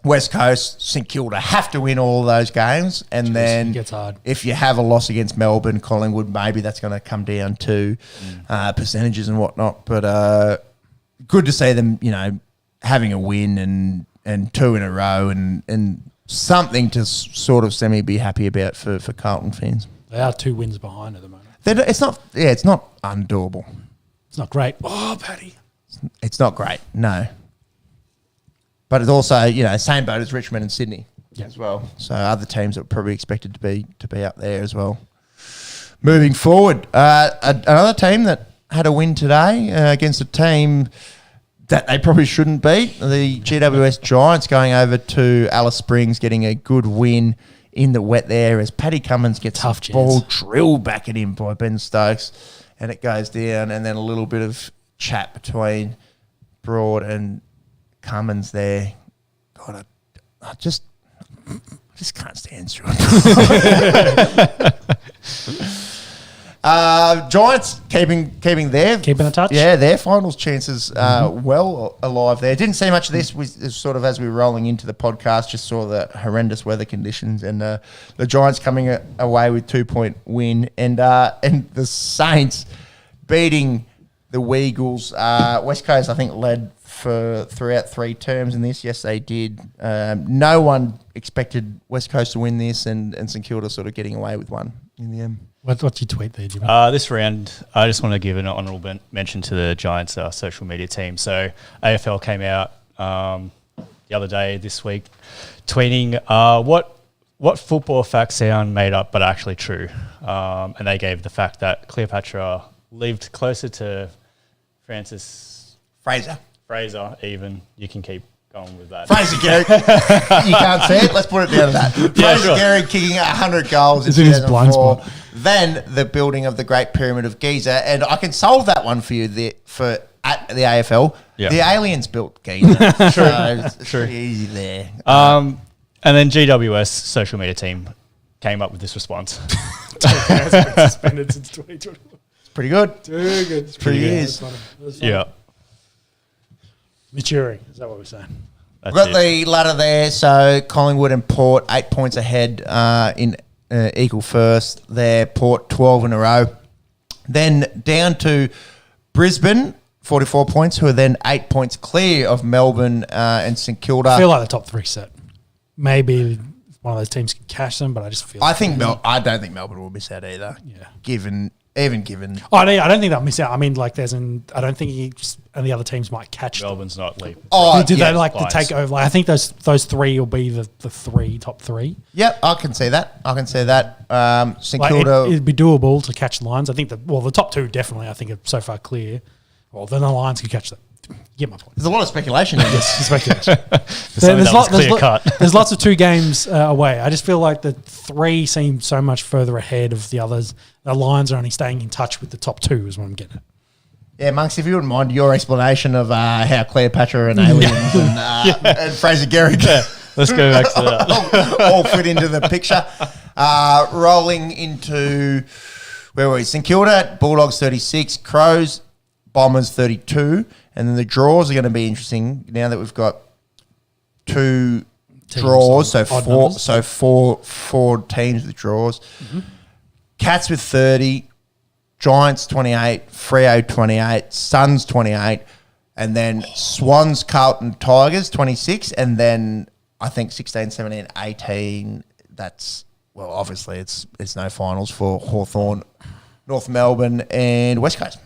West Coast, St Kilda have to win all those games, and then it gets hard. If you have a loss against Melbourne, Collingwood, maybe that's going to come down to percentages and whatnot. But good to see them, having a win and two in a row, and something to sort of semi be happy about for Carlton fans. They are 2 wins behind at the moment. It's not undoable. It's not great. Oh, Paddy. It's not great, no. But it's also, same boat as Richmond and Sydney as well. So other teams that were probably expected to be up there as well. Moving forward, another team that had a win today against a team that they probably shouldn't beat, the GWS Giants, going over to Alice Springs, getting a good win in the wet there as Paddy Cummins gets Tough the ball drilled back at him by Ben Stokes. And it goes down, and then a little bit of chat between Broad and Cummins there. God, I just can't stand Stuart. Giants keeping a touch. Yeah, their finals chances well alive there. Didn't see much of this. Sort of as we were rolling into the podcast, just saw the horrendous weather conditions and the Giants coming away with 2-point win and the Saints beating the Weagles. West Coast, I think, led throughout 3 terms in this. Yes, they did. No one expected West Coast to win this, and St Kilda sort of getting away with one in the end. What's your tweet there, Jimmy? This round, I just want to give an honourable mention to the Giants' social media team. So AFL came out the other day this week tweeting what football facts sound made up but actually true. And they gave the fact that Cleopatra lived closer to Francis Fraser even. You can keep going with that. Fraser Gehrig. You can't see it. Let's put it down to that. Fraser Gehrig kicking 100 goals in his blind 2004. spot. Then the building of the Great Pyramid of Giza. And I can solve that one for you at the AFL. Yeah. The aliens built Giza. True. So it's pretty easy there. And then GWS social media team came up with this response. Suspended since 2020. It's pretty good. Too good. It's pretty years. Yeah. Maturing, is that what we're saying? That's We've got it. the ladder there. So Collingwood and Port 8 points ahead in equal first there. Port 12 in a row. Then down to Brisbane, 44 points, who are then 8 points clear of Melbourne and St Kilda. I feel like the top 3 set. Maybe one of those teams can cash them, but I just feel I don't think Melbourne will miss out either. Yeah. Given. Oh, I don't think they'll miss out. I mean, I don't think and the other teams might catch them. Melbourne's not leap. Oh, Did yeah. they like to take over? Like, I think those 3 will be the top 3. Yep, I can see that. St Like, Kilda. it'd be doable to catch Lions. I think the top 2 definitely, I think, are so far clear. Well, then the Lions could catch them. You get my point. There's a lot of speculation in this. Speculation. Cut. There's lots of 2 games away. I just feel like the 3 seem so much further ahead of the others. The Lions are only staying in touch with the top 2 is what I'm getting at. Yeah, Monks, if you wouldn't mind your explanation of how Cleopatra and aliens and Fraser Gehrig Let's go back to that. all fit into the picture. Rolling into, where were we? St Kilda, Bulldogs 36, Crows, Bombers 32. And then the draws are going to be interesting now that we've got 2 draws, so four teams with draws. Mm-hmm. Cats with 30, Giants 28, Freo 28, Suns 28, and then Swans, Carlton, Tigers 26, and then I think 16, 17, 18. That's, well, obviously it's no finals for Hawthorn, North Melbourne, and West Coast.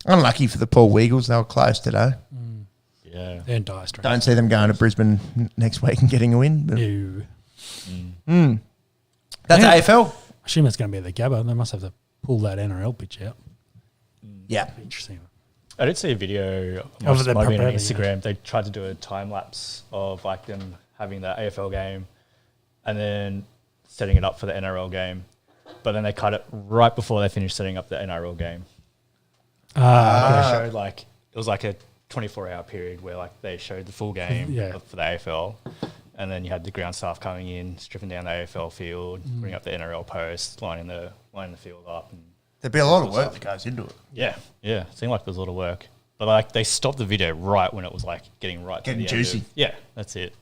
Unlucky for the poor Weagles. They were close today. Yeah. They're in dire straits. Don't see them going to Brisbane next week and getting a win. But No. That's Yeah. AFL. I assume it's going to be at the Gabba. They must have to pull that NRL pitch out. Yeah. Interesting. I did see a video Of might the have been on preparing, Instagram. They tried to do a time lapse of like them having the AFL game and then setting it up for the NRL game, but then they cut it right before they finished setting up the NRL game. They showed like it was like a 24-hour period where like they showed the full game for the AFL, and then you had the ground staff coming in, stripping down the AFL field, putting up the NRL post, lining the field up. And There'd be a lot of work that goes into it. yeah, it seemed like there's a lot of work. But like they stopped the video right when it was like getting right to the juicy. Yeah, that's it.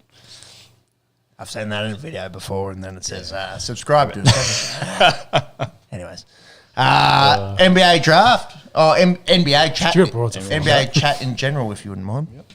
I've seen that in a video before, and then it says subscribe to it. Anyways, NBA draft or NBA chat. NBA chat in general, if you wouldn't mind. Yep.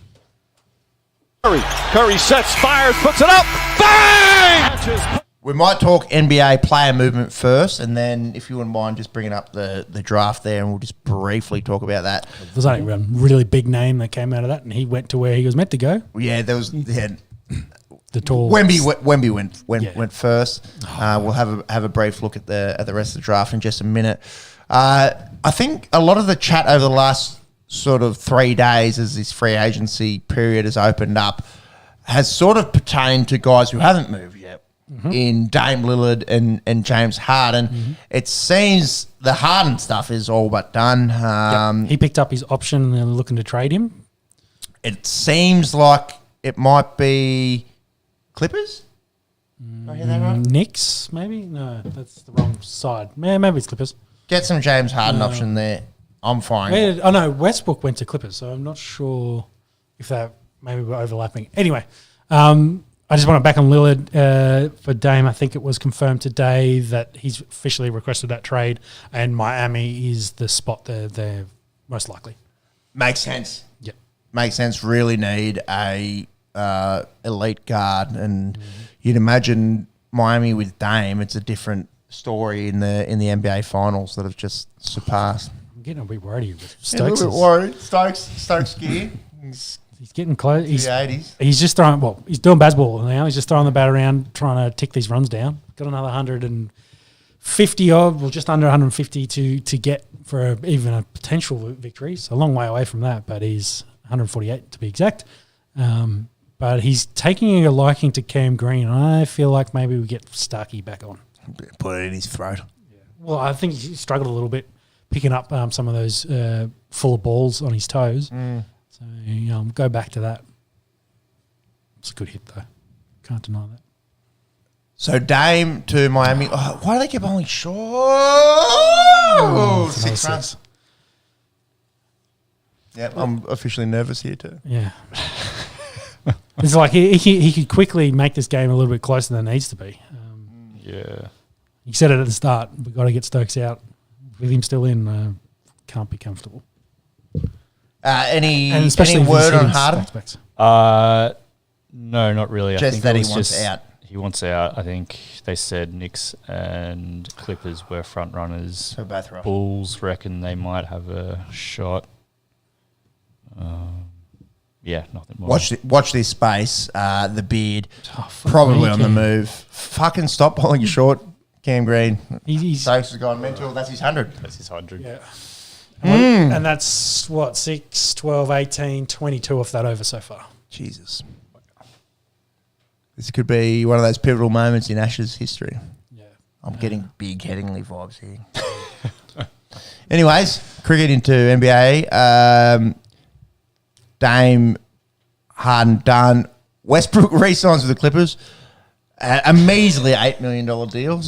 Curry sets, fires, puts it up, bang! We might talk NBA player movement first, and then if you wouldn't mind just bringing up the draft there, and we'll just briefly talk about that. There's only one really big name that came out of that, and he went to where he was meant to go. Yeah, there was The tall Wemby went first. We'll have a brief look at the rest of the draft in just a minute. I think a lot of the chat over the last sort of 3 days as this free agency period has opened up has sort of pertained to guys who haven't moved yet. In Dame Lillard and James Harden. It seems the Harden stuff is all but done. He picked up his option and they're looking to trade him. It seems like it might be Clippers. Did I hear that right? Knicks, maybe? No, that's the wrong side. Maybe it's Clippers. Get some James Harden option there. I'm fine. Oh, no, Westbrook went to Clippers, so I'm not sure if that maybe we're overlapping. Anyway, I just want to back on Lillard for Dame. I think it was confirmed today that he's officially requested that trade, and Miami is the spot they're most likely. Makes sense. Yep. Makes sense. Really need a elite guard, and you'd imagine Miami with Dame. It's a different story in the NBA finals that have just surpassed. I'm getting a bit worried here. A little bit worried. Stokes gear. He's getting close. He's the 80s. He's just throwing. Well, he's doing baseball now. He's just throwing the bat around, trying to tick these runs down. Got another 150 odd, well, just under 150 to get for even a potential victory. It's a long way away from that, but he's 148 to be exact. But he's taking a liking to Cam Green. I feel like maybe we get Starkey back on. Put it in his throat. Yeah. Well, I think he struggled a little bit picking up some of those full of balls on his toes. So go back to that. It's a good hit, though. Can't deny that. So Dame to Miami. Oh, why do they keep only short? 6 runs. Yeah, I'm officially nervous here too. Yeah. It's like he could quickly make this game a little bit closer than it needs to be. He said it at the start. We've got to get Stokes out. With him still in, can't be comfortable. Any word on Harden? No, not really. Just I think that he wants out. He wants out. I think they said Knicks and Clippers were front runners. So both right. Bulls reckon they might have a shot. Nothing more. Watch this space. The beard, probably on the move. Fucking stop pulling short, Cam Green. Stokes has gone mental. That's his 100. That's his 100. Yeah. And that's what, 6, 12, 18, 22 off that over so far. Jesus. This could be one of those pivotal moments in Ash's history. Yeah. I'm getting big Headingley vibes here. Anyways, cricket into NBA. Dame, Harden done. Westbrook re-signs with the Clippers. A measly $8 million deal.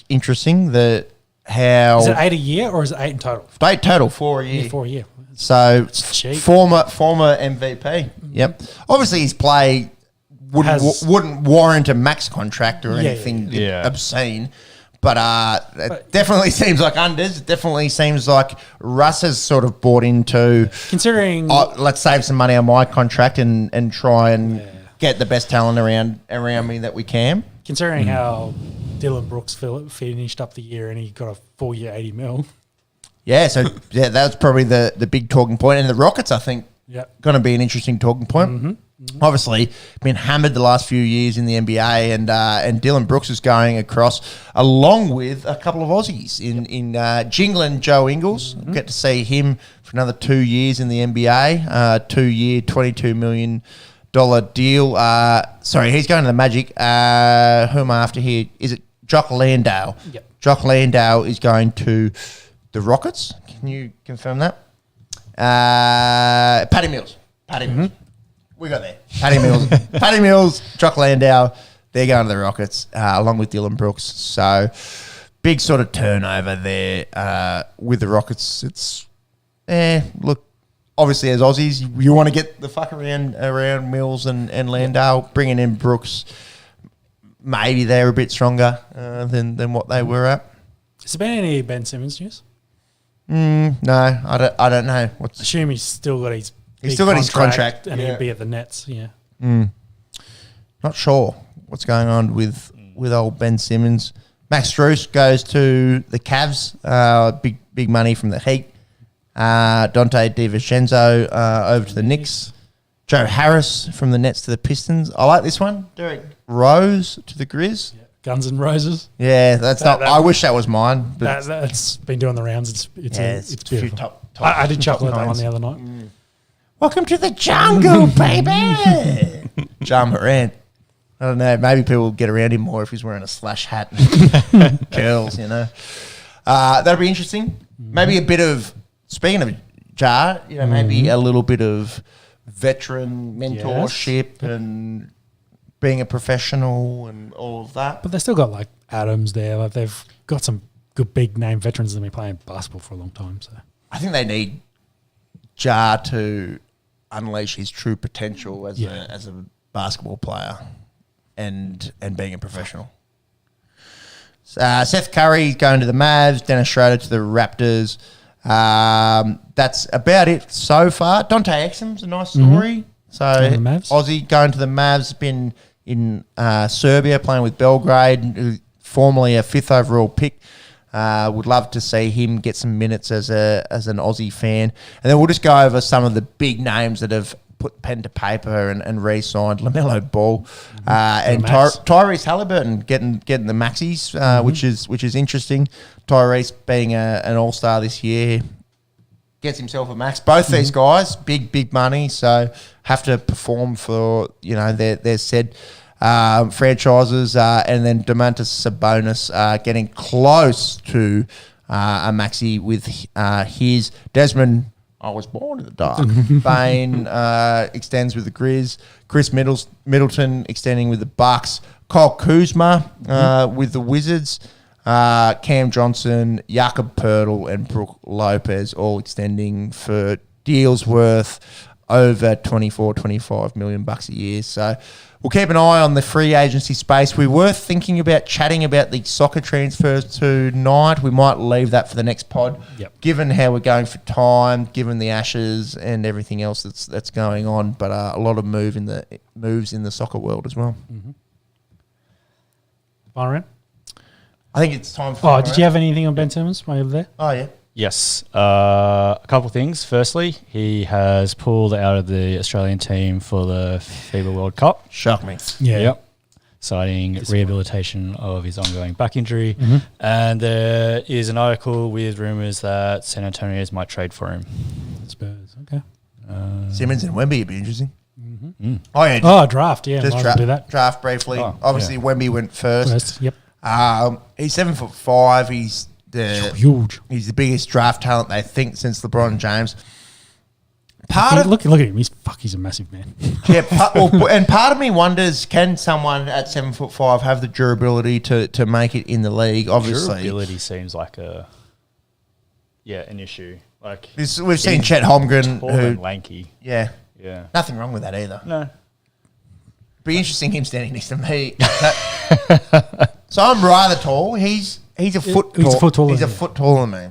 Interesting. Is it 8 a year or is it 8 in total? 8 total, 4 a year. Yeah, 4 a year. So It's cheap. former MVP. Yep. Obviously, his play wouldn't warrant a max contract or anything obscene. But it definitely seems like unders. It definitely seems like Russ has sort of bought into considering let's save some money on my contract and try and get the best talent around me that we can. Considering how Dylan Brooks finished up the year and he got a 4-year $80 million. Yeah, so that was probably the big talking point. And the Rockets, I think, going to be an interesting talking point. Obviously, been hammered the last few years in the NBA, and Dylan Brooks is going across along with a couple of Aussies in Jingling Joe Ingles. We'll get to see him for another 2 years in the NBA, 2 year, $22 million deal. Sorry, he's going to the Magic. Who am I after here? Is it Jock Landale? Yep. Jock Landale is going to the Rockets. Can you confirm that? Paddy Mills. We got there. Paddy Mills, Jock Landau, they're going to the Rockets along with Dylan Brooks. So big sort of turnover there with the Rockets. It's, look, obviously as Aussies, you want to get the fuck around Mills and Landau, bringing in Brooks. Maybe they're a bit stronger than what they were at. Has there been any Ben Simmons news? No, I don't know. Assume he's still got his contract and he'll be at the Nets. Yeah, not sure what's going on with old Ben Simmons. Max Strus goes to the Cavs. Big money from the Heat. Dante DiVincenzo over to the Knicks. Joe Harris from the Nets to the Pistons. I like this one. Derek Rose to the Grizz. yeah. Guns and Roses. Yeah, I wish that was mine. But That's been doing the rounds. It's a few beautiful. top I did chuckle at that one nines. the other night. Welcome to the jungle, baby. John Morant. I don't know. Maybe people will get around him more if he's wearing a slash hat and curls, you know. That'll be interesting. Maybe a bit of, speaking of Jar, you know, maybe a little bit of veteran mentorship and being a professional and all of that. But they still got like Adams there. Like they've got some good big name veterans that have been playing basketball for a long time. So I think they need Jar to unleash his true potential as a basketball player and being a professional. Seth Curry going to the Mavs, Dennis Schroeder to the Raptors. That's about it so far. Dante Exum's a nice story. So Aussie going to the Mavs, been in Serbia playing with Belgrade, formerly a 5th overall pick. Would love to see him get some minutes as an Aussie fan. And then we'll just go over some of the big names that have put pen to paper and re-signed. LaMelo Ball and Tyrese Halliburton getting the maxis, which is interesting. Tyrese being an all-star this year gets himself a max. Both these guys, big money, so have to perform for their said franchises, and then Domantas Sabonis getting close to a maxi with his Desmond. I was born in the dark. Bain extends with the Grizz. Chris Middleton extending with the Bucks. Kyle Kuzma with the Wizards. Cam Johnson, Jakob Poeltl, and Brook Lopez all extending for deals worth over $25 million a year. So we'll keep an eye on the free agency space. We were thinking about chatting about the soccer transfers tonight. We might leave that for the next pod, given how we're going for time, given the Ashes and everything else that's going on. But a lot of moves in the soccer world as well. Byron? I think it's time for... did you have anything on Ben Simmons while you were there? Oh, yeah. Yes. A couple of things. Firstly, he has pulled out of the Australian team for the FIBA World Cup. Shock me. Yeah. Yep. Citing rehabilitation of his ongoing back injury. And there is an article with rumours that San Antonio's might trade for him. Spurs, okay. Simmons and Wemby would be interesting. Oh, yeah. Draft, yeah. Just do that. Draft briefly. Obviously, Wemby went first. Yep. He's 7'5". He's huge. He's the biggest draft talent they think since LeBron James. Look at him. He's a massive man. Yeah, and part of me wonders, can someone at 7'5" have the durability to make it in the league? Obviously, durability seems like an issue. Like we've seen Chet Holmgren, tall and lanky. Yeah, nothing wrong with that either. No, be interesting him standing next to me. So I'm rather tall. He's a foot tall. He's a foot taller. He's a foot taller than me.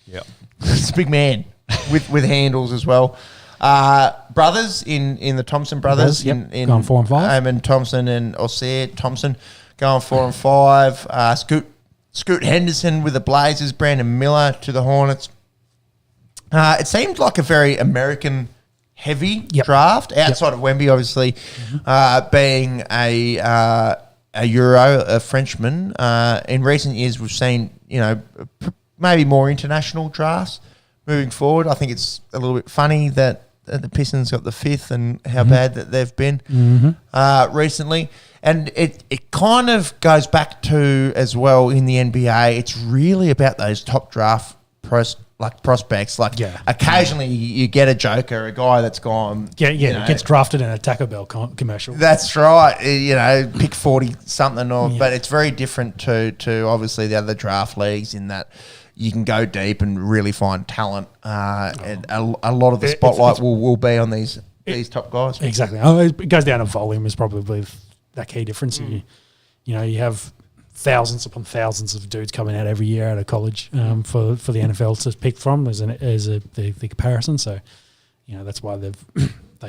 Yep. He's a big man with handles as well. Brothers in the Thompson brothers in going 4 and 5. Eamon Thompson and Osir Thompson going 4 and 5. Scoot Henderson with the Blazers. Brandon Miller to the Hornets. It seemed like a very American heavy Yep. draft outside of Wemby, obviously, being a Euro, a Frenchman. In recent years, we've seen, maybe more international drafts moving forward. I think it's a little bit funny that the Pistons got the 5th and how bad that they've been recently. And it kind of goes back to, as well, in the NBA, it's really about those top draft prospects. Occasionally you get a joker, a guy that's gone. Gets drafted in a Taco Bell commercial. That's right. Pick 40-something. But it's very different to obviously the other draft leagues in that you can go deep and really find talent. And a lot of the spotlight will be on these top guys. Exactly. It goes down to volume is probably that key difference. You have thousands upon thousands of dudes coming out every year out of college for the NFL to pick from as the comparison. So, that's why they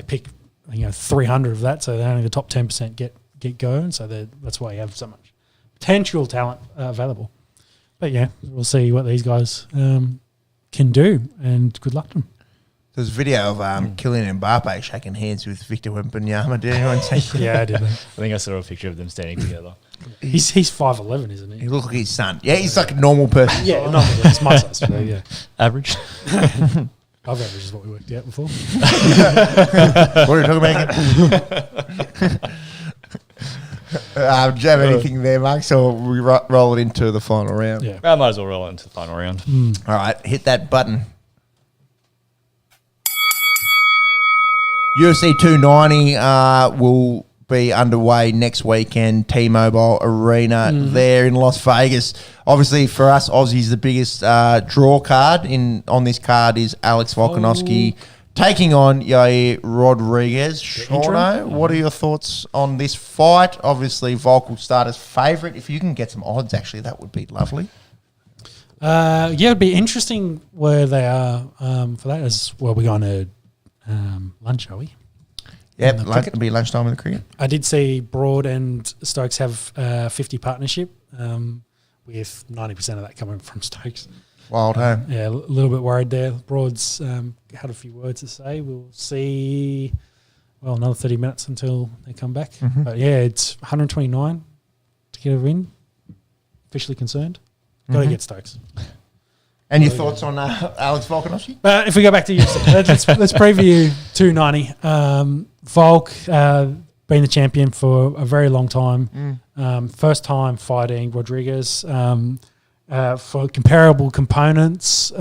pick 300 of that. So only the top 10% get going. So that's why you have so much potential talent available. But yeah, we'll see what these guys can do, and good luck to them. There's a video of Kylian Mbappe shaking hands with Victor Wembanyama. Did anyone see? Yeah, I did. I think I saw a picture of them standing together. He's 5'11", isn't he? He looks like his son. Yeah, he's like a normal person. Yeah, not it's my size. So yeah, Average. above average is what we worked out before. What are you talking about? Do you have anything there, Mark? So we roll it into the final round. Yeah. I might as well roll it into the final round. All right, hit that button. UFC 290 will be underway next weekend. T-Mobile Arena there in Las Vegas. Obviously, for us Aussies, the biggest draw card on this card is Alex Volkanovski taking on Yair Rodriguez. Shauno, what are your thoughts on this fight? Obviously, Volk will start as favourite. If you can get some odds, actually, that would be lovely. It'd be interesting where they are for that. As well, we're going to lunch, are we? Yep, it'll be lunchtime in the cricket. I did see Broad and Stokes have 50 partnership with 90% of that coming from Stokes. Wild home. Yeah, a little bit worried there. Broad's had a few words to say. We'll see, another 30 minutes until they come back. But yeah, it's 129 to get a win. Officially concerned. Got to get Stokes. And your thoughts on Alex Volkanovski? If we go back to UFC, let's preview 290. Volk, been the champion for a very long time. First time fighting Rodriguez. For comparable opponents,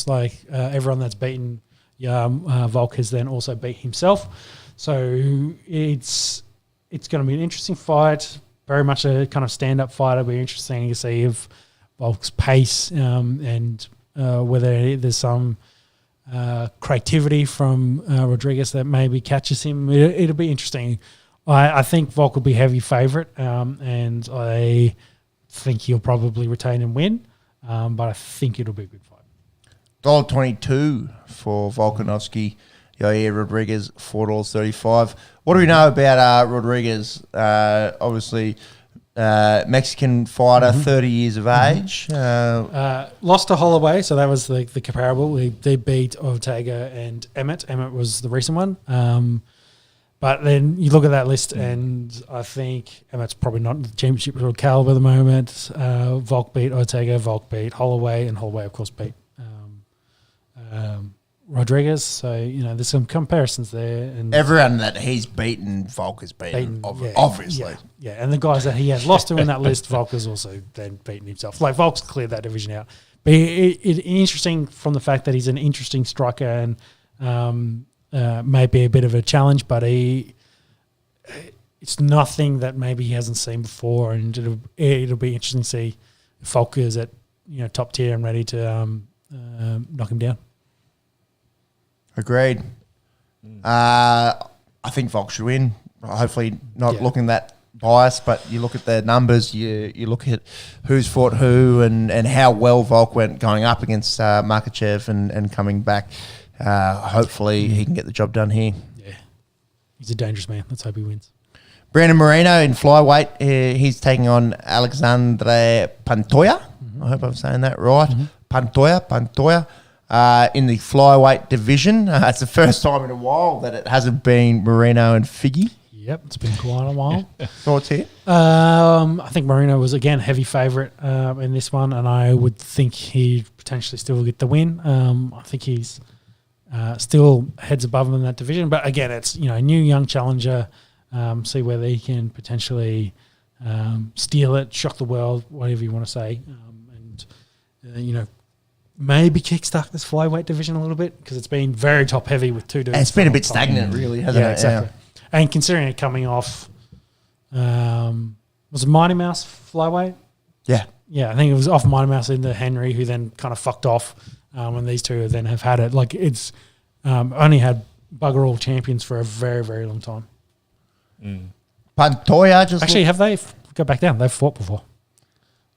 like everyone that's beaten Volk has then also beat himself. So it's going to be an interesting fight. Very much a kind of stand-up fight. It'll be interesting to see if Volk's pace and whether there's some creativity from Rodriguez that maybe catches him. It'll be interesting. I think Volk will be heavy favourite, and I think he'll probably retain and win, but I think it'll be a good fight. $1.22 for Volkanovski. Yair Rodriguez, $4.35. What do we know about Rodriguez? Obviously, Mexican fighter, 30 years of age. Lost to Holloway, so that was the comparable. They beat Ortega and Emmett. Emmett was the recent one. But then you look at that list, and I think Emmett's probably not the championship caliber at the moment. Volk beat Ortega, Volk beat Holloway, and Holloway, of course, beat Rodriguez. So, there's some comparisons there. And everyone that he's beaten, Volk has beaten, obviously. Yeah, and the guys that he has lost to in that list, Volk has also then beaten himself. Like, Volk's cleared that division out. But it's interesting from the fact that he's an interesting striker and may be a bit of a challenge, but it's nothing that maybe he hasn't seen before, and it'll be interesting to see if Volk is at top tier and ready to knock him down. Agreed. I think Volk should win. Hopefully not looking that biased, but you look at the numbers, you look at who's fought who and how well Volk went going up against Makachev and coming back. Hopefully he can get the job done here. Yeah. He's a dangerous man. Let's hope he wins. Brandon Moreno in flyweight. He's taking on Alexandre Pantoja. I hope I'm saying that right. Pantoja. in the flyweight division. It's the first time in a while that it hasn't been Marino and Figgy. Yep, it's been quite a while. Thoughts here? I think Marino was, again, heavy favourite in this one, and I would think he potentially still get the win. I think he's still heads above him in that division. But, again, it's, new young challenger, see whether he can potentially steal it, shock the world, whatever you want to say, and maybe kickstart this flyweight division a little bit because it's been very top-heavy with two dudes. And it's been a bit stagnant, really, hasn't it? Exactly. Yeah. And considering it coming off, was it Mighty Mouse flyweight? Yeah. Yeah, I think it was off Mighty Mouse into Henry, who then kind of fucked off when these two then have had it. Like, it's only had bugger all champions for a very, very long time. Pantoja just... Actually, have they... Go back down. They've fought before.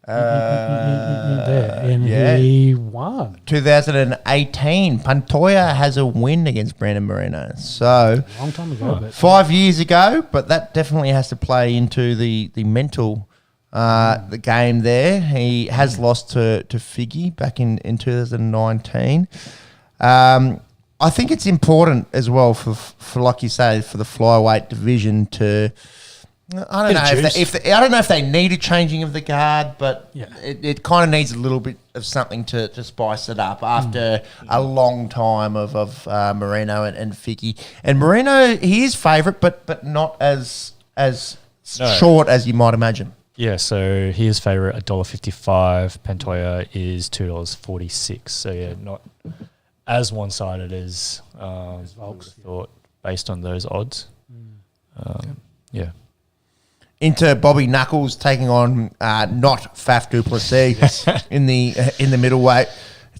There, and he won. 2018, Pantoja has a win against Brandon Moreno. So A long time ago. But 5 years ago, but that definitely has to play into the mental the game there. He has lost to Figgy back in 2019. I think it's important as well for like you say, for the flyweight division to... I don't know I don't know if they need a changing of the guard, but it kind of needs a little bit of something to spice it up after a long time of Moreno and Figgy. And Moreno, he is favourite, but not as short as you might imagine. Yeah, so he is favourite $1.55. Pantoja is $2.46. So yeah, not as one-sided as I would have thought based on those odds. Yeah. Into Bobby Knuckles taking on not Faf du Plessis in the middleweight.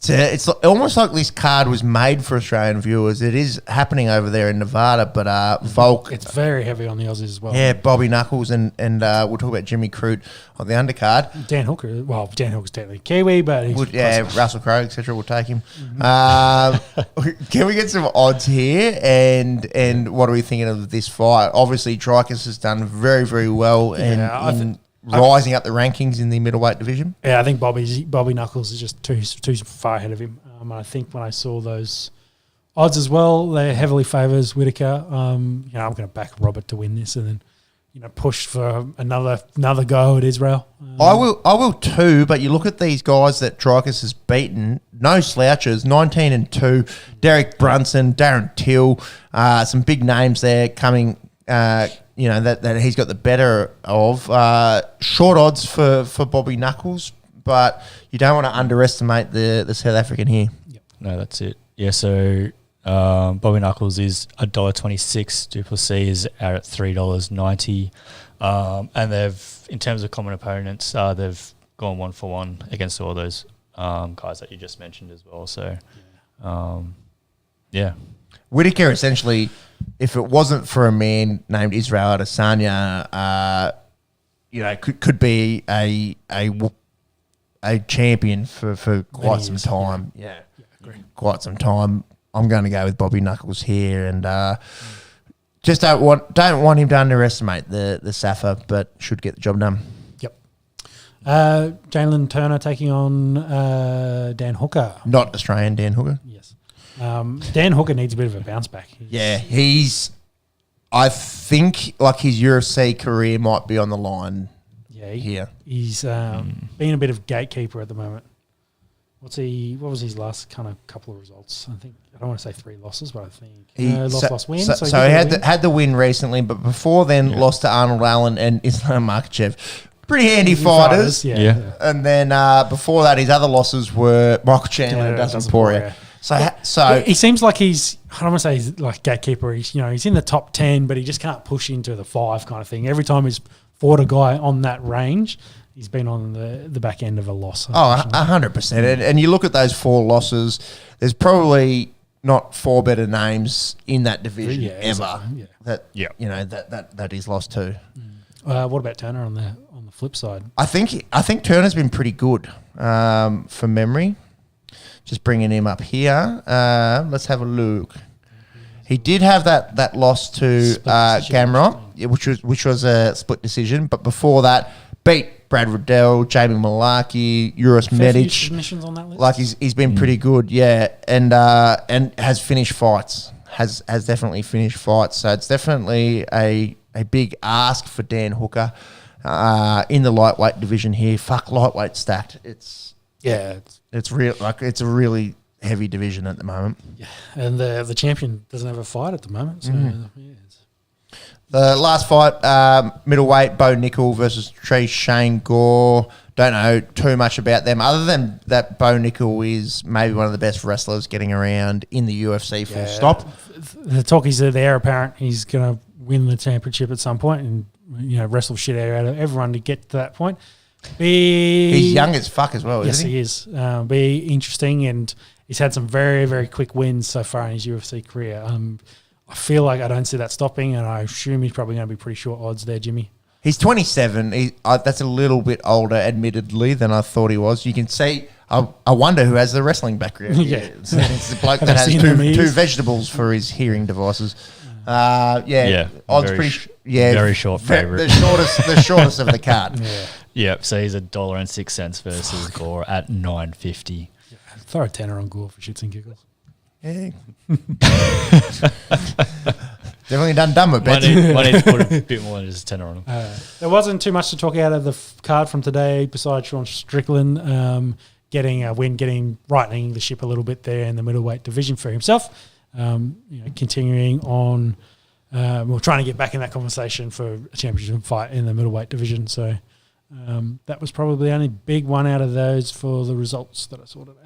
It's almost like this card was made for Australian viewers. It is happening over there in Nevada, but Volk... It's very heavy on the Aussies as well. Yeah, Bobby Knuckles and we'll talk about Jimmy Crute on the undercard. Dan Hooker's technically Kiwi, but he's Russell Crowe, etc. will take him. Can we get some odds here? And what are we thinking of this fight? Obviously, Dricus has done very, very well in rising up the rankings in the middleweight division. Yeah, I think Bobby Knuckles is just too far ahead of him. And I think when I saw those odds as well, they heavily favours Whittaker. I'm going to back Robert to win this and then push for another go at Israel. I will too. But you look at these guys that Dricus has beaten, no slouches, 19-2. Derek Brunson, Darren Till, some big names there coming. That he's got the better of. Short odds for Bobby Knuckles, but you don't want to underestimate the South African here. Yep. No, that's it. Yeah, so Bobby Knuckles is $1.26. du Plessis is out at $3.90. And they've, in terms of common opponents, they've gone 1-for-1 against all those guys that you just mentioned as well. So, yeah. Whittaker essentially, if it wasn't for a man named Israel Adesanya, could be a champion for quite some time. Yeah, agree. Quite some time. I'm going to go with Bobby Knuckles here, and just don't want him to underestimate the Safa, but should get the job done. Yep. Jalen Turner taking on Dan Hooker. Not Australian Dan Hooker. Yes. Dan Hooker needs a bit of a bounce back. I think like his UFC career might be on the line. Yeah, here. He's being a bit of gatekeeper at the moment. What was his last kind of couple of results? I think I don't want to say 3 losses, but I think lost, win. So he had the win recently, but before then lost to Arnold Allen and Islam Makhachev. Pretty handy fighters. Yeah. And then before that, his other losses were Michael Chandler and Dustin Poirier. So he seems like he's, I don't want to say he's like gatekeeper. He's in the top 10, but he just can't push into the 5 kind of thing. Every time he's fought a guy on that range, he's been on the back end of a loss. 100%. And you look at those 4 losses, there's probably not 4 better names in that division ever that he's lost to. What about Turner on the flip side? I think Turner's been pretty good from memory. Just bringing him up here. Let's have a look. He did have that loss to Gamrot, which was a split decision. But before that, beat Brad Riddell, Jamie Malarkey, Uros Fair few Medic. submissions on that list. Like he's been pretty good, yeah, and has finished fights. Has definitely finished fights. So it's definitely a big ask for Dan Hooker in the lightweight division here. Fuck, lightweight stacked. It's real. Like it's a really heavy division at the moment. Yeah, and the champion doesn't have a fight at the moment. So The last fight, middleweight, Bo Nickel versus Shane Gore. Don't know too much about them other than that Bo Nickel is maybe one of the best wrestlers getting around in the UFC, full stop. The talkies are there. Apparent he's going to win the championship at some point and wrestle shit out of everyone to get to that point. He's young as fuck as well, yes, isn't he? He is. Be interesting, and he's had some very, very quick wins so far in his UFC career. I feel like I don't see that stopping, and I assume he's probably going to be pretty short odds there, Jimmy. He's 27. That's a little bit older, admittedly, than I thought he was. You can see. I wonder who has the wrestling background. Yeah. It's the bloke that has two vegetables for his hearing devices. Odds very short favourite. The shortest of the card. Yeah. So he's $1.06 versus Gore at $9.50. Throw a tenner on Gore for shits and giggles. Yeah. Definitely done with Might need to put a bit more than just a tenner on him. There wasn't too much to talk out of the card from today besides Sean Strickland getting a win, rightening the ship a little bit there in the middleweight division for himself. Continuing on, trying to get back in that conversation for a championship fight in the middleweight division. So that was probably the only big one out of those for the results that I saw today.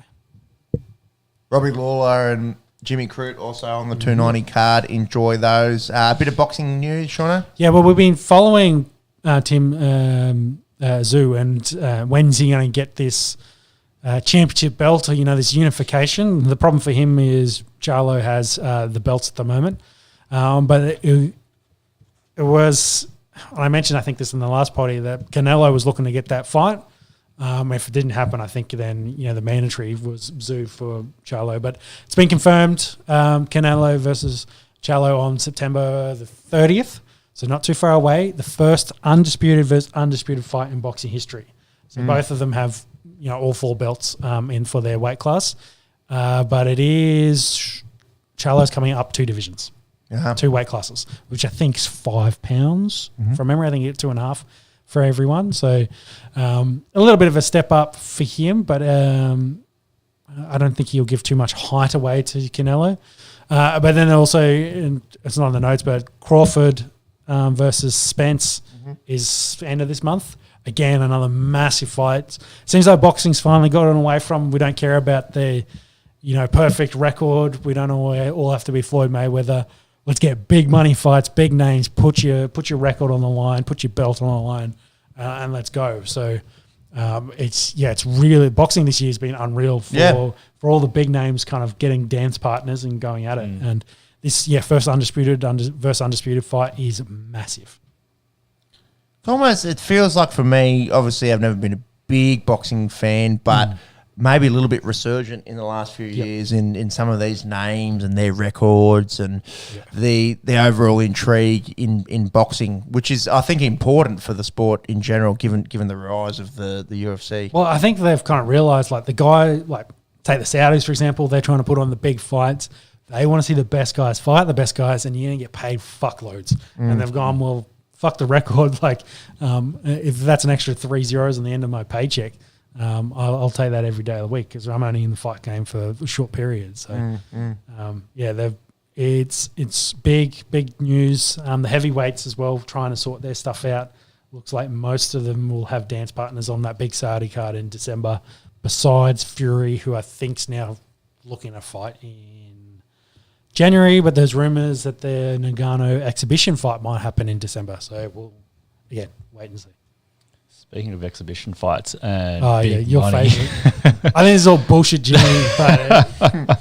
Robbie Lawler and Jimmy Crute also on the 290 card. Enjoy those. A bit of boxing news, Shauna? Yeah, well, we've been following Tim Zoo, and when's he going to get this championship belt, or, this unification? The problem for him is Charlo has the belts at the moment. But it was, I mentioned, I think this in the last party, that Canelo was looking to get that fight. If it didn't happen, I think then, the mandatory was Zoo for Charlo. But it's been confirmed, Canelo versus Charlo on September the 30th. So not too far away. The first undisputed versus undisputed fight in boxing history. So both of them have, all four belts in for their weight class. But it is Charlo's coming up 2 divisions, 2 weight classes, which I think is 5 pounds. From memory, I think you get 2.5 for everyone. So a little bit of a step up for him, but I don't think he'll give too much height away to Canelo. But then also, and it's not on the notes, but Crawford versus Spence is end of this month. Again, another massive fight. Seems like boxing's finally gotten away from, we don't care about the, perfect record. We don't all have to be Floyd Mayweather. Let's get big money fights, big names, put your record on the line, put your belt on the line, and let's go. So it's really, boxing this year has been unreal for all the big names kind of getting dance partners and going at it. And this first undisputed versus undisputed fight is massive. It feels like for me, obviously I've never been a big boxing fan, but maybe a little bit resurgent in the last few years in some of these names and their records and the overall intrigue in boxing, which is, I think, important for the sport in general, given the rise of the UFC. Well, I think they've kind of realised, like, the guy, like, take the Saudis, for example, they're trying to put on the big fights. They want to see the best guys fight the best guys, and you're going to get paid fuckloads. And they've gone, well, fuck the record. Like, if that's an extra 3 zeros on the end of my paycheck, I'll take that every day of the week because I'm only in the fight game for a short period. So, it's big news. The heavyweights as well, trying to sort their stuff out. Looks like most of them will have dance partners on that big Saudi card in December, besides Fury, who I think's now looking to fight in January. But there's rumours that the Nagano exhibition fight might happen in December. So we'll, again, wait and see. Speaking of exhibition fights and your money. favourite. I think it's all bullshit, Jimmy, but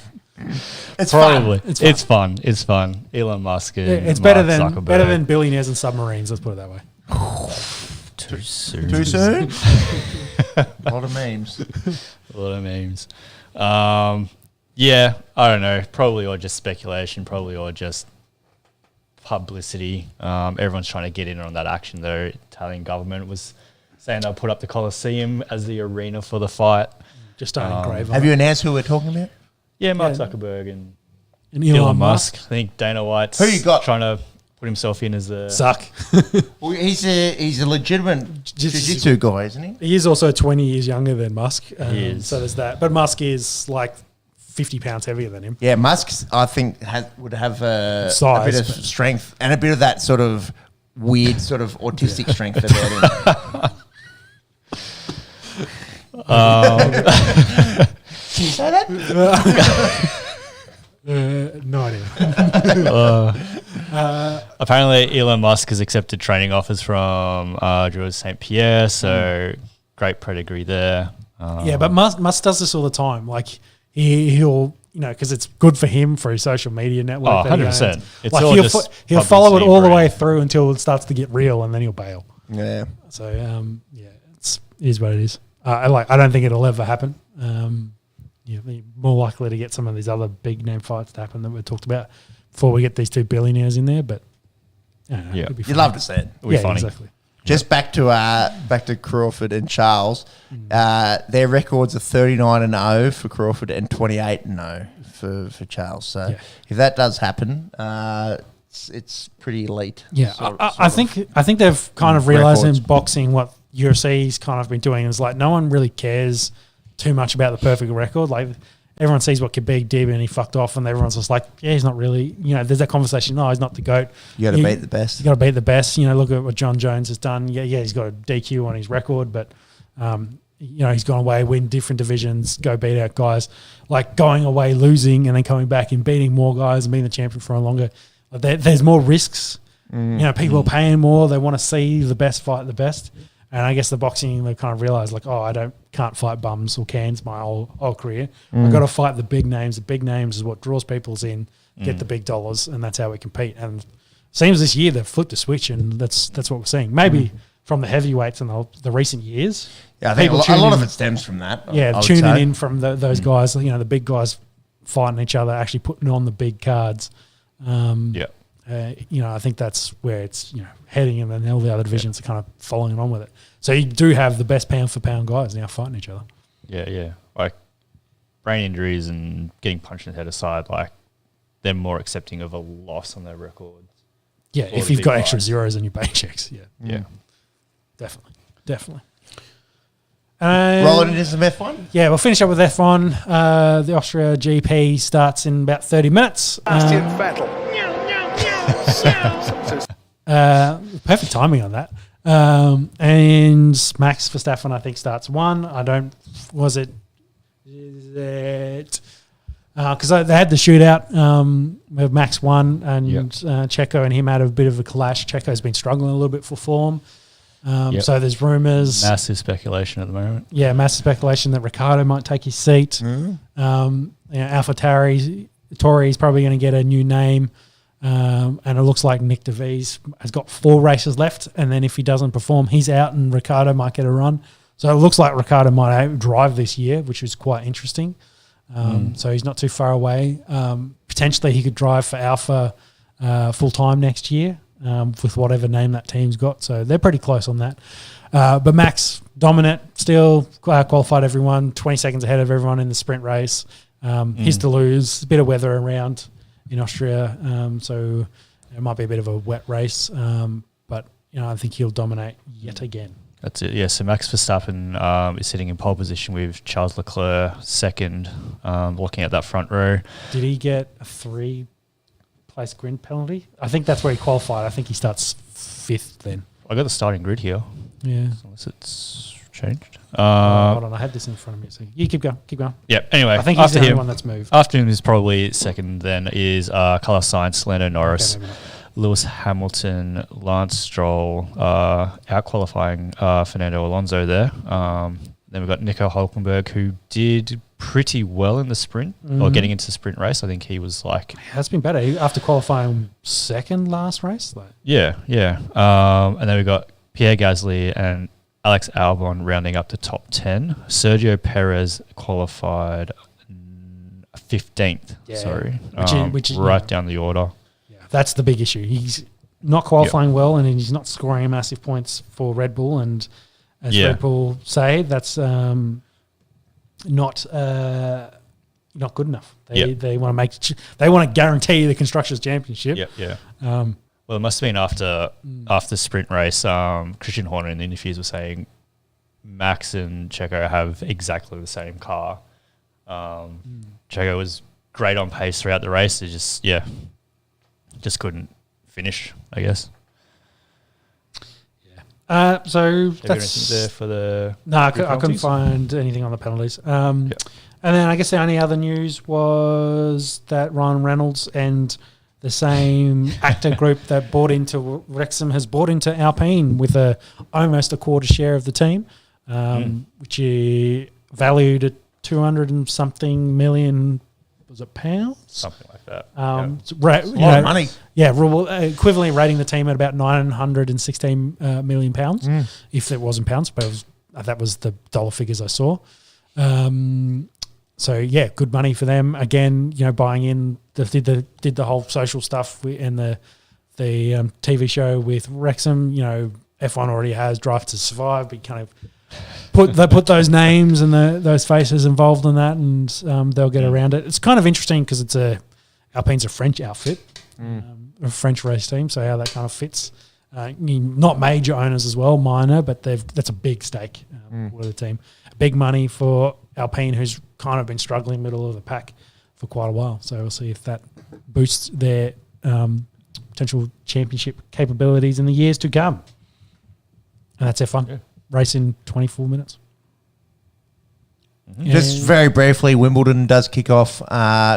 it's probably fun. It's fun. Elon Musk. It's better than billionaires and submarines. Let's put it that way. Too soon. Too soon? A lot of memes. Yeah, I don't know. Probably or just speculation. Probably or just publicity. Everyone's trying to get in on that action. The Italian government was saying they'll put up the Coliseum as the arena for the fight. Just don't engrave on Have it. you announced who we're talking about? Yeah, Mark Zuckerberg and And Elon Musk. I think Dana White's Who you got? trying to put himself in as the... Suck. Well, he's a legitimate jiu-jitsu guy, isn't he? He is also 20 years younger than Musk. He is. So there's that. But Musk is like 50 pounds heavier than him. Yeah, Musk, I think, would have a Size, bit of but- strength and a bit of that sort of weird sort of autistic strength about him. Can you say that? No idea. Apparently, Elon Musk has accepted training offers from George St. Pierre, so great pedigree there. Yeah, but Musk does this all the time. Like he'll, because it's good for him for his social media network. Oh, that he 100%. owns. It's like all just he'll follow it publicity all the brand. way through until it starts to get real, and then he'll bail. Yeah. So it is what it is. I don't think it'll ever happen. You're more likely to get some of these other big name fights to happen that we talked about before we get these two billionaires in there. But Yeah. it'd be You'd fun. love to see it. It'll be Yeah, funny. exactly. Just back to Crawford and Charles. Their records are 39-0 for Crawford and 28-0 for Charles. So Yeah. if that does happen, it's pretty elite. Yeah, sort I of think they've kind of realised records. in boxing what UFC's kind of been doing is like no one really cares too much about the perfect record. Like everyone sees what Khabib did and he fucked off, and everyone's just like, yeah, he's not really. There's that conversation. No, he's not the GOAT. You got to beat the best. You got to beat the best. Look at what John Jones has done. Yeah, he's got a DQ on his record, but he's gone away, win different divisions, go beat out guys. Like going away, losing, and then coming back and beating more guys and being the champion for a longer. Like there's more risks. People are paying more. They want to see the best fight the best. And I guess the boxing, they kind of realised like, can't fight bums or cans my whole career. I've got to fight the big names. The big names is what draws people's in, get the big dollars, and that's how we compete. And it seems this year they've flipped a switch, and that's what we're seeing. Maybe from the heavyweights in the recent years. Yeah, I think a people lot of tuning- it stems from that. Yeah, I would tuning say. in from those guys, the big guys fighting each other, actually putting on the big cards. Yeah. I think that's where it's heading, and then all the other divisions are kind of following on with it. So you do have the best pound for pound guys now fighting each other. Yeah. Like brain injuries and getting punched in the head aside, like they're more accepting of a loss on their records. Yeah, Or if the you've big got guys. extra zeros in your paychecks. Yeah, Yeah. definitely. Rolling into some F1. Yeah, we'll finish up with F1. The Austria GP starts in about 30 minutes. Perfect timing on that. And Max Verstappen, I think, starts one. Because they had the shootout with Max won, and Checo and him had a bit of a clash. Checo's been struggling a little bit for form. So there's rumours. Massive speculation at the moment. Yeah, massive speculation that Ricciardo might take his seat. Alpha Tauri is probably going to get a new name. And it looks like Nick DeVries has got 4 races left, and then if he doesn't perform, he's out, and Ricciardo might get a run. So it looks like Ricciardo might drive this year, which is quite interesting. So he's not too far away. Potentially he could drive for Alpha full-time next year with whatever name that team's got. So they're pretty close on that. But Max, dominant, still qualified everyone, 20 seconds ahead of everyone in the sprint race. He's to lose, a bit of weather around in Austria, so it might be a bit of a wet race, but I think he'll dominate yet again. That's it. Yeah. So Max Verstappen is sitting in pole position with Charles Leclerc second, looking at that front row. Did he get a 3-place grid penalty? I think that's where he qualified. I think he starts 5th then. I got the starting grid here, Yeah. unless it's changed. Hold on, I had this in front of me. So you keep going. Yeah. Anyway, I think he's after the only him, one that's moved. after him is probably second. Then is Carlos Sainz, Lando Norris, Okay, maybe not. Lewis Hamilton, Lance Stroll, out-qualifying Fernando Alonso there. Then we've got Nico Hulkenberg, who did pretty well in the sprint, or getting into the sprint race. I think he was like... That's been better. After qualifying second last race? Yeah. And then we've got Pierre Gasly and Alex Albon rounding up the top 10. Sergio Perez qualified 15th, Which is right down the order. That's the big issue. He's not qualifying well, and he's not scoring massive points for Red Bull, and as Yeah. Red Bull say. That's not good enough. They want to they want to guarantee the constructors championship. Yeah. Well, it must have been after the sprint race. Christian Horner in the interviews was saying Max and Checo have exactly the same car. Checo was great on pace throughout the race. It just couldn't finish, I guess. So Have you that's anything there for the no. I couldn't penalties? find anything on the penalties. And then I guess the only other news was that Ryan Reynolds and the same actor group that bought into Wrexham has bought into Alpine with almost a quarter share of the team, which is valued at 200 and something million. Was it pounds? Something like that. It's a lot of money. Yeah, equivalently rating the team at about 916 million pounds, if it wasn't pounds, but that was the dollar figures I saw. So yeah, good money for them. Again, buying in, did the whole social stuff and the TV show with Wrexham. F1 already has Drive to Survive, but kind of put those names and those faces involved in that, and they'll get around it. It's kind of interesting because Alpine's a French outfit, a French race team. So how that kind of fits. Not major owners as well, minor, but that's a big stake for the team. Big money for Alpine, who's kind of been struggling middle of the pack for quite a while. So we'll see if that boosts their potential championship capabilities in the years to come. And that's F1. Yeah. Race in 24 minutes. Just very briefly, Wimbledon does kick off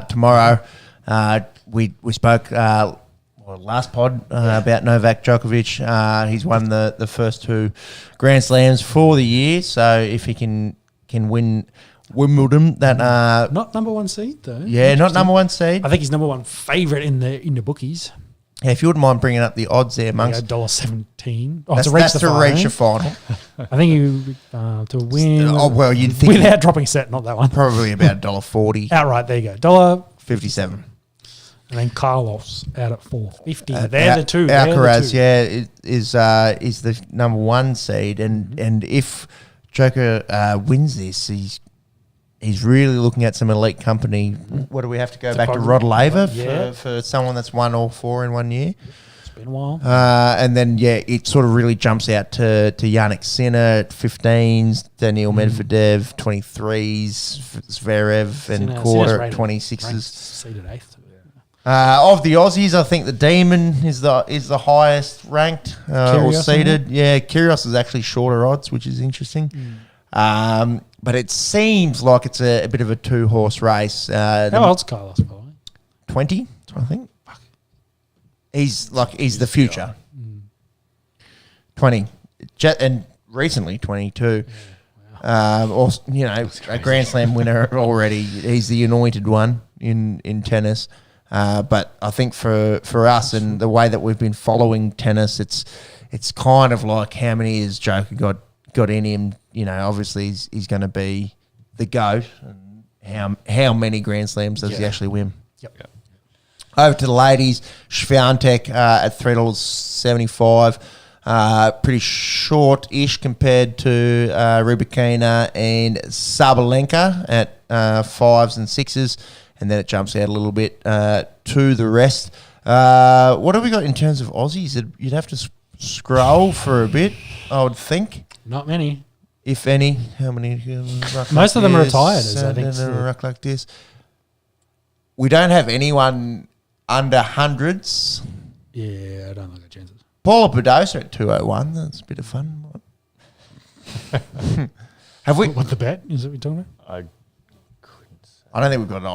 tomorrow. We spoke last pod about Novak Djokovic. He's won the first two Grand Slams for the year. So if he can win Wimbledon, that not number one seed though. Yeah, not number one seed. I think he's number one favourite in the bookies. Yeah, if you wouldn't mind bringing up the odds there, Monks. $1.17. That's to reach the final. I think you to win. Oh well, you'd think without dropping a set, not that one. Probably about $1.40. Outright, there you go. $1.57. And then Carlos out at $4.50. They're the two. Alcaraz, is the number one seed, and if Joker wins this, he's really looking at some elite company. What do we have to go back to Rod Laver for someone that's won all four in 1 year? It's been a while. And then, it sort of really jumps out to Yannick Sinner at 15s, Daniil Medvedev 23s, Zverev and Korda at 26s. Seated 8th. Of the Aussies, I think the Demon is the highest ranked or seeded. Yeah, Kyrgios is actually shorter odds, which is interesting. But it seems like it's a bit of a two-horse race. How old's Carlos, by the way? 20, I think. He's the future. 20. And recently 22. Yeah, wow. A Grand Slam winner already. He's the anointed one in tennis. But I think for us and the way that we've been following tennis, it's kind of like how many has Joker got in him. Obviously he's going to be the GOAT. And how many Grand Slams does he actually win? Yep. Over to the ladies, Swiatek at $3.75. Pretty short-ish compared to Rybakina and Sabalenka at 5s and 6s. And then it jumps out a little bit to the rest. What have we got in terms of Aussies? You'd have to scroll for a bit, I would think. Not many. If any. How many? Most of them are retired, I think. Ruck like this. We don't have anyone under hundreds. Yeah, I don't like the chances. Paula Badosa at 201. That's a bit of fun. Have we? What the bet is that we're talking about? I don't think we've got an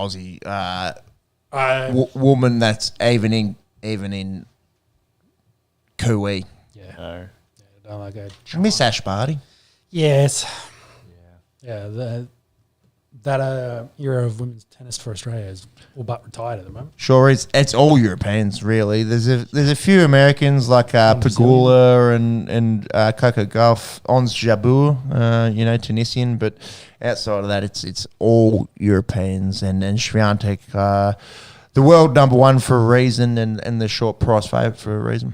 Aussie woman that's even in Kui. Yeah. No. Yeah, I don't like it. Miss Ash Barty. Yes. Yeah. That era of women's tennis for Australia is all but retired at the moment. Sure, it's all Europeans really. There's a few Americans like Pegula and Coco Gauff, Ons Jabeur, Tunisian, but outside of that, it's all Europeans and Swiatek, the world number one for a reason and the short price favourite for a reason.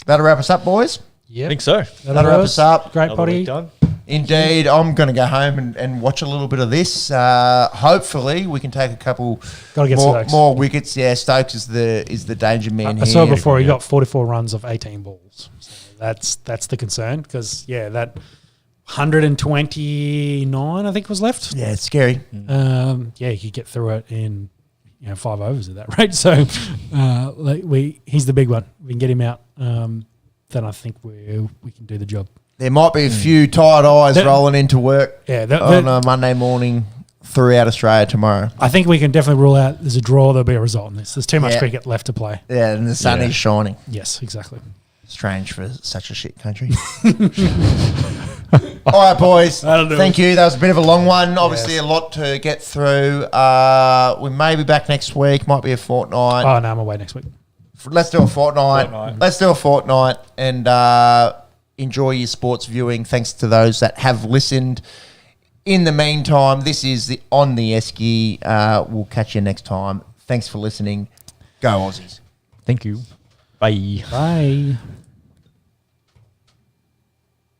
That'll wrap us up, boys. Yeah, I think so. That'll wrap us up. Great Another week potty. done. Indeed, I'm going to go home and watch a little bit of this. Hopefully, we can take a couple Gotta get Stokes. more wickets. Yeah, Stokes is the danger man I saw here. before he got 44 runs off 18 balls. So that's the concern because that 129 I think was left. Yeah, it's scary. He could get through it in 5 overs at that rate. So he's the big one. We can get him out. Then I think we can do the job. There might be a few tired eyes rolling into work on a Monday morning throughout Australia tomorrow. I think we can definitely rule out there's a draw. There'll be a result in this. There's too much cricket left to play. Yeah, and the sun is shining. Yes, exactly. Strange for such a shit country. All right, boys. Thank you. That was a bit of a long one. Obviously, a lot to get through. We may be back next week. Might be a fortnight. Oh, no, I'm away next week. Let's do a fortnight. Let's do a fortnight and enjoy your sports viewing. Thanks to those that have listened. In the meantime, this is the On The Esky. We'll catch you next time. Thanks for listening. Go Aussies. Thank you. Bye. Bye.